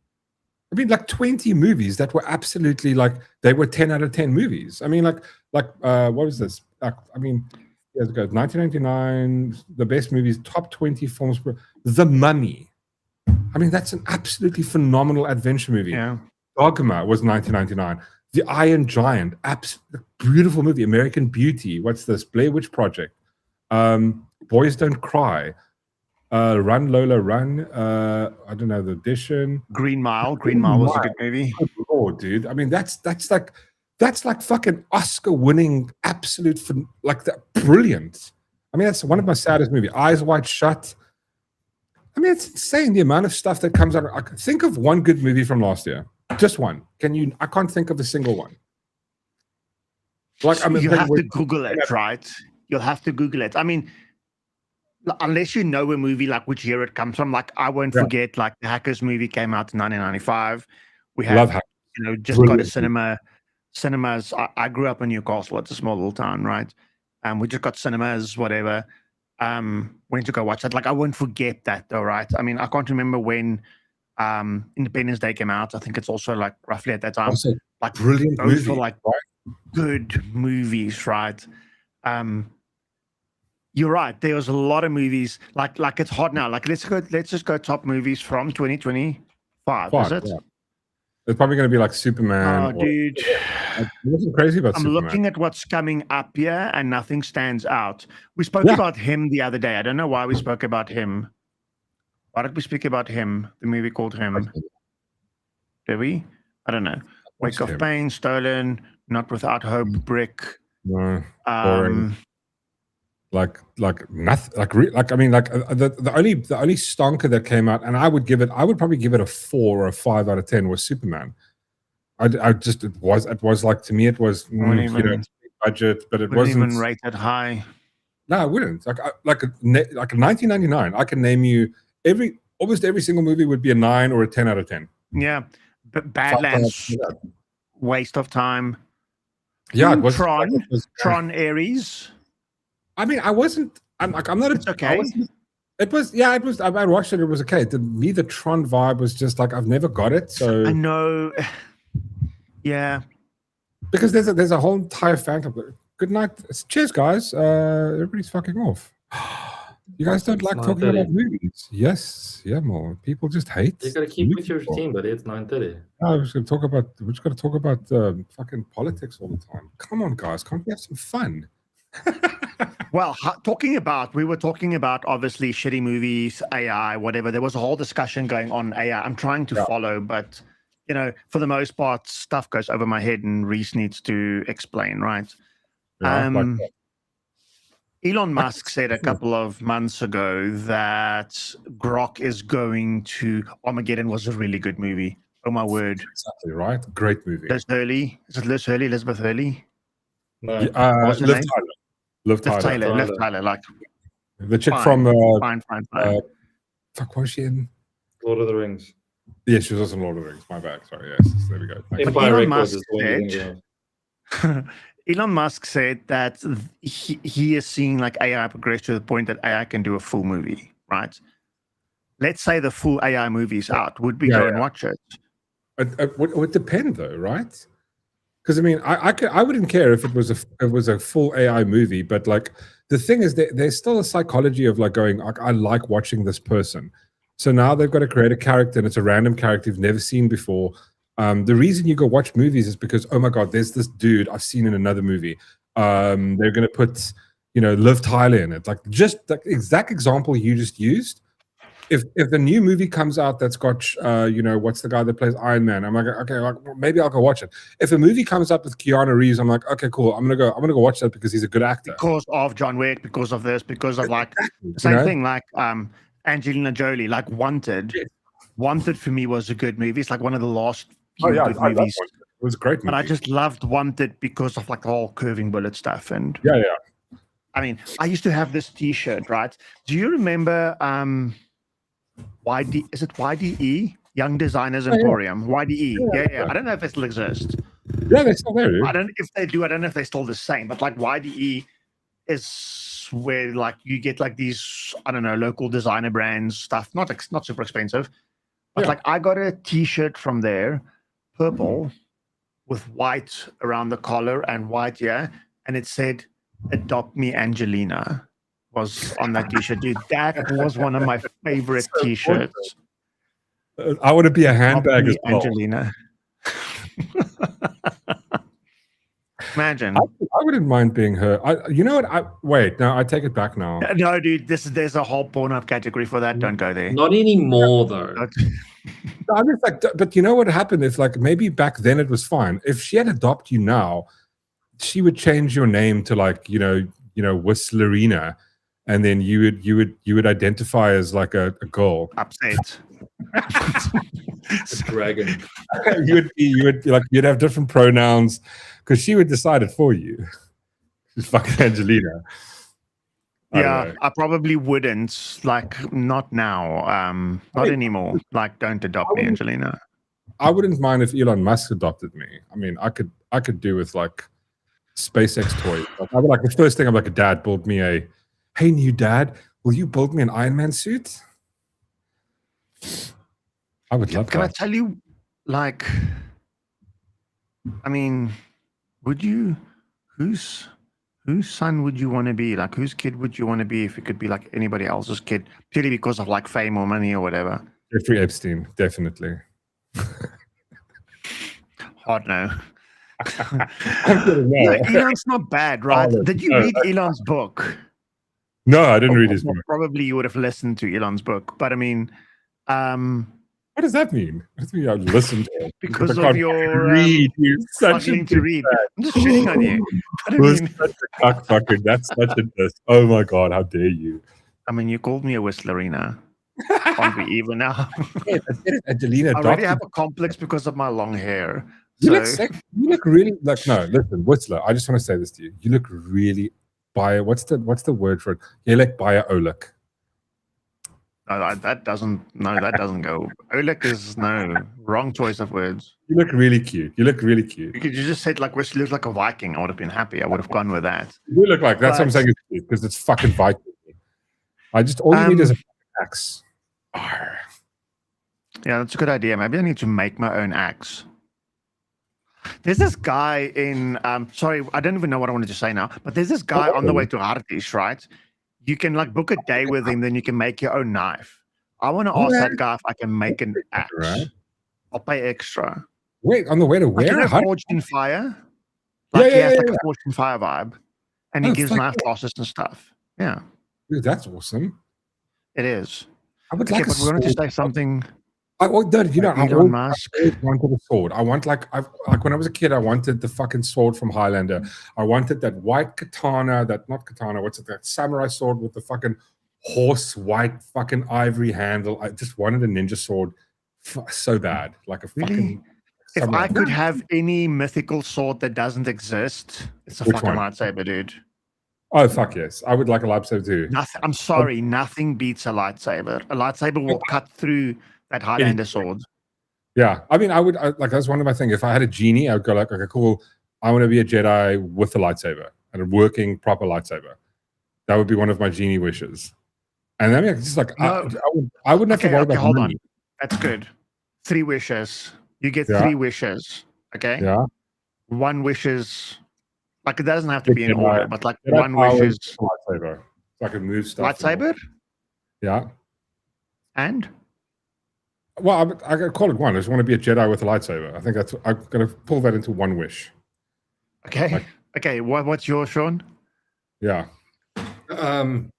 I mean, like 20 movies that were absolutely like they were 10 out of 10 movies. I mean, like what was this? I mean. Years ago, 1999, the best movies, top 20 films. The Mummy. I mean, that's an absolutely phenomenal adventure movie. Yeah. Dogma was 1999. The Iron Giant, absolutely beautiful movie. American Beauty. What's this? Blair Witch Project. Boys Don't Cry. Run Lola Run. I don't know the edition. Green Mile. Green Mile was a good movie. Good Lord, dude. I mean, that's like fucking Oscar-winning, absolute, like that, brilliant. I mean, that's one of my saddest movies. Eyes Wide Shut. I mean, it's insane the amount of stuff that comes out. I can think of one good movie from last year. Just one. Can you? I can't think of a single one. Like, I mean, you have to Google it, right? You'll have to Google it. I mean, unless you know a movie, like which year it comes from. Like, I won't forget, like the Hackers movie came out in 1995. We had, just got a cinemas. I grew up in Newcastle. It's a small little town, right? We just got cinemas, whatever. Went to go watch that. Like, I won't forget that, though, right? I mean, I can't remember when Independence Day came out. I think it's also like roughly at that time. Also, like brilliant those movie, were like good movies, right? You're right. There was a lot of movies. Like it's hot now. Like let's just go top movies from 2025. Is it? Yeah. It's probably going to be like Superman. Oh, dude. I wasn't crazy about I'm Superman. looking at what's coming up here, and nothing stands out. We spoke about him the other day. I don't know why we spoke about him. Why did we speak about him? The movie called him. Did we? I don't know. Wake of Pain, Stolen, Not Without Hope, Brick. No, boring. Like nothing. The only stonker that came out, and I would probably give it a 4 or a 5 out of 10 was Superman. It was like, to me it was budget, but it wasn't even rated high. No, I wouldn't. Like 1999, I can name you almost every single movie would be a 9 or a 10 out of 10. Yeah, but Badlands, waste of time. Yeah, it was Tron Ares. I mean, I'm not. It's okay. It was. I watched it. It was okay. To me, the Tron vibe was just like, I've never got it. So I know. Yeah. Because there's a whole entire fan club. Good night. Cheers, guys. Everybody's fucking off. You guys don't like talking about movies? Yes. Yeah, more people just hate. You gotta keep with your routine, buddy. It's 9:30. We're just gonna talk about fucking politics all the time. Come on, guys. Can't we have some fun? Well, we were talking about obviously shitty movies, AI, whatever. There was a whole discussion going on AI. I'm trying to follow, but for the most part, stuff goes over my head, and Reese needs to explain, right? Elon Musk said a couple of months ago that Grok is going to Armageddon was a really good movie. Oh my word! Exactly right. Great movie. Liz Hurley. Is it Liz Hurley? Elizabeth Hurley? No. Liv Tyler. Like the chick from fine. Fuck, was she in Lord of the Rings? Yeah, she was also in Lord of the Rings. My bad. Sorry. Yes, there we go. Elon Musk said that he is seeing like AI progress to the point that AI can do a full movie, right? Let's say the full AI movie's out. Would we go and watch it? It would depend, though, right? Because I mean, I wouldn't care if it was a full AI movie, but like the thing is, there's still a psychology of like going, I like watching this person. So now they've got to create a character, and it's a random character you've never seen before. The reason you go watch movies is because, oh my God, there's this dude I've seen in another movie. They're going to put, Liv Tyler in it. Like just the exact example you just used. If the new movie comes out that's got, what's the guy that plays Iron Man? I'm like, okay, like maybe I'll go watch it. If a movie comes up with Keanu Reeves, I'm like, okay, cool. I'm gonna go watch that because he's a good actor. Because of John Wick, because of this, because of like same thing, like Angelina Jolie, like Wanted. Yes. Wanted for me was a good movie. It's like one of the last good movies. It was a great movie. But I just loved Wanted because of like the whole curving bullet stuff. And I mean, I used to have this T-shirt, right? Do you remember is it YDE? Young Designers Emporium. YDE. Yeah. I don't know if it still exists. Yeah, they're still there, dude. I don't know if they're still the same, but like YDE is where like you get like these, I don't know, local designer brands stuff. Not super expensive. But like I got a T-shirt from there, purple, with white around the collar and white, and it said, "Adopt me, Angelina." Was on that T-shirt, dude. That was one of my favorite T-shirts. I want to be a handbag as well. Angelina. Imagine. I wouldn't mind being her. You know what? Wait, no, I take it back now. No, dude, there's a whole Pornhub category for that. Don't go there. Not anymore, though. I'm just like, but you know what happened is like maybe back then it was fine. If she had adopted you now, she would change your name to like Whistlerina, and then you would identify as like a girl. Upset. Dragon. You'd have different pronouns because she would decide it for you. She's fucking Angelina. I probably wouldn't. Like, not now. Not anymore. Like, don't adopt me, Angelina. I wouldn't mind if Elon Musk adopted me. I mean, I could do with like SpaceX toys. Like the first thing I'm like, Dad, build me hey, new dad, will you build me an Iron Man suit? I would love that. Can I tell you, like, I mean, would you, whose son would you want to be? Like, whose kid would you want to be if it could be like anybody else's kid, purely because of like fame or money or whatever? Jeffrey Epstein, definitely. Hard no. No, Elon's not bad, right? Did you read Elon's book? No, I didn't read his book. Probably you would have listened to Elon's book, but I mean, what does that mean? What does that mean? I listened to it because of your read. You're such a to read. I'm just shitting on you. But I mean, such a cockfucker. That's such a diss. Oh my god, how dare you? I mean, you called me a Whistlerina. Can't be even now. Yeah, Angelina, I already have a complex because of my long hair. You look really like no. Listen, Whistler. I just want to say this to you. You look really what's the word for it? You look bio-olic. No, that doesn't go. Oleg is wrong choice of words. You look really cute. You just said like Whistler looks like a Viking. I would have been happy. I would have gone with that. You look like that's what I'm saying. It's cute because it's fucking Viking. All you need is a axe. Yeah, that's a good idea. Maybe I need to make my own axe. There's this guy in sorry, I don't even know what I wanted to say now, but there's this guy on the way to Hartish, right? You can like book a day with him, then you can make your own knife. I want to ask that guy if I can make an axe. Right. I'll pay extra. Wait, on the way to where? Like, Forged in Fire? Like he has like a Forged in Fire vibe. And he gives knife classes and stuff. Yeah. Dude, that's awesome. It is. I would like but we wanted to say something. I always wanted a sword. I want like when I was a kid, I wanted the fucking sword from Highlander. I wanted that white katana, that samurai sword with the fucking horse white fucking ivory handle. I just wanted a ninja sword so bad, like a fucking. If I could have any mythical sword that doesn't exist, it's a fucking lightsaber, dude. Oh fuck yes, I would like a lightsaber too. I'm sorry, nothing beats a lightsaber. A lightsaber will cut through that Highlander sword. Yeah, I mean, like that's one of my things. If I had a genie, I would go like, okay, cool. I want to be a Jedi with a lightsaber and a working proper lightsaber. That would be one of my genie wishes. And then just like I wouldn't have to worry about hold money. On. That's good. 3 wishes. You get 3 wishes. Okay. Yeah. 1 wish is like it doesn't have to be in order, but like Jedi 1 wish is lightsaber. So I can move stuff. Lightsaber. Yeah. And. Well, I could call it 1. I just want to be a Jedi with a lightsaber. I think I'm going to pull that into 1 wish. Okay. Okay. What's yours, Sean? Yeah. See,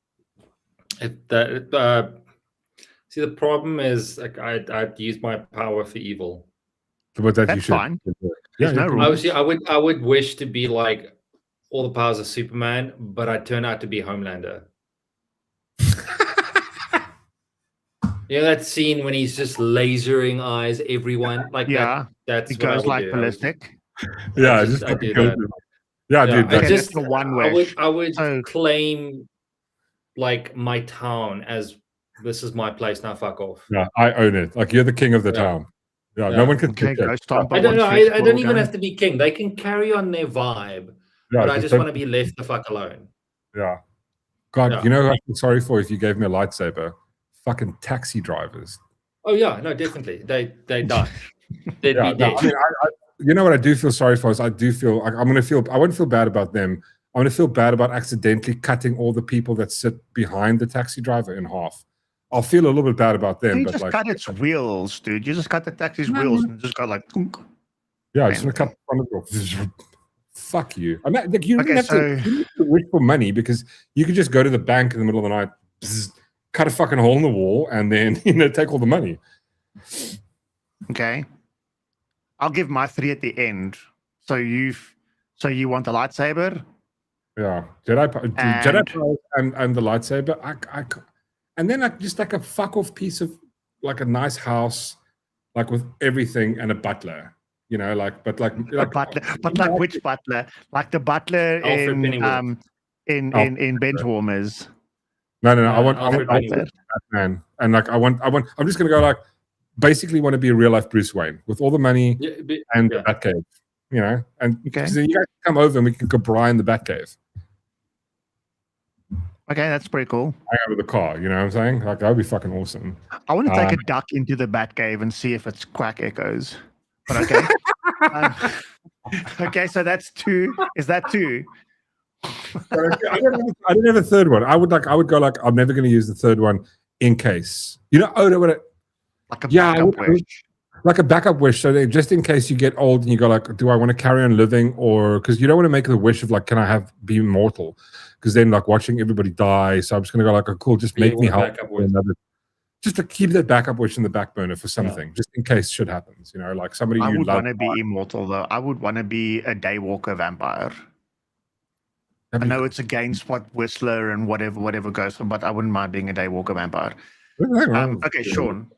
the problem is like I'd use my power for evil. But that's fine. Yeah, no rules. I would wish to be like all the powers of Superman, but I turn out to be Homelander. You know that scene when he's just lasering eyes everyone like that's he goes like ballistic. Yeah, I do that. Yeah, dude. I just the 1 wish. I would claim like my town as this is my place now. Fuck off. Yeah, I own it. Like you're the king of the town. Yeah, no one can. Okay, I don't know. I don't even have to be king. They can carry on their vibe, but I just want to be left the fuck alone. Yeah. God, you know who I feel sorry for if you gave me a lightsaber? Fucking taxi drivers. Oh yeah, no, definitely. They die. They'd be dead. I mean, you know what I do feel sorry for is I do feel like I won't feel bad about them. I'm going to feel bad about accidentally cutting all the people that sit behind the taxi driver in half. I'll feel a little bit bad about them. You but just like, cut its wheels, dude. You just cut the taxi's wheels and just got like. Yeah, I just want to cut the front of it. fuck you. I mean, like, you Okay, didn't have to wish for money because you could just go to the bank in the middle of the night, cut a fucking hole in the wall, and then take all the money. Okay. I'll give my 3 at the end. So you want the lightsaber? Yeah, Jedi powers and the lightsaber. And then just like a fuck off piece of like a nice house, like with everything and a butler. But which butler? Like the butler in Benchwarmers. No. I want Batman, and like I'm just gonna go like basically want to be a real life Bruce Wayne with all the money and the Batcave, and so you guys come over and we can go Brian in the Batcave. Okay, that's pretty cool. Hang out with the car, you know what I'm saying? Like that would be fucking awesome. I want to take a duck into the Batcave and see if it's quack echoes. But okay. Okay, so that's 2. Is that 2? I don't have a third one. I would go like I'm never going to use the third one in case. Like a backup wish. Like a backup wish. So just in case you get old and you go like, do I want to carry on living, or because you don't want to make the wish of like, can I be immortal? Because then like watching everybody die. So I'm just going to go like, oh, cool, just make me help another. Just to keep that backup wish in the back burner for something, just in case shit happens. Like somebody I you would love. want to be immortal though. I would want to be a daywalker vampire. I know it's against what Whistler and whatever goes for, but I wouldn't mind being a daywalker vampire. Okay, Sean.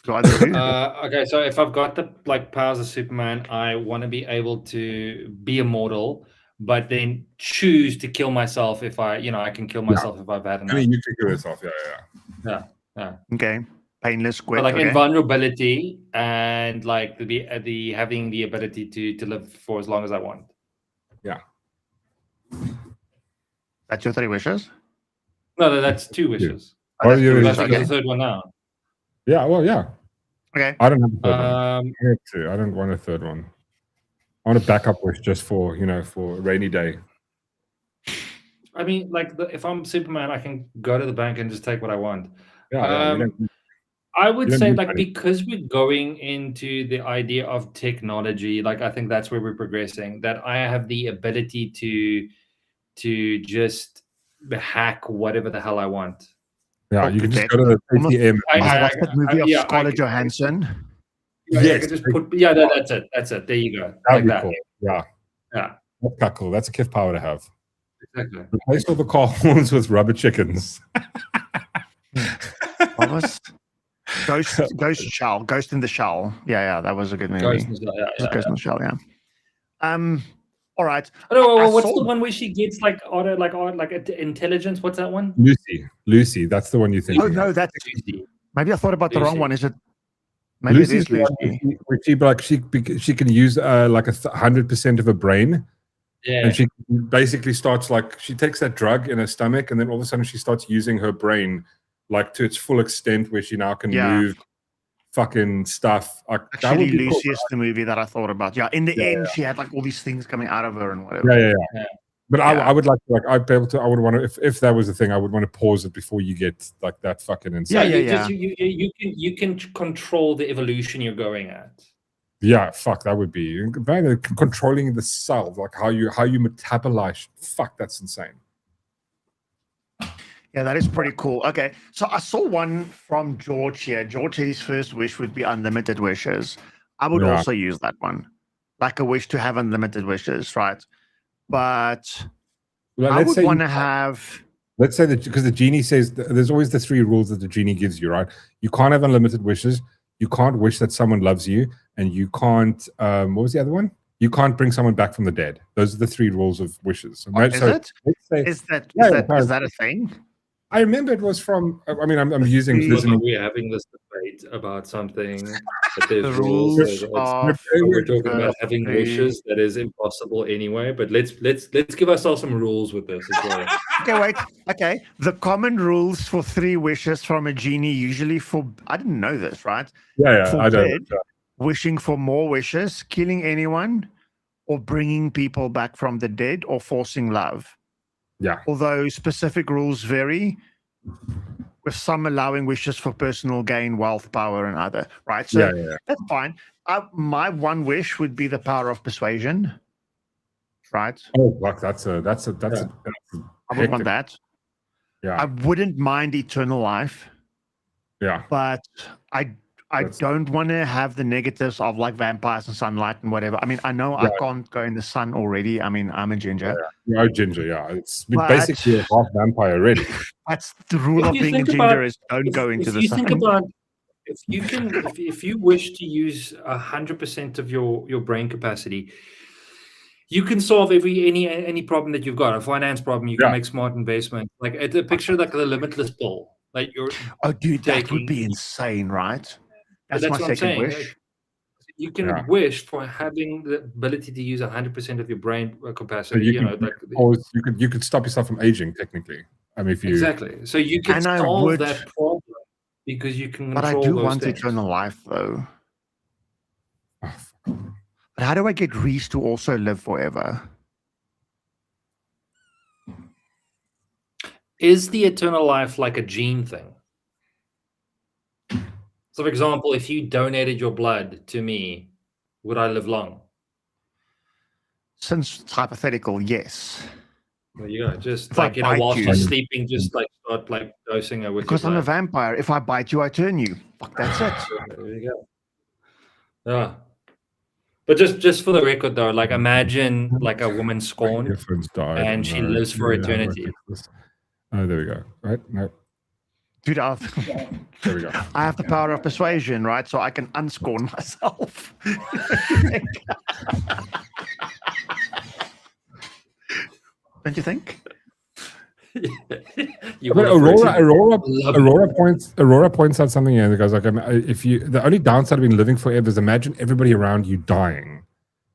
Okay, so if I've got the powers of Superman, I want to be able to be immortal, but then choose to kill myself if I can kill myself if I've had enough. I mean, you can kill yourself, yeah. Okay, painless, quick. But invulnerability and like the having the ability to live for as long as I want. Yeah. That's your 3 wishes? No, that's 2 wishes. That's the third one now. Yeah, well, yeah. Okay. I don't have a third one. I don't want a third one. I want a backup wish just for for a rainy day. I mean, if I'm Superman, I can go to the bank and just take what I want. Yeah, I would say because we're going into the idea of technology, I think that's where we're progressing. That I have the ability to just hack whatever the hell I want. Yeah, you can just go to the ATM. That's the movie of Scarlett Johansson. Yes. Just that's it. That's it. There you go. That'd be that. cool. Yeah. That's cool. That's a Kif power to have. Exactly. Replace all the car horns with rubber chickens. What was Ghost in the Shell? Yeah, that was a good movie. Ghost in the Shell, yeah. All right. What's the one where she gets intelligence? What's that one? Lucy. That's the one you think. Oh no, that's Lucy. Maybe I thought about the wrong one. Is it? Maybe Lucy's it is Lucy. She can use 100% of her brain. Yeah. And she basically starts she takes that drug in her stomach, and then all of a sudden she starts using her brain to its full extent, where she now can move fucking stuff. Actually, Lucy is the movie that I thought about. Yeah, in the end, she had all these things coming out of her and whatever. Yeah. But I would I'd be able to. I would want to if that was the thing. I would want to pause it before you get that fucking insane. You can control the evolution you're going at. Yeah, fuck, that would be controlling the cell, how you metabolize. Fuck, that's insane. Yeah, that is pretty cool. Okay, so I saw one from George here. George, his first wish would be unlimited wishes. I would also use that one, like a wish to have unlimited wishes, right? But I would want to have. Let's say that because the genie says there's always the 3 rules that the genie gives you, right? You can't have unlimited wishes. You can't wish that someone loves you, and you can't. What was the other one? You can't bring someone back from the dead. Those are the 3 rules of wishes. Is that a thing? I remember it was from. I mean, I'm using. We're having this debate about something. That there's rules. We're talking about having wishes that is impossible anyway. But let's give ourselves some rules with this as well. Okay, wait. Okay, the common rules for 3 wishes from a genie usually I didn't know this, right? Yeah, I don't. Wishing for more wishes, killing anyone, or bringing people back from the dead, or forcing love. Yeah. Although specific rules vary, with some allowing wishes for personal gain, wealth, power, and other. Right. So that's fine. My one wish would be the power of persuasion. right? Oh, fuck, that's a I would want that. Yeah. I wouldn't mind eternal life. Yeah. But I don't want to have the negatives of like vampires and sunlight and whatever. I mean, I know I can't go in the sun already. I mean, I'm a ginger. No ginger, yeah. It's basically a half vampire already. That's the rule of being a ginger is don't go into the sun. Think about if you wish to use 100% of your brain capacity, you can solve any problem that you've got. A finance problem, you can make smart investment. Like a picture like the limitless pool. Like you're dude, that would be insane, right? That's my what I'm second saying. wish. Like, you can wish for having the ability to use 100% of your brain capacity. So you could stop yourself from aging technically. I mean, if you exactly. So you can solve that problem because you can control. But I do those want things. eternal life, though. But how do I get Reese to also live forever? Is the eternal life like a gene thing? So, for example, if you donated your blood to me, would I live long? Since it's hypothetical, yes. There you go. Just like, whilst you're sleeping, just like start like dosing her with because I'm a vampire. If I bite you, I turn you. Fuck, that's it. There you go. Yeah. But just for the record, though, like imagine like a woman scorned and she lives for eternity. Oh, there we go. Right? No. Dude, there we go. I have the power of persuasion, right? So I can unscorn myself. Don't you think? Aurora points out something here because like if you the only downside of being living forever is imagine everybody around you dying.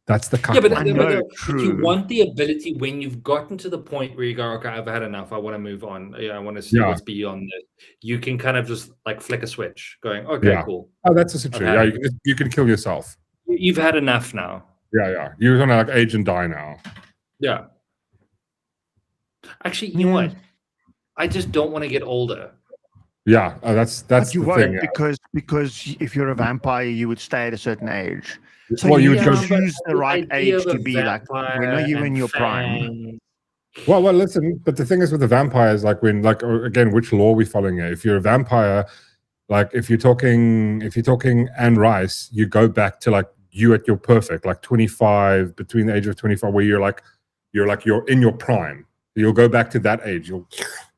That's the but if you want the ability when you've gotten to the point where you go, okay, I've had enough. I want to move on. I want to see what's beyond this. You can kind of just like flick a switch, going, okay, cool. Oh, that's also true. Yeah, you can kill yourself. You've had enough now. Yeah. You're gonna like age and die now. Yeah. Actually, you know what? I just don't want to get older. Yeah, that's you the won't thing. Because if you're a vampire, you would stay at a certain age. So well, you would choose the right age to be like. When are you in your prime? Well, listen. But the thing is with the vampires, like when, like again, which law are we following here? If you're a vampire, like if you're talking Anne Rice, you go back to like you at your perfect, like 25, between the age of 25, where you're in your prime. You'll go back to that age.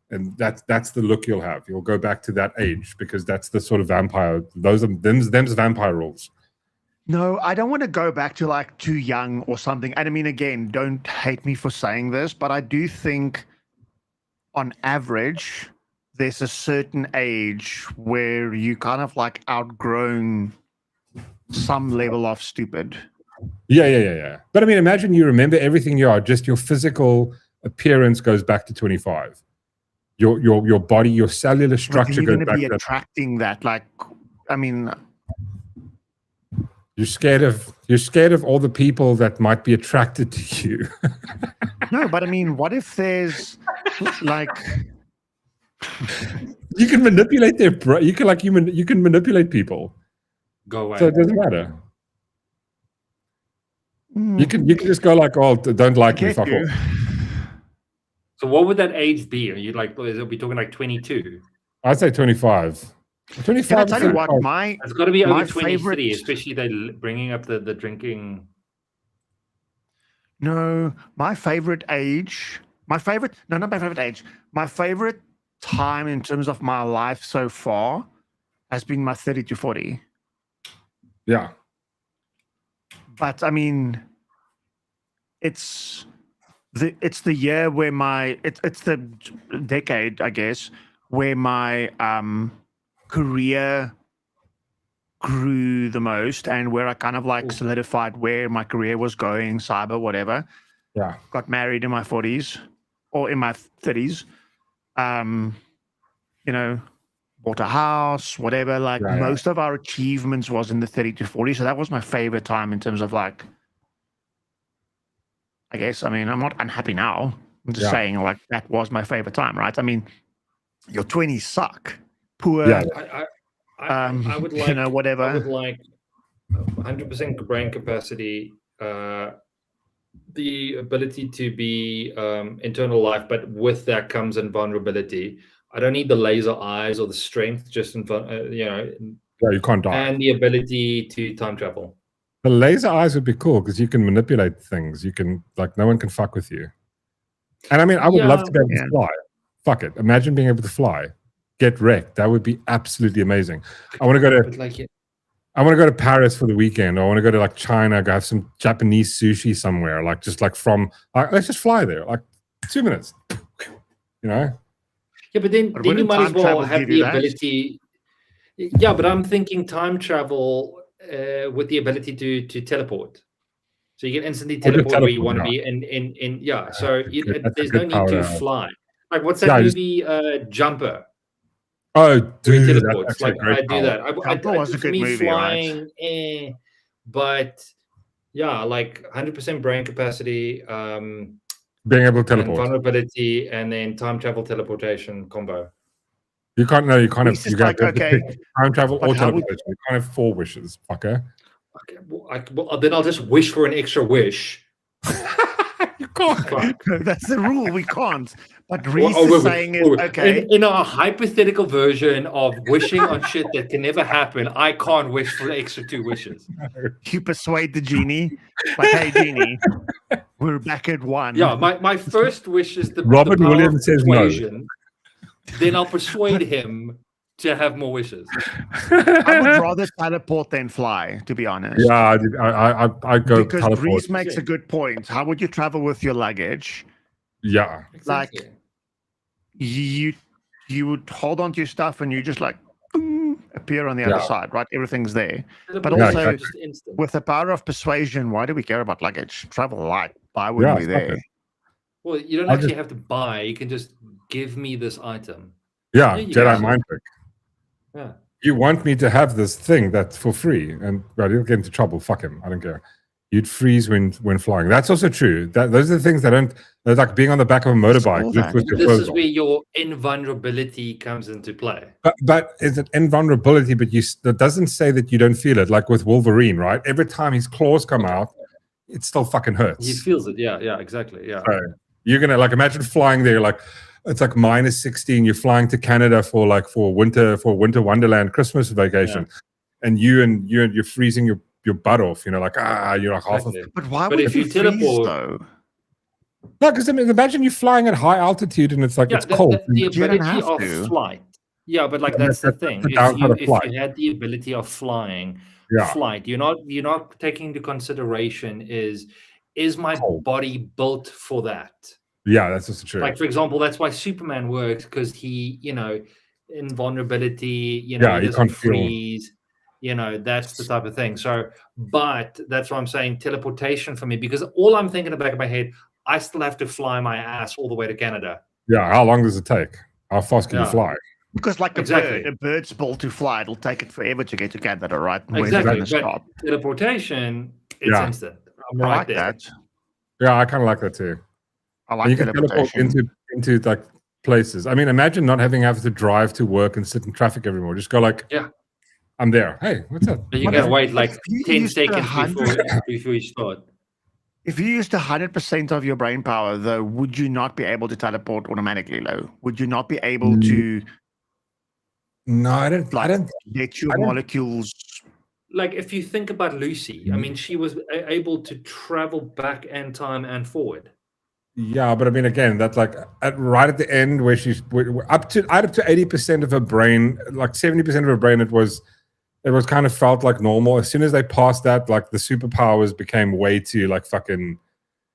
And that's the look you'll have. You'll go back to that age because that's the sort of vampire. Them's vampire rules. No, I don't want to go back to like too young or something. And I mean, again, don't hate me for saying this, but I do think on average, there's a certain age where you kind of like outgrown some level of stupid. Yeah. But I mean, imagine you remember everything you are, just your physical appearance goes back to 25. Your body, your cellular structure goes back to that. You're going to be attracting that. Like, I mean, you're scared of all the people that might be attracted to you. No, but I mean, what if there's like you can manipulate you can manipulate people. Go away. So it doesn't matter. You can just go like, oh, don't like me, fuck off. So what would that age be? Are you like, are we talking like 22? I'd say 25. 25. Can I tell you what? It's got to be over 23, favorite, especially they bringing up the drinking. No, my favorite age. Not my favorite age. My favorite time in terms of my life so far has been my 30 to 40. Yeah. But I mean, it's the year where it's the decade, I guess, where my career grew the most and where I kind of like solidified where my career was going, cyber, whatever. Yeah. Got married in my 40s or in my 30s. Bought a house, whatever. Like most of our achievements was in the 30 to 40. So that was my favorite time in terms of like, I guess, I mean, I'm not unhappy now. I'm just saying like that was my favorite time, right? I mean, your 20s suck. Poor. Yeah. I would like, whatever. I would like 100% brain capacity, the ability to be internal life, but with that comes invulnerability. I don't need the laser eyes or the strength, just Yeah, you can't die. and the ability to time travel. The laser eyes would be cool because you can manipulate things. You can, like, no one can fuck with you. And I mean, I would love to be able to fly. Fuck it. Imagine being able to fly. Get wrecked. That would be absolutely amazing. I want to go to I want to go to Paris for the weekend. I want to go to like China, go have some Japanese sushi somewhere. Like just like from let's just fly there. Like 2 minutes. You know? Yeah, but then you might as well have the ability. Yeah, but I'm thinking time travel with the ability to teleport. So you can instantly teleport where you want to be, and yeah. So there's no need to fly. Like what's that movie? Jumper. Oh, dude, that's like I do that. Jumper was a good movie, flying, right? But yeah, like 100% brain capacity, being able to teleport, vulnerability, and then time travel teleportation combo. You can't. No, you can't have. You got okay. Time travel or teleportation. You can't have 4 wishes, fucker. Okay, well, then I'll just wish for an extra wish. You can't. That's the rule. We can't. But Reese is saying is okay. In a hypothetical version of wishing on shit that can never happen, I can't wish for the extra 2 wishes. You persuade the genie, like, hey, genie, we're back at 1. Yeah, my first wish is the Robert Williams says persuasion. No. Then I'll persuade him to have more wishes. I would rather teleport than fly, to be honest. Yeah, I go because teleport. Reese makes a good point. How would you travel with your luggage? Yeah, exactly. Like you would hold on to your stuff and you just like boom, appear on the other side, right? Everything's there. But also with the power of persuasion, why do we care about luggage? Travel light. Why wouldn't we there? Well, you don't actually have to buy. You can just give me this item. Yeah, Jedi mind trick. Yeah. You want me to have this thing that's for free, and you'll get into trouble. Fuck him. I don't care. You'd freeze when flying. That's also true. Those are the things that don't. They're like being on the back of a motorbike. This is where your invulnerability comes into play. But is it invulnerability? But that doesn't say that you don't feel it. Like with Wolverine, right? Every time his claws come out, it still fucking hurts. He feels it. Yeah, exactly. Yeah. So you're gonna like imagine flying there, like. It's like -16. You're flying to Canada for winter wonderland Christmas vacation, and you're freezing your butt off. You know, like you're like half of it. But why would you teleport though? No, because I mean, imagine you're flying at high altitude and it's like it's cold. The ability of flight. Yeah, but like that's the thing. If you had the ability of flying, flight, you're not taking into consideration is my body built for that? Yeah, that's just true. Like, for example, that's why Superman works, because he, invulnerability, he doesn't freeze, that's the type of thing. So, but that's why I'm saying teleportation for me, because all I'm thinking in the back of my head, I still have to fly my ass all the way to Canada. Yeah, how long does it take? How fast can you fly? Because like a bird's built to fly, it'll take it forever to get to Canada, right? Exactly, but teleportation, it's instant. I'm right there. That. Yeah, I kind of like that too. I like you can teleport into like places. I mean, imagine not having to drive to work and sit in traffic evermore. Just go like, I'm there. Hey, what's up? But you can wait like 10 seconds before you start. If you used 100% of your brain power, though, would you not be able to teleport automatically, though? Would you not be able to? No, I don't. Get your molecules. Like if you think about Lucy, I mean, she was able to travel back in time and forward. Yeah, but I mean, again, that's like right at the end where she's up to 80% of her brain, like 70% of her brain, it was kind of felt like normal. As soon as they passed that, like the superpowers became way too like fucking.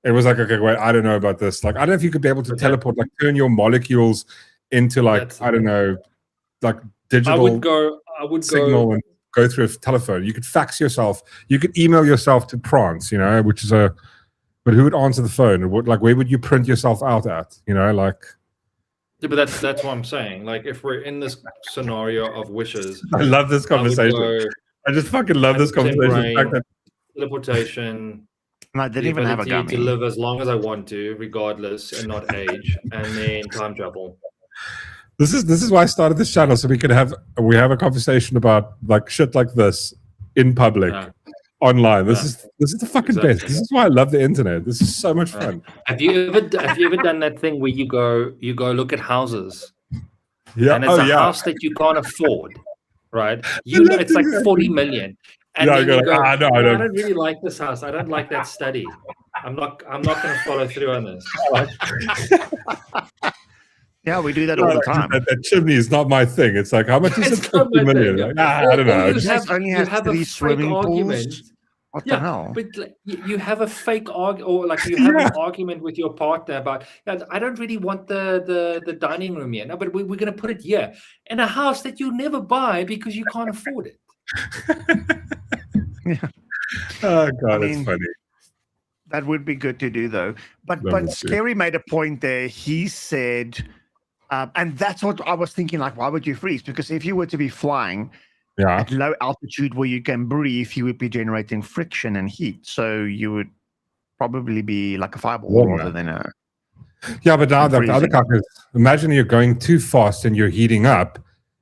It was like, okay, wait, I don't know about this. Like, I don't know if you could be able to teleport, like turn your molecules into like I don't know, like digital. I would signal and go through a telephone. You could fax yourself. You could email yourself to France, which is a. But who would answer the phone? Where would you print yourself out at? Like. Yeah, but that's what I'm saying. Like, if we're in this scenario of wishes, I love this conversation. I just fucking love this conversation. Teleportation. I didn't even have a gummy. To live as long as I want to, regardless, and not age, and then time travel. This is why I started this channel, so we have a conversation about like shit like this in public. online. This is the fucking best. This is why I love the internet. This is so much fun. Have you ever done that thing where you go look at houses? Yeah. And it's a house that you can't afford, right? It's like 40 million. And then you go, I don't really like this house. I don't like that study. I'm not going to follow through on this. Yeah, we do that all the time. That chimney is not my thing. It's like, how much is it? 50 million. Like, I don't know. You have 3 swimming pools. What the hell? But you have a fake argument, or like you have an argument with your partner about, I don't really want the dining room here. No, but we're going to put it here in a house that you never buy because you can't afford it. Yeah. Oh God, it's funny. That would be good to do, though. But Scary made a point there. He said, and that's what I was thinking. Like, why would you freeze? Because if you were to be flying at low altitude where you can breathe, you would be generating friction and heat. So you would probably be like a fireball rather than a. Yeah, but now the other cock is, imagine you're going too fast and you're heating up,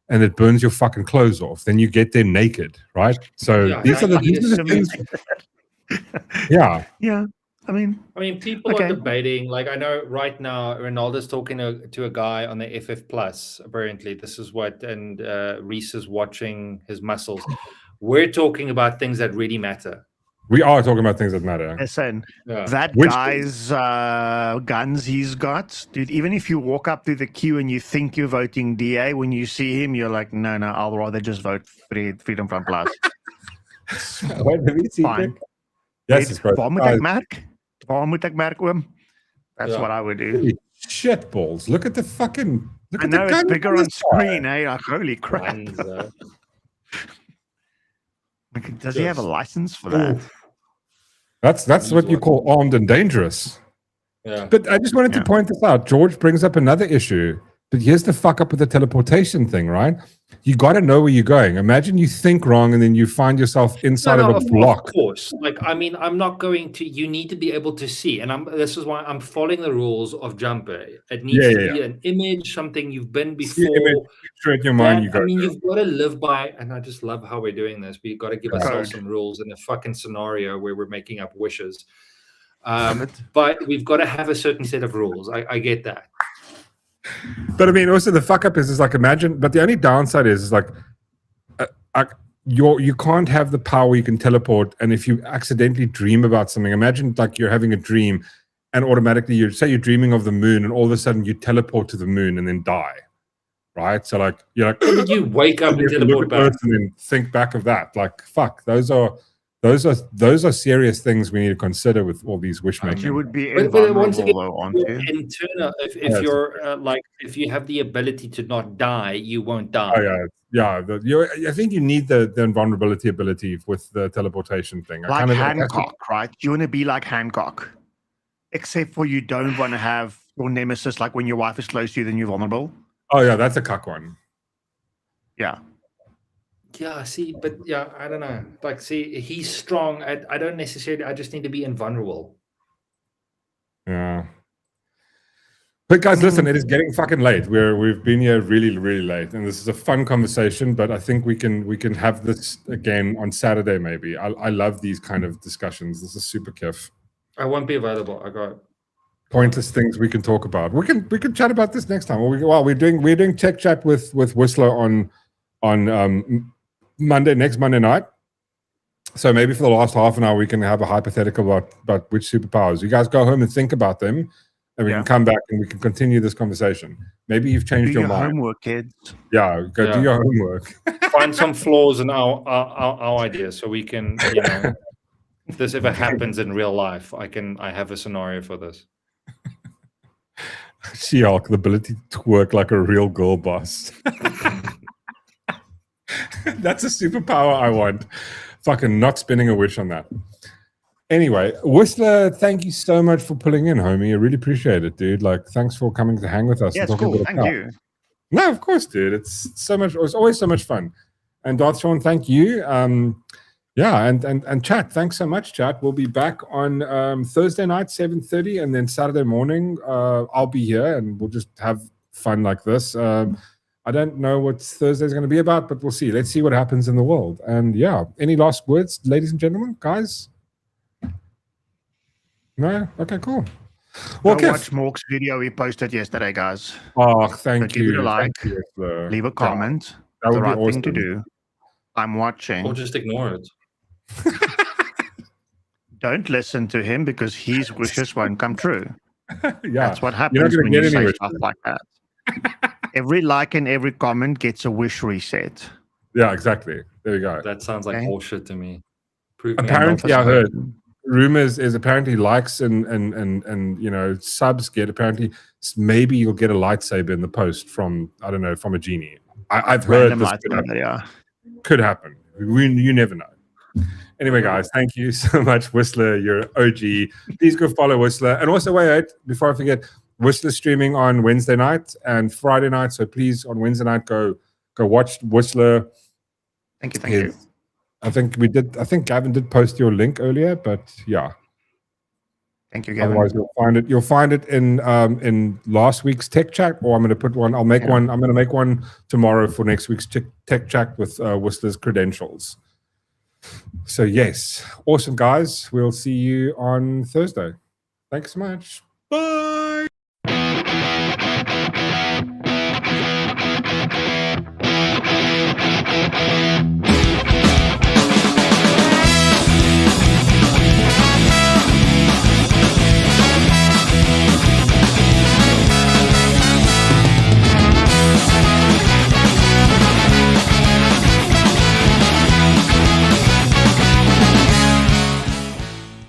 and it burns your fucking clothes off. Then you get there naked, right? So these are the things. Yeah. I mean, people are debating. Like, I know right now, Ronaldo's talking to a guy on the FF Plus. Apparently, this is what, and Reese is watching his muscles. We're talking about things that really matter. We are talking about things that matter. Listen, that guy's guns he's got, dude. Even if you walk up to the queue and you think you're voting DA, when you see him, you're like, no, I'll rather just vote Freedom Front Plus. Fine. Yes, waarom moet ek merk, oom? That's what I would do. Shit balls. Look at the fucking. I know it's bigger on screen, eh? Like, holy crap. Does he have a license for that? That's what you call armed and dangerous. Yeah. But I just wanted to point this out. George brings up another issue. But here's the fuck up with the teleportation thing, right? You got to know where you're going. Imagine you think wrong and then you find yourself inside of a block. Of course. Like, I mean, I'm not going to, you need to be able to see. And this is why I'm following the rules of Jumper. It needs to be an image, something you've been before. Picture in your mind, you've got to live by, and I just love how we're doing this. We've got to give ourselves some rules in a fucking scenario where we're making up wishes. But we've got to have a certain set of rules. I get that. But I mean, also the fuck up is like, imagine, but the only downside is like, you can't have the power you can teleport. And if you accidentally dream about something, imagine like you're having a dream and automatically you're dreaming of the moon and all of a sudden you teleport to the moon and then die. Right. So like, you're like, you wake up and teleport back and then think back of that. Like, fuck, those are serious things we need to consider with all these wish making. You would be but once again, internal. If you're if you have the ability to not die, you won't die. Oh, yeah. I think you need the invulnerability ability with the teleportation thing. Like Hancock, right? You want to be like Hancock, except for you don't want to have your nemesis. Like when your wife is close to you, then you're vulnerable. Oh yeah, that's a cuck one. Yeah. Yeah, see, but yeah, I don't know. Like, see, he's strong. I don't necessarily, I just need to be invulnerable. Yeah. But guys, listen, it is getting fucking late. We've been here really, really late. And this is a fun conversation, but I think we can have this again on Saturday, maybe. I love these kind of discussions. This is super kiff. I won't be available. I got pointless things we can talk about. We can chat about this next time. We're doing tech chat with Whistler on next Monday night. So maybe for the last half an hour we can have a hypothetical about which superpowers. You guys go home and think about them, and we can come back and we can continue this conversation. Maybe you've changed your mind. Homework, kids. Yeah, do your homework. Find some flaws in our ideas so we can, if this ever happens in real life, I have a scenario for this. She-Hulk, the ability to work like a real girl boss. That's a superpower I want. Fucking not spinning a wish on that. Anyway, Whistler, thank you so much for pulling in, homie. I really appreciate it, dude. Like, thanks for coming to hang with us. Yeah, it's cool. Thank you. No, of course, dude. It's always so much fun. And Darth Sean, thank you. And chat, thanks so much, chat. We'll be back on Thursday night, 7:30, and then Saturday morning, I'll be here and we'll just have fun like this. I don't know what Thursday's going to be about, but we'll see. Let's see what happens in the world. And yeah, any last words, ladies and gentlemen, guys? No? Okay, cool. Well, watch Mork's video he posted yesterday, guys. Oh, thank you. Give it a like, you, leave a comment. That would the right be awesome. thing to do. I'm watching. Or just ignore it. Don't listen to him because his wishes won't come true. Yeah, that's what happens when you say stuff like that. Every like and every comment gets a wish reset. Yeah, exactly. There you go. That sounds like bullshit to me. Apparently, I heard rumors is apparently likes and subs get apparently maybe you'll get a lightsaber in the post from I don't know from a genie. I've heard this could happen. You never know. Anyway, guys, thank you so much, Whistler. You're OG. Please go follow Whistler. And also, wait, before I forget, Whistler streaming on Wednesday night and Friday night. So please, on Wednesday night, go watch Whistler. Thank you. I think Gavin did post your link earlier, but yeah. Thank you, Gavin. Otherwise, you'll find it in last week's tech chat, or I'm going to put one. I'll make one. I'm going to make one tomorrow for next week's tech chat with Whistler's credentials. So yes, awesome guys. We'll see you on Thursday. Thanks so much. Bye.